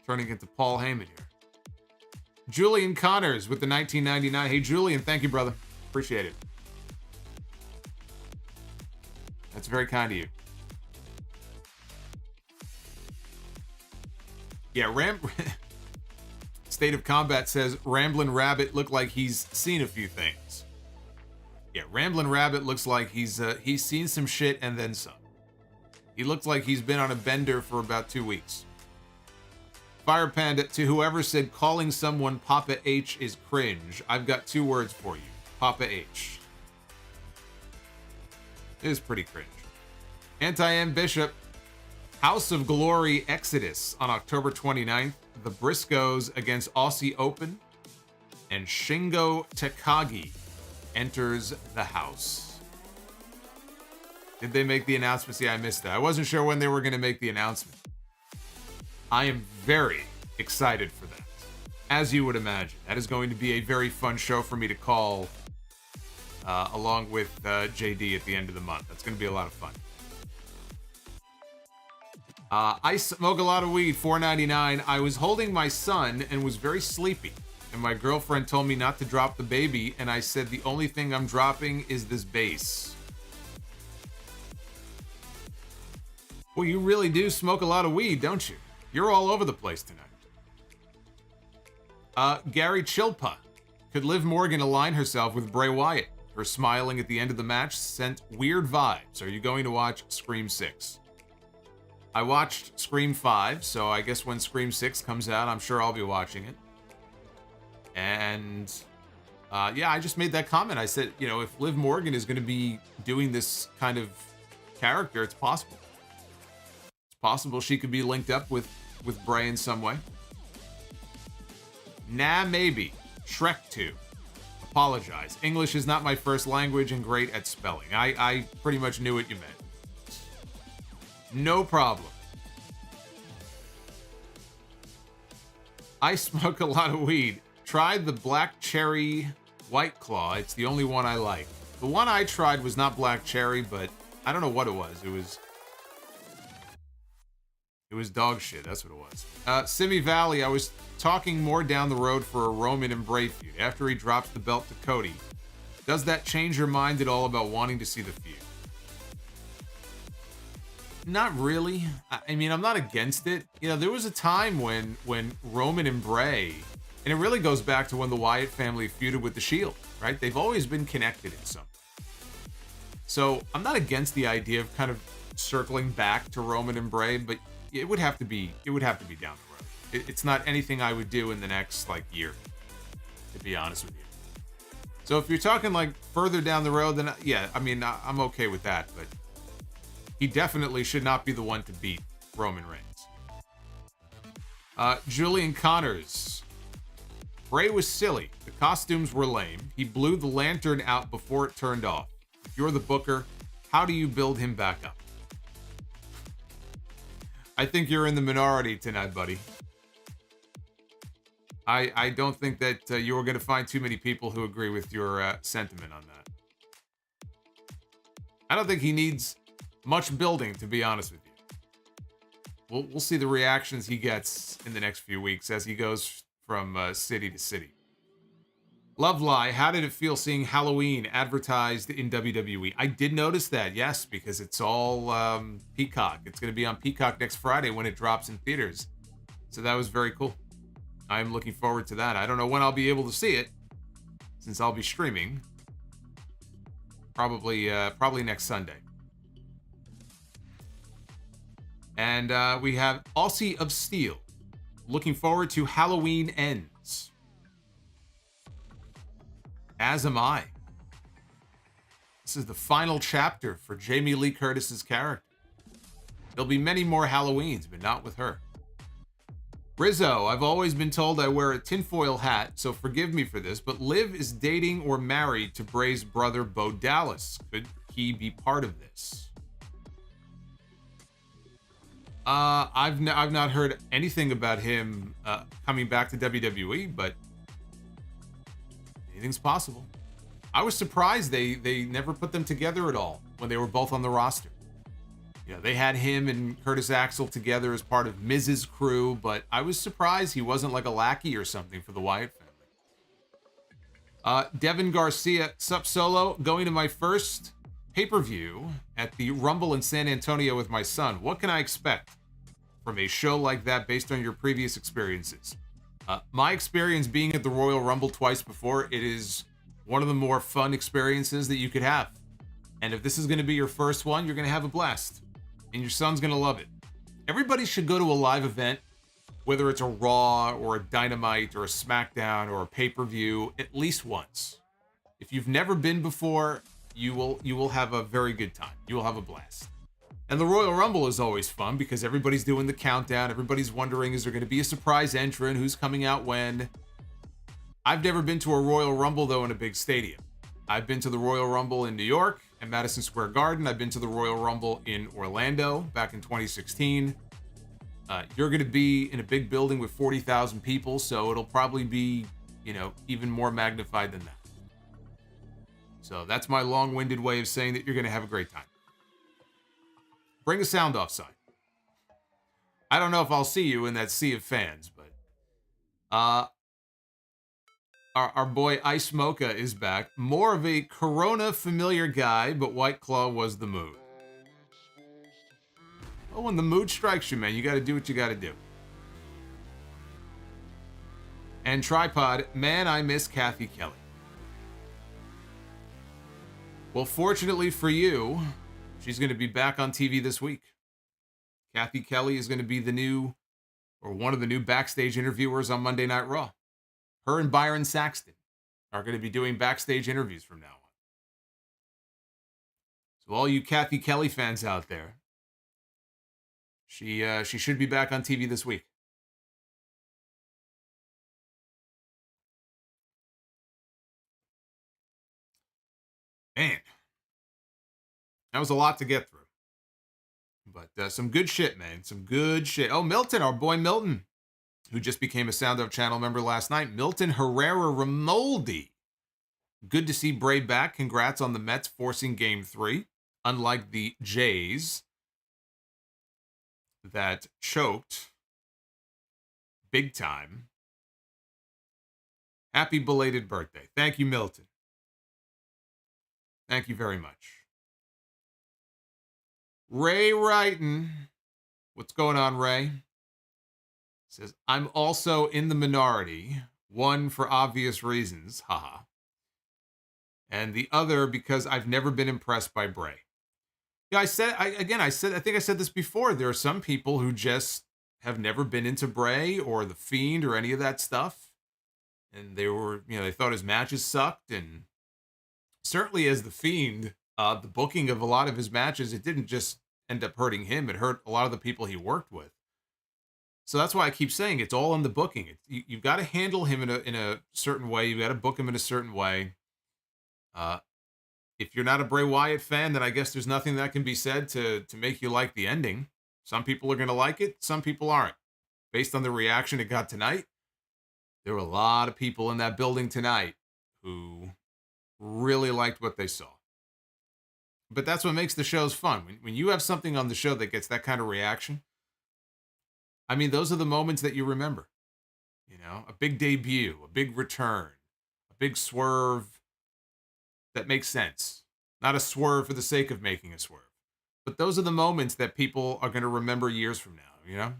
Turning into Paul Heyman here. Julian Connors with the 1999. Hey, Julian, thank you, brother. Appreciate it. That's very kind of you. Yeah, State of Combat says Ramblin' Rabbit looked like he's seen a few things. Yeah, Ramblin' Rabbit looks like he's seen some shit and then some. He looks like he's been on a bender for about 2 weeks. Fire Panda, to whoever said calling someone Papa H is cringe, I've got 2 words for you. Papa H. It is pretty cringe. Anti-M Bishop, House of Glory Exodus on October 29th. The Briscoes against Aussie Open. And Shingo Takagi enters the house. Did they make the announcement? See, I missed that. I wasn't sure when they were going to make the announcement. I am very excited for that. As you would imagine. That is going to be a very fun show for me to call along with JD at the end of the month. That's going to be a lot of fun. I smoke a lot of weed, $4.99. I was holding my son and was very sleepy. And my girlfriend told me not to drop the baby. And I said, the only thing I'm dropping is this bass. Well, you really do smoke a lot of weed, don't you? You're all over the place tonight. Gary Chilpa. Could Liv Morgan align herself with Bray Wyatt? Her smiling at the end of the match sent weird vibes. Are you going to watch Scream 6? I watched Scream 5, so I guess when Scream 6 comes out, I'm sure I'll be watching it. And, yeah, I just made that comment. I said, you know, if Liv Morgan is going to be doing this kind of character, it's possible. It's possible she could be linked up with Bray in some way. Nah, maybe. Shrek 2. Apologize. English is not my first language and great at spelling. I pretty much knew what you meant. No problem. I smoke a lot of weed. Tried the Black Cherry White Claw. It's the only one I like. The one I tried was not Black Cherry, but I don't know what it was. It was dog shit. That's what it was. Simi Valley, I was talking more down the road for a Roman and Bray feud after he drops the belt to Cody. Does that change your mind at all about wanting to see the feud? Not really. I mean, I'm not against it. You know, there was a time when Roman and Bray, and it really goes back to when the Wyatt family feuded with the Shield, right? They've always been connected in some. So I'm not against the idea of kind of circling back to Roman and Bray, but it would have to be down the road. It's not anything I would do in the next year, to be honest with you. So if you're talking further down the road, then yeah, I mean, I'm okay with that, but he definitely should not be the one to beat Roman Reigns. Julian Connors. Bray was silly. The costumes were lame. He blew the lantern out before it turned off. If you're the booker, how do you build him back up? I think you're in the minority tonight, buddy. I don't think that you're going to find too many people who agree with your sentiment on that. I don't think he needs much building, to be honest with you. We'll see the reactions he gets in the next few weeks as he goes from city to city. Love Lie, how did it feel seeing Halloween advertised in WWE? I did notice that, yes, because it's all Peacock. It's going to be on Peacock next Friday when it drops in theaters. So that was very cool. I'm looking forward to that. I don't know when I'll be able to see it, since I'll be streaming. Probably next Sunday. And we have Aussie of Steel. Looking forward to Halloween Ends. As am I. This is the final chapter for Jamie Lee Curtis's character. There'll be many more Halloweens, but not with her. Rizzo, I've always been told I wear a tinfoil hat, so forgive me for this, but Liv is dating or married to Bray's brother, Bo Dallas. Could he be part of this? I've not heard anything about him coming back to WWE, but anything's possible. I was surprised they never put them together at all when they were both on the roster. You know, they had him and Curtis Axel together as part of Miz's crew, but I was surprised he wasn't like a lackey or something for the Wyatt family. Devin Garcia, Sup Solo, going to my first pay-per-view at the Rumble in San Antonio with my son. What can I expect from a show like that based on your previous experiences? My experience being at the Royal Rumble twice before, it is one of the more fun experiences that you could have. And if this is going to be your first one, you're going to have a blast. And your son's going to love it. Everybody should go to a live event whether it's a Raw or a Dynamite or a Smackdown or a pay-per-view, at least once. If you've never been before, you will have a very good time. You will have a blast. And the Royal Rumble is always fun because everybody's doing the countdown. Everybody's wondering, is there going to be a surprise entrant? Who's coming out when? I've never been to a Royal Rumble, though, in a big stadium. I've been to the Royal Rumble in New York at Madison Square Garden. I've been to the Royal Rumble in Orlando back in 2016. You're going to be in a big building with 40,000 people, so it'll probably be, even more magnified than that. So that's my long-winded way of saying that you're going to have a great time. Bring a sound-off sign. I don't know if I'll see you in that sea of fans, but our boy Ice Mocha is back. More of a Corona familiar guy, but White Claw was the mood. Oh, when the mood strikes you, man, you got to do what you got to do. And Tripod, man, I miss Kathy Kelly. Well, fortunately for you, she's going to be back on TV this week. Kathy Kelly is going to be one of the new backstage interviewers on Monday Night Raw. Her and Byron Saxton are going to be doing backstage interviews from now on. So all you Kathy Kelly fans out there, she should be back on TV this week. Man, that was a lot to get through. But some good shit, man. Some good shit. Oh, Milton, our boy Milton, who just became a Sound Of Channel member last night. Milton Herrera Ramoldi. Good to see Bray back. Congrats on the Mets forcing Game 3. Unlike the Jays that choked big time. Happy belated birthday. Thank you, Milton. Thank you very much. Ray Wrighton. What's going on, Ray? Says, I'm also in the minority. One, for obvious reasons. Haha. And the other, because I've never been impressed by Bray. Yeah, I think I said this before. There are some people who just have never been into Bray or The Fiend or any of that stuff. And they thought his matches sucked. And certainly as The Fiend, the booking of a lot of his matches, it didn't just end up hurting him. It hurt a lot of the people he worked with. So that's why I keep saying it's all in the booking. You've got to handle him in a certain way. You've got to book him in a certain way. If you're not a Bray Wyatt fan, then I guess there's nothing that can be said to make you like the ending. Some people are going to like it. Some people aren't. Based on the reaction it got tonight, there were a lot of people in that building tonight who really liked what they saw. But that's what makes the shows fun. When you have something on the show that gets that kind of reaction, I mean, those are the moments that you remember. A big debut, a big return, a big swerve that makes sense. Not a swerve for the sake of making a swerve. But those are the moments that people are going to remember years from now,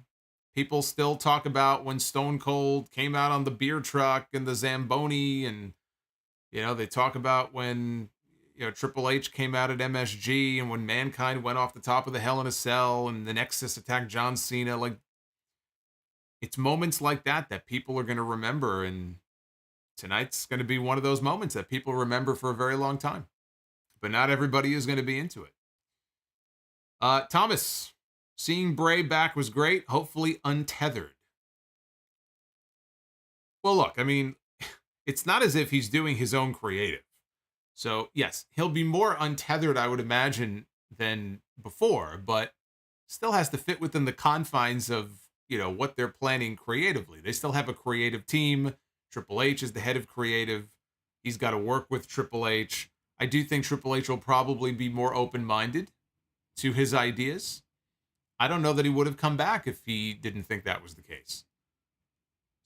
People still talk about when Stone Cold came out on the beer truck and the Zamboni, and, they talk about when, Triple H came out at MSG, and when Mankind went off the top of the Hell in a Cell and the Nexus attacked John Cena. Like, it's moments like that people are going to remember, and tonight's going to be one of those moments that people remember for a very long time. But not everybody is going to be into it. Thomas, seeing Bray back was great. Hopefully untethered. Well, look, I mean, it's not as if he's doing his own creative. So, yes, he'll be more untethered, I would imagine, than before, but still has to fit within the confines of, what they're planning creatively. They still have a creative team. Triple H is the head of creative. He's got to work with Triple H. I do think Triple H will probably be more open-minded to his ideas. I don't know that he would have come back if he didn't think that was the case.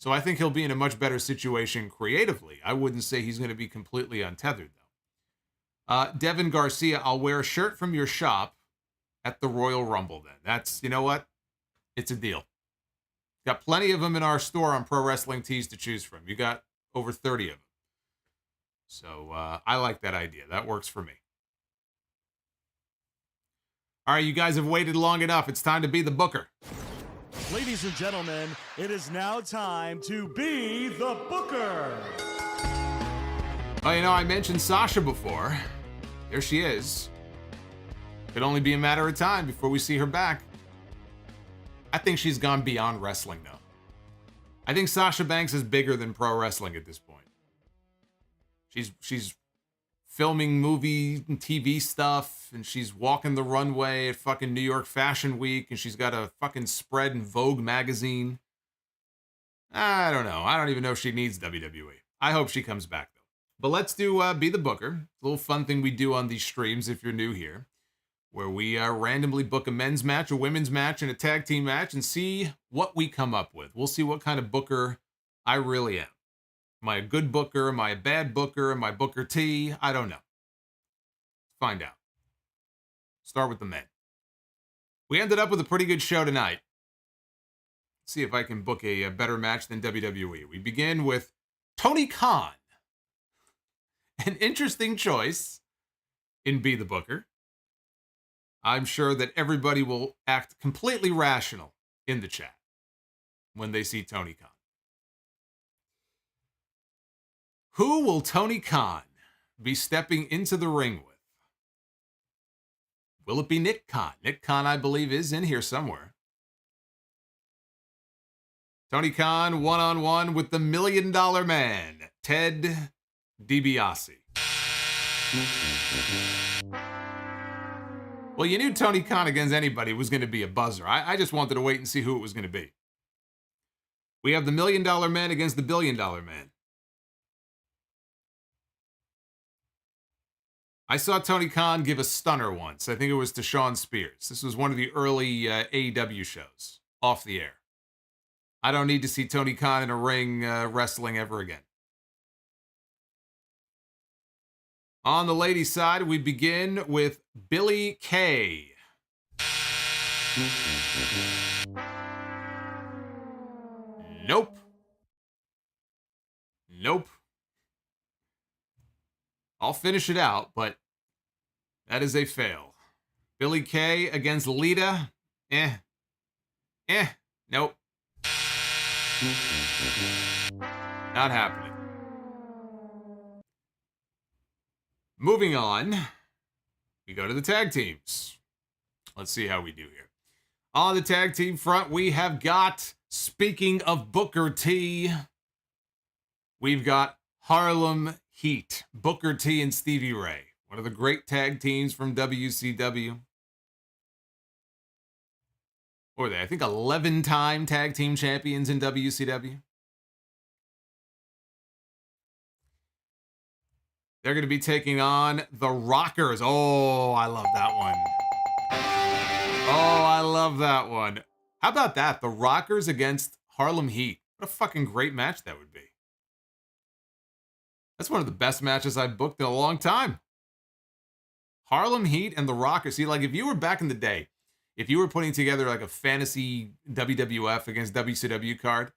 So I think he'll be in a much better situation creatively. I wouldn't say he's going to be completely untethered, though. Devin Garcia, I'll wear a shirt from your shop at the Royal Rumble then. That's, you know what? It's a deal. Got plenty of them in our store on Pro Wrestling Tees to choose from. You got over 30 of them. So I like that idea. That works for me. All right, you guys have waited long enough. It's time to be the booker. Ladies and gentlemen, it is now time to be the Booker. Oh, you know, I mentioned Sasha before. There she is. Could only be a matter of time before we see her back. I think she's gone beyond wrestling, though. I think Sasha Banks is bigger than pro wrestling at this point. She's filming movie and TV stuff, and she's walking the runway at fucking New York Fashion Week, and she's got a fucking spread in Vogue magazine. I don't know. I don't even know if she needs WWE. I hope she comes back, though. But let's do Be the Booker. A little fun thing we do on these streams if you're new here, where we randomly book a men's match, a women's match, and a tag team match and see what we come up with. We'll see what kind of booker I really am. Am I a good booker? Am I a bad booker? Am I Booker T? I don't know. Find out. Start with the men. We ended up with a pretty good show tonight. Let's see if I can book a better match than WWE. We begin with Tony Khan. An interesting choice in Be the Booker. I'm sure that everybody will act completely rational in the chat when they see Tony Khan. Who will Tony Khan be stepping into the ring with? Will it be Nick Khan? Nick Khan, I believe, is in here somewhere. Tony Khan one-on-one with the $1 Million Man, Ted DiBiase. Well, you knew Tony Khan against anybody was going to be a buzzer. I just wanted to wait and see who it was going to be. We have the $1 Million Man against the $1 Billion Man. I saw Tony Khan give a stunner once. I think it was to Shawn Spears. This was one of the early AEW shows, off the air. I don't need to see Tony Khan in a ring wrestling ever again. On the ladies' side, we begin with Billie Kay. Nope. Nope. I'll finish it out, but that is a fail. Billie Kay against Lita. Nope. Not happening. Moving on, we go to the tag teams. Let's see how we do here. On the tag team front, we have got, speaking of Booker T, we've got Harlem Heat, Booker T and Stevie Ray, one of the great tag teams from WCW. What were they? I think 11-time tag team champions in WCW. They're going to be taking on the Rockers. Oh, I love that one. Oh, I love that one. How about that? The Rockers against Harlem Heat. What a fucking great match that would be. That's one of the best matches I've booked in a long time. Harlem Heat and the Rockers. See, like if you were back in the day, if you were putting together like a fantasy WWF against WCW card,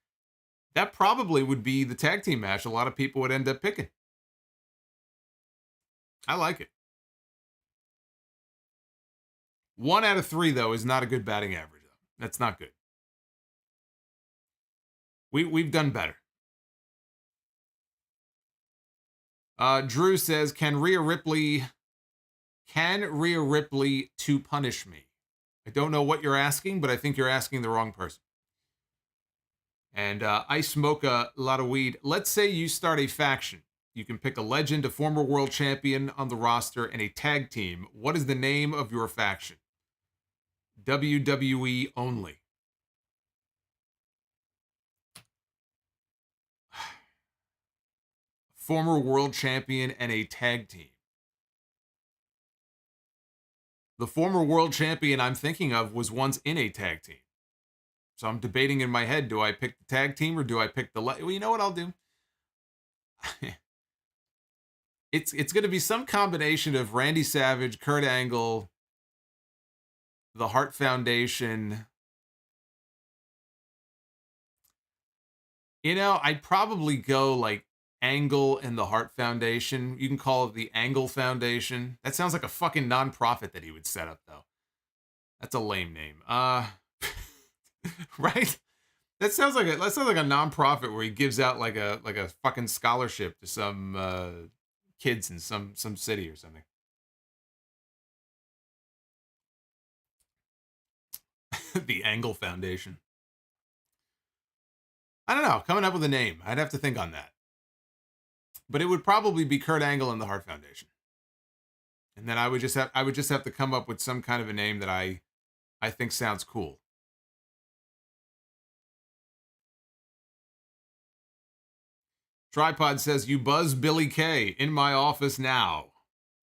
that probably would be the tag team match a lot of people would end up picking. I like it. 1 out of 3, though, is not a good batting average. That's not good. We've done better. Drew says, can Rhea Ripley to punish me? I don't know what you're asking, but I think you're asking the wrong person. And I smoke a lot of weed. Let's say you start a faction. You can pick a legend, a former world champion on the roster, and a tag team. What is the name of your faction? WWE only. Former world champion and a tag team. The former world champion I'm thinking of was once in a tag team. So I'm debating in my head, do I pick the tag team or do I pick the... Well, you know what I'll do? It's going to be some combination of Randy Savage, Kurt Angle, the Hart Foundation. You know, I'd probably go like Angle and the Hart Foundation. You can call it the Angle Foundation. That sounds like a fucking nonprofit that he would set up, though. That's a lame name. Right? That sounds like a nonprofit where he gives out like a fucking scholarship to some kids in some city or something. The Angle Foundation. I don't know. Coming up with a name. I'd have to think on that. But it would probably be Kurt Angle and the Hart Foundation. And then I would just have to come up with some kind of a name that I think sounds cool. Tripod says, "You buzz Billy Kay in my office now.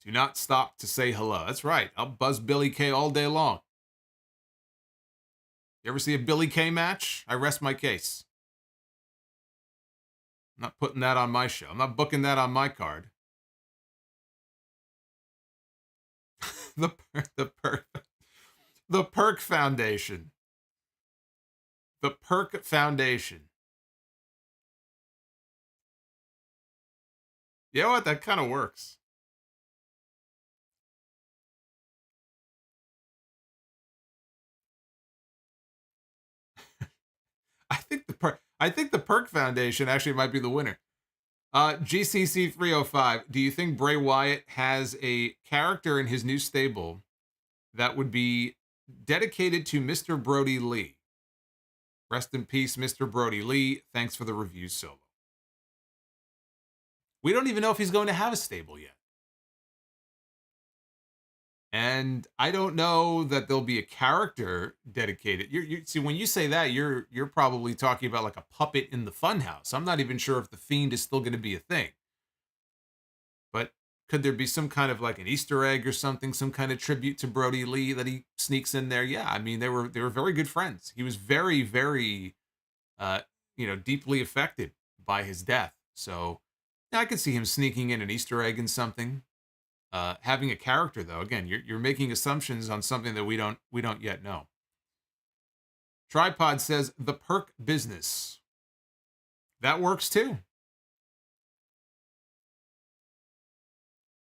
Do not stop to say hello." That's right. I'll buzz Billy Kay all day long. You ever see a Billy Kay match? I rest my case. I'm not putting that on my show. I'm not booking that on my card. The Perk Foundation. The Perk Foundation. You know what? That kind of works. I think the Perk Foundation actually might be the winner. GCC 305. Do you think Bray Wyatt has a character in his new stable that would be dedicated to Mr. Brody Lee? Rest in peace, Mr. Brody Lee. Thanks for the review solo. We don't even know if he's going to have a stable yet. And I don't know that there'll be a character dedicated. You see, when you say that, you're probably talking about like a puppet in the funhouse. I'm not even sure if the Fiend is still going to be a thing. But could there be some kind of like an Easter egg or something, some kind of tribute to Brody Lee that he sneaks in there? Yeah, I mean, they were very good friends. He was very, very, deeply affected by his death. So yeah, I could see him sneaking in an Easter egg and something. Having a character, though, again, you're making assumptions on something that we don't yet know. Tripod says the Perk Business. That works too.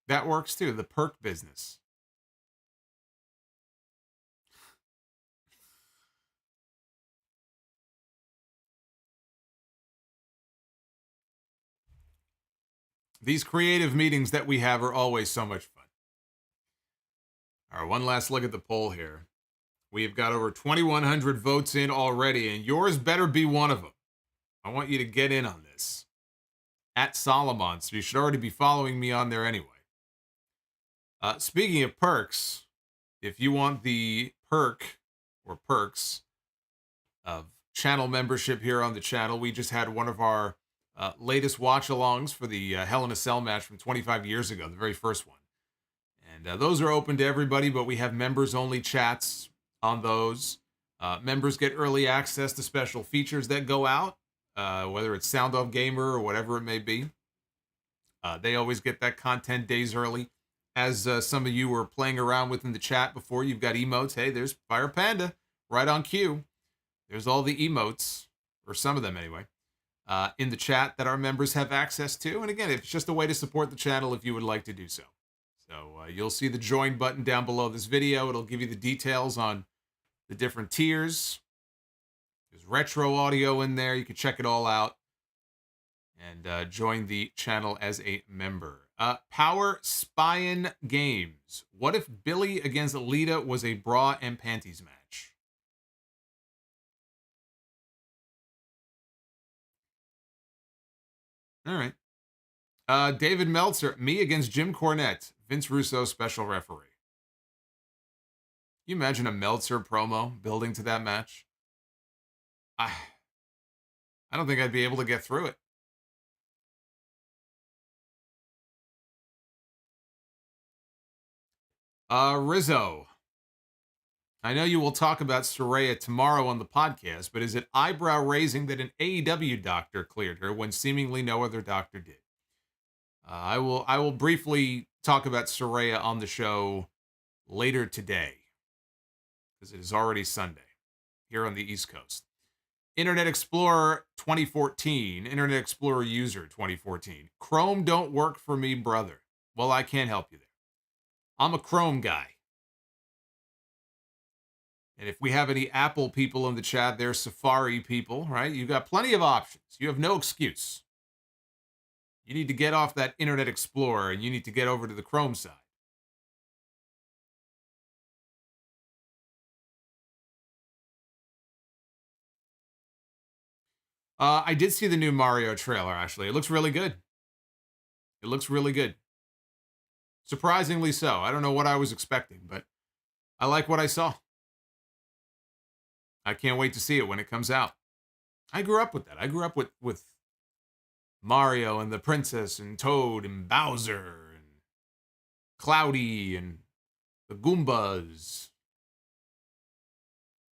That works too. The Perk Business. These creative meetings that we have are always so much fun. All right, one last look at the poll here. We've got over 2,100 votes in already, and yours better be one of them. I want you to get in on this. At Solomonster. You should already be following me on there anyway. Speaking of perks, if you want the perk or perks of channel membership here on the channel, we just had one of our latest watch-alongs for the Hell in a Cell match from 25 years ago, the very first one. And those are open to everybody, but we have members-only chats on those. Members get early access to special features that go out, whether it's Sound Off Gamer or whatever it may be. They always get that content days early. As some of you were playing around with in the chat before, you've got emotes. Hey, there's Fire Panda, right on cue. There's all the emotes, or some of them anyway, in the chat that our members have access to. And again, it's just a way to support the channel if you would like to do so. So you'll see the join button down below this video. It'll give you the details on the different tiers. There's retro audio in there. You can check it all out and join the channel as a member. Power Spyin' Games. What if Billy against Lita was a bra and panties match? All right. David Meltzer. Me against Jim Cornette. Vince Russo, special referee. Can you imagine a Meltzer promo building to that match? I don't think I'd be able to get through it. Rizzo. I know you will talk about Saraya tomorrow on the podcast, but is it eyebrow-raising that an AEW doctor cleared her when seemingly no other doctor did? I will briefly talk about Saraya on the show later today, because it is already Sunday here on the East Coast. Internet Explorer 2014, Internet Explorer user 2014. Chrome don't work for me, brother. Well, I can't help you there. I'm a Chrome guy. And if we have any Apple people in the chat, they're Safari people, right? You've got plenty of options. You have no excuse. You need to get off that Internet Explorer and you need to get over to the Chrome side. I did see the new Mario trailer, actually. It looks really good. It looks really good. Surprisingly so. I don't know what I was expecting, but I like what I saw. I can't wait to see it when it comes out. I grew up with that. I grew up with Mario and the Princess and Toad and Bowser and Cloudy and the Goombas.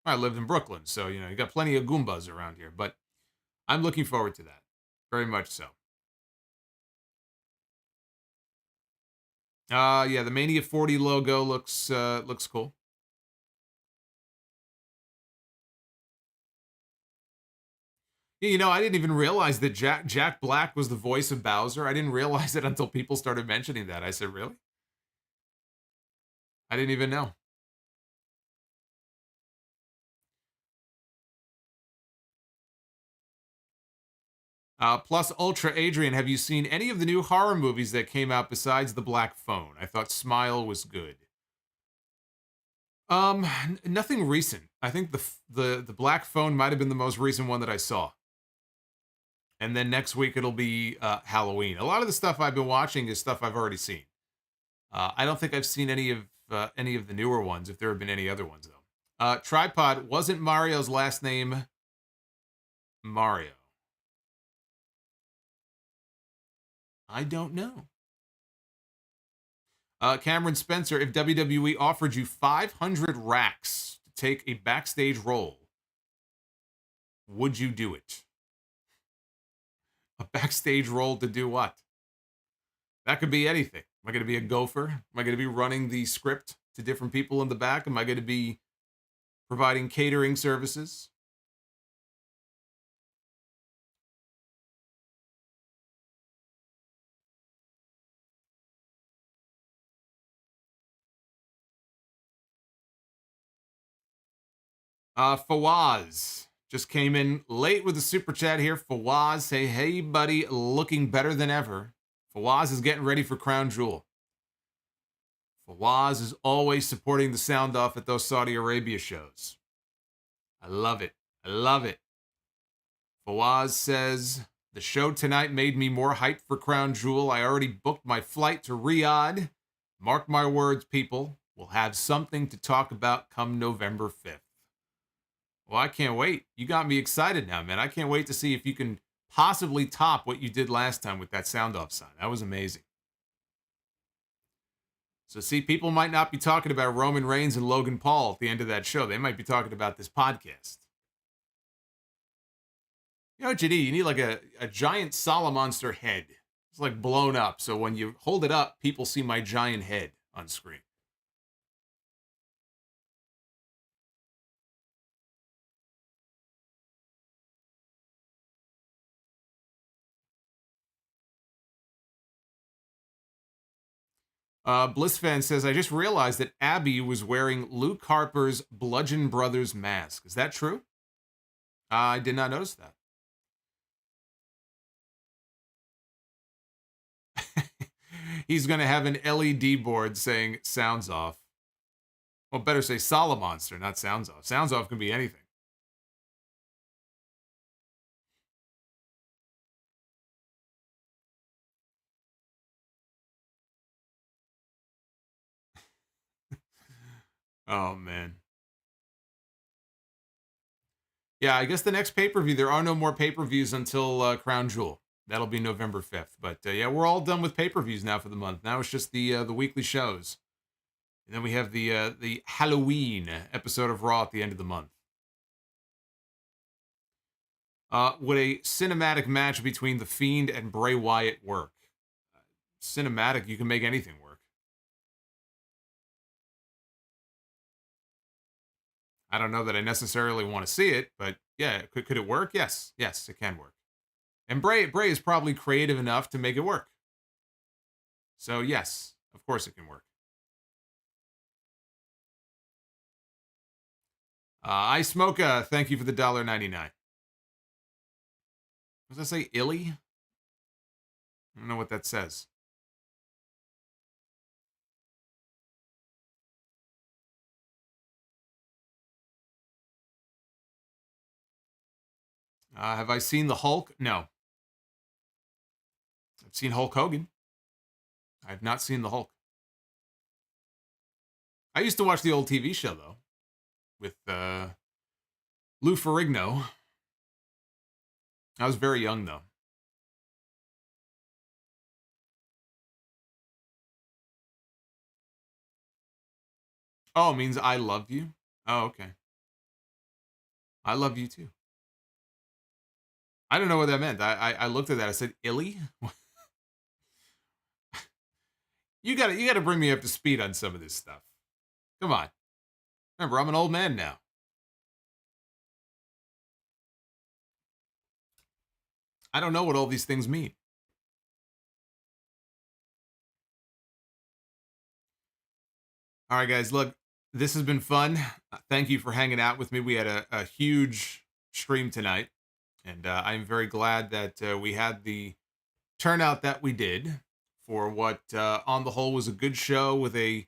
I lived in Brooklyn, so, you got plenty of Goombas around here, but I'm looking forward to that. Very much so. Yeah, the Mania 40 logo looks cool. Yeah, I didn't even realize that Jack Black was the voice of Bowser. I didn't realize it until people started mentioning that. I said, really? I didn't even know. Plus Ultra Adrian, have you seen any of the new horror movies that came out besides The Black Phone? I thought Smile was good. Nothing recent. I think the Black Phone might have been the most recent one that I saw. And then next week it'll be Halloween. A lot of the stuff I've been watching is stuff I've already seen. I don't think I've seen any of the newer ones, if there have been any other ones though. Tripod, wasn't Mario's last name Mario? I don't know. Cameron Spencer, if WWE offered you 500 racks to take a backstage role, would you do it? A backstage role to do what? That could be anything. Am I going to be a gopher? Am I going to be running the script to different people in the back? Am I going to be providing catering services? Fawaz just came in late with the super chat here. Fawaz, say, hey, buddy, looking better than ever. Fawaz is getting ready for Crown Jewel. Fawaz is always supporting the sound off at those Saudi Arabia shows. I love it. I love it. Fawaz says, the show tonight made me more hyped for Crown Jewel. I already booked my flight to Riyadh. Mark my words, people. We'll have something to talk about come November 5th. Well, I can't wait. You got me excited now, man. I can't wait to see if you can possibly top what you did last time with that sound off sign. That was amazing. So see, people might not be talking about Roman Reigns and Logan Paul at the end of that show. They might be talking about this podcast. You know what you need? You need like a giant Solomonster head. It's like blown up. So when you hold it up, people see my giant head on screen. Blissfan says, I just realized that Abby was wearing Luke Harper's Bludgeon Brothers mask. Is that true? I did not notice that. He's going to have an LED board saying sounds off. Well, better say Solomonster, not sounds off. Sounds off can be anything. Oh, man. Yeah, I guess the next pay-per-view, there are no more pay-per-views until Crown Jewel. That'll be November 5th. But yeah, we're all done with pay-per-views now for the month. Now it's just the weekly shows. And then we have the Halloween episode of Raw at the end of the month. Would a cinematic match between The Fiend and Bray Wyatt work? Cinematic, you can make anything work. I don't know that I necessarily want to see it, but yeah, could it work? Yes, it can work. And Bray is probably creative enough to make it work. So yes, of course it can work. I Smoka, thank you for the $1.99. Does that say Illy? I don't know what that says. Have I seen the Hulk? No. I've seen Hulk Hogan. I have not seen the Hulk. I used to watch the old TV show, though, with Lou Ferrigno. I was very young, though. Oh, it means I love you? Oh, okay. I love you, too. I don't know what that meant. I looked at that. I said, Illy? You gotta bring me up to speed on some of this stuff. Come on. Remember, I'm an old man now. I don't know what all these things mean. All right, guys, look, this has been fun. Thank you for hanging out with me. We had a huge stream tonight, and I'm very glad that we had the turnout that we did for what, on the whole, was a good show with a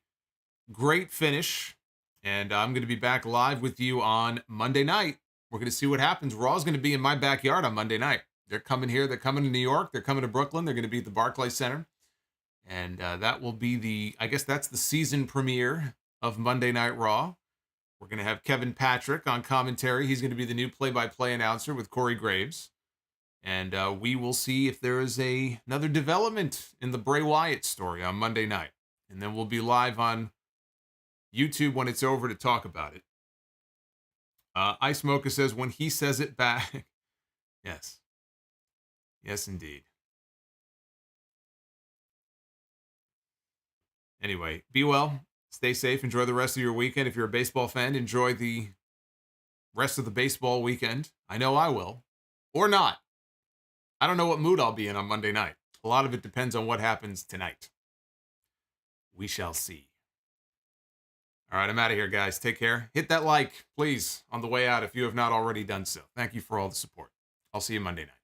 great finish. And I'm going to be back live with you on Monday night. We're going to see what happens. Raw's going to be in my backyard on Monday night. They're coming here. They're coming to New York. They're coming to Brooklyn. They're going to be at the Barclays Center. And that will be I guess that's the season premiere of Monday Night Raw. We're going to have Kevin Patrick on commentary. He's going to be the new play-by-play announcer with Corey Graves. And we will see if there is another development in the Bray Wyatt story on Monday night. And then we'll be live on YouTube when it's over to talk about it. Ice Mocha says, when he says it back. Yes. Yes, indeed. Anyway, be well. Stay safe. Enjoy the rest of your weekend. If you're a baseball fan, enjoy the rest of the baseball weekend. I know I will. Or not. I don't know what mood I'll be in on Monday night. A lot of it depends on what happens tonight. We shall see. All right, I'm out of here, guys. Take care. Hit that like, please, on the way out if you have not already done so. Thank you for all the support. I'll see you Monday night.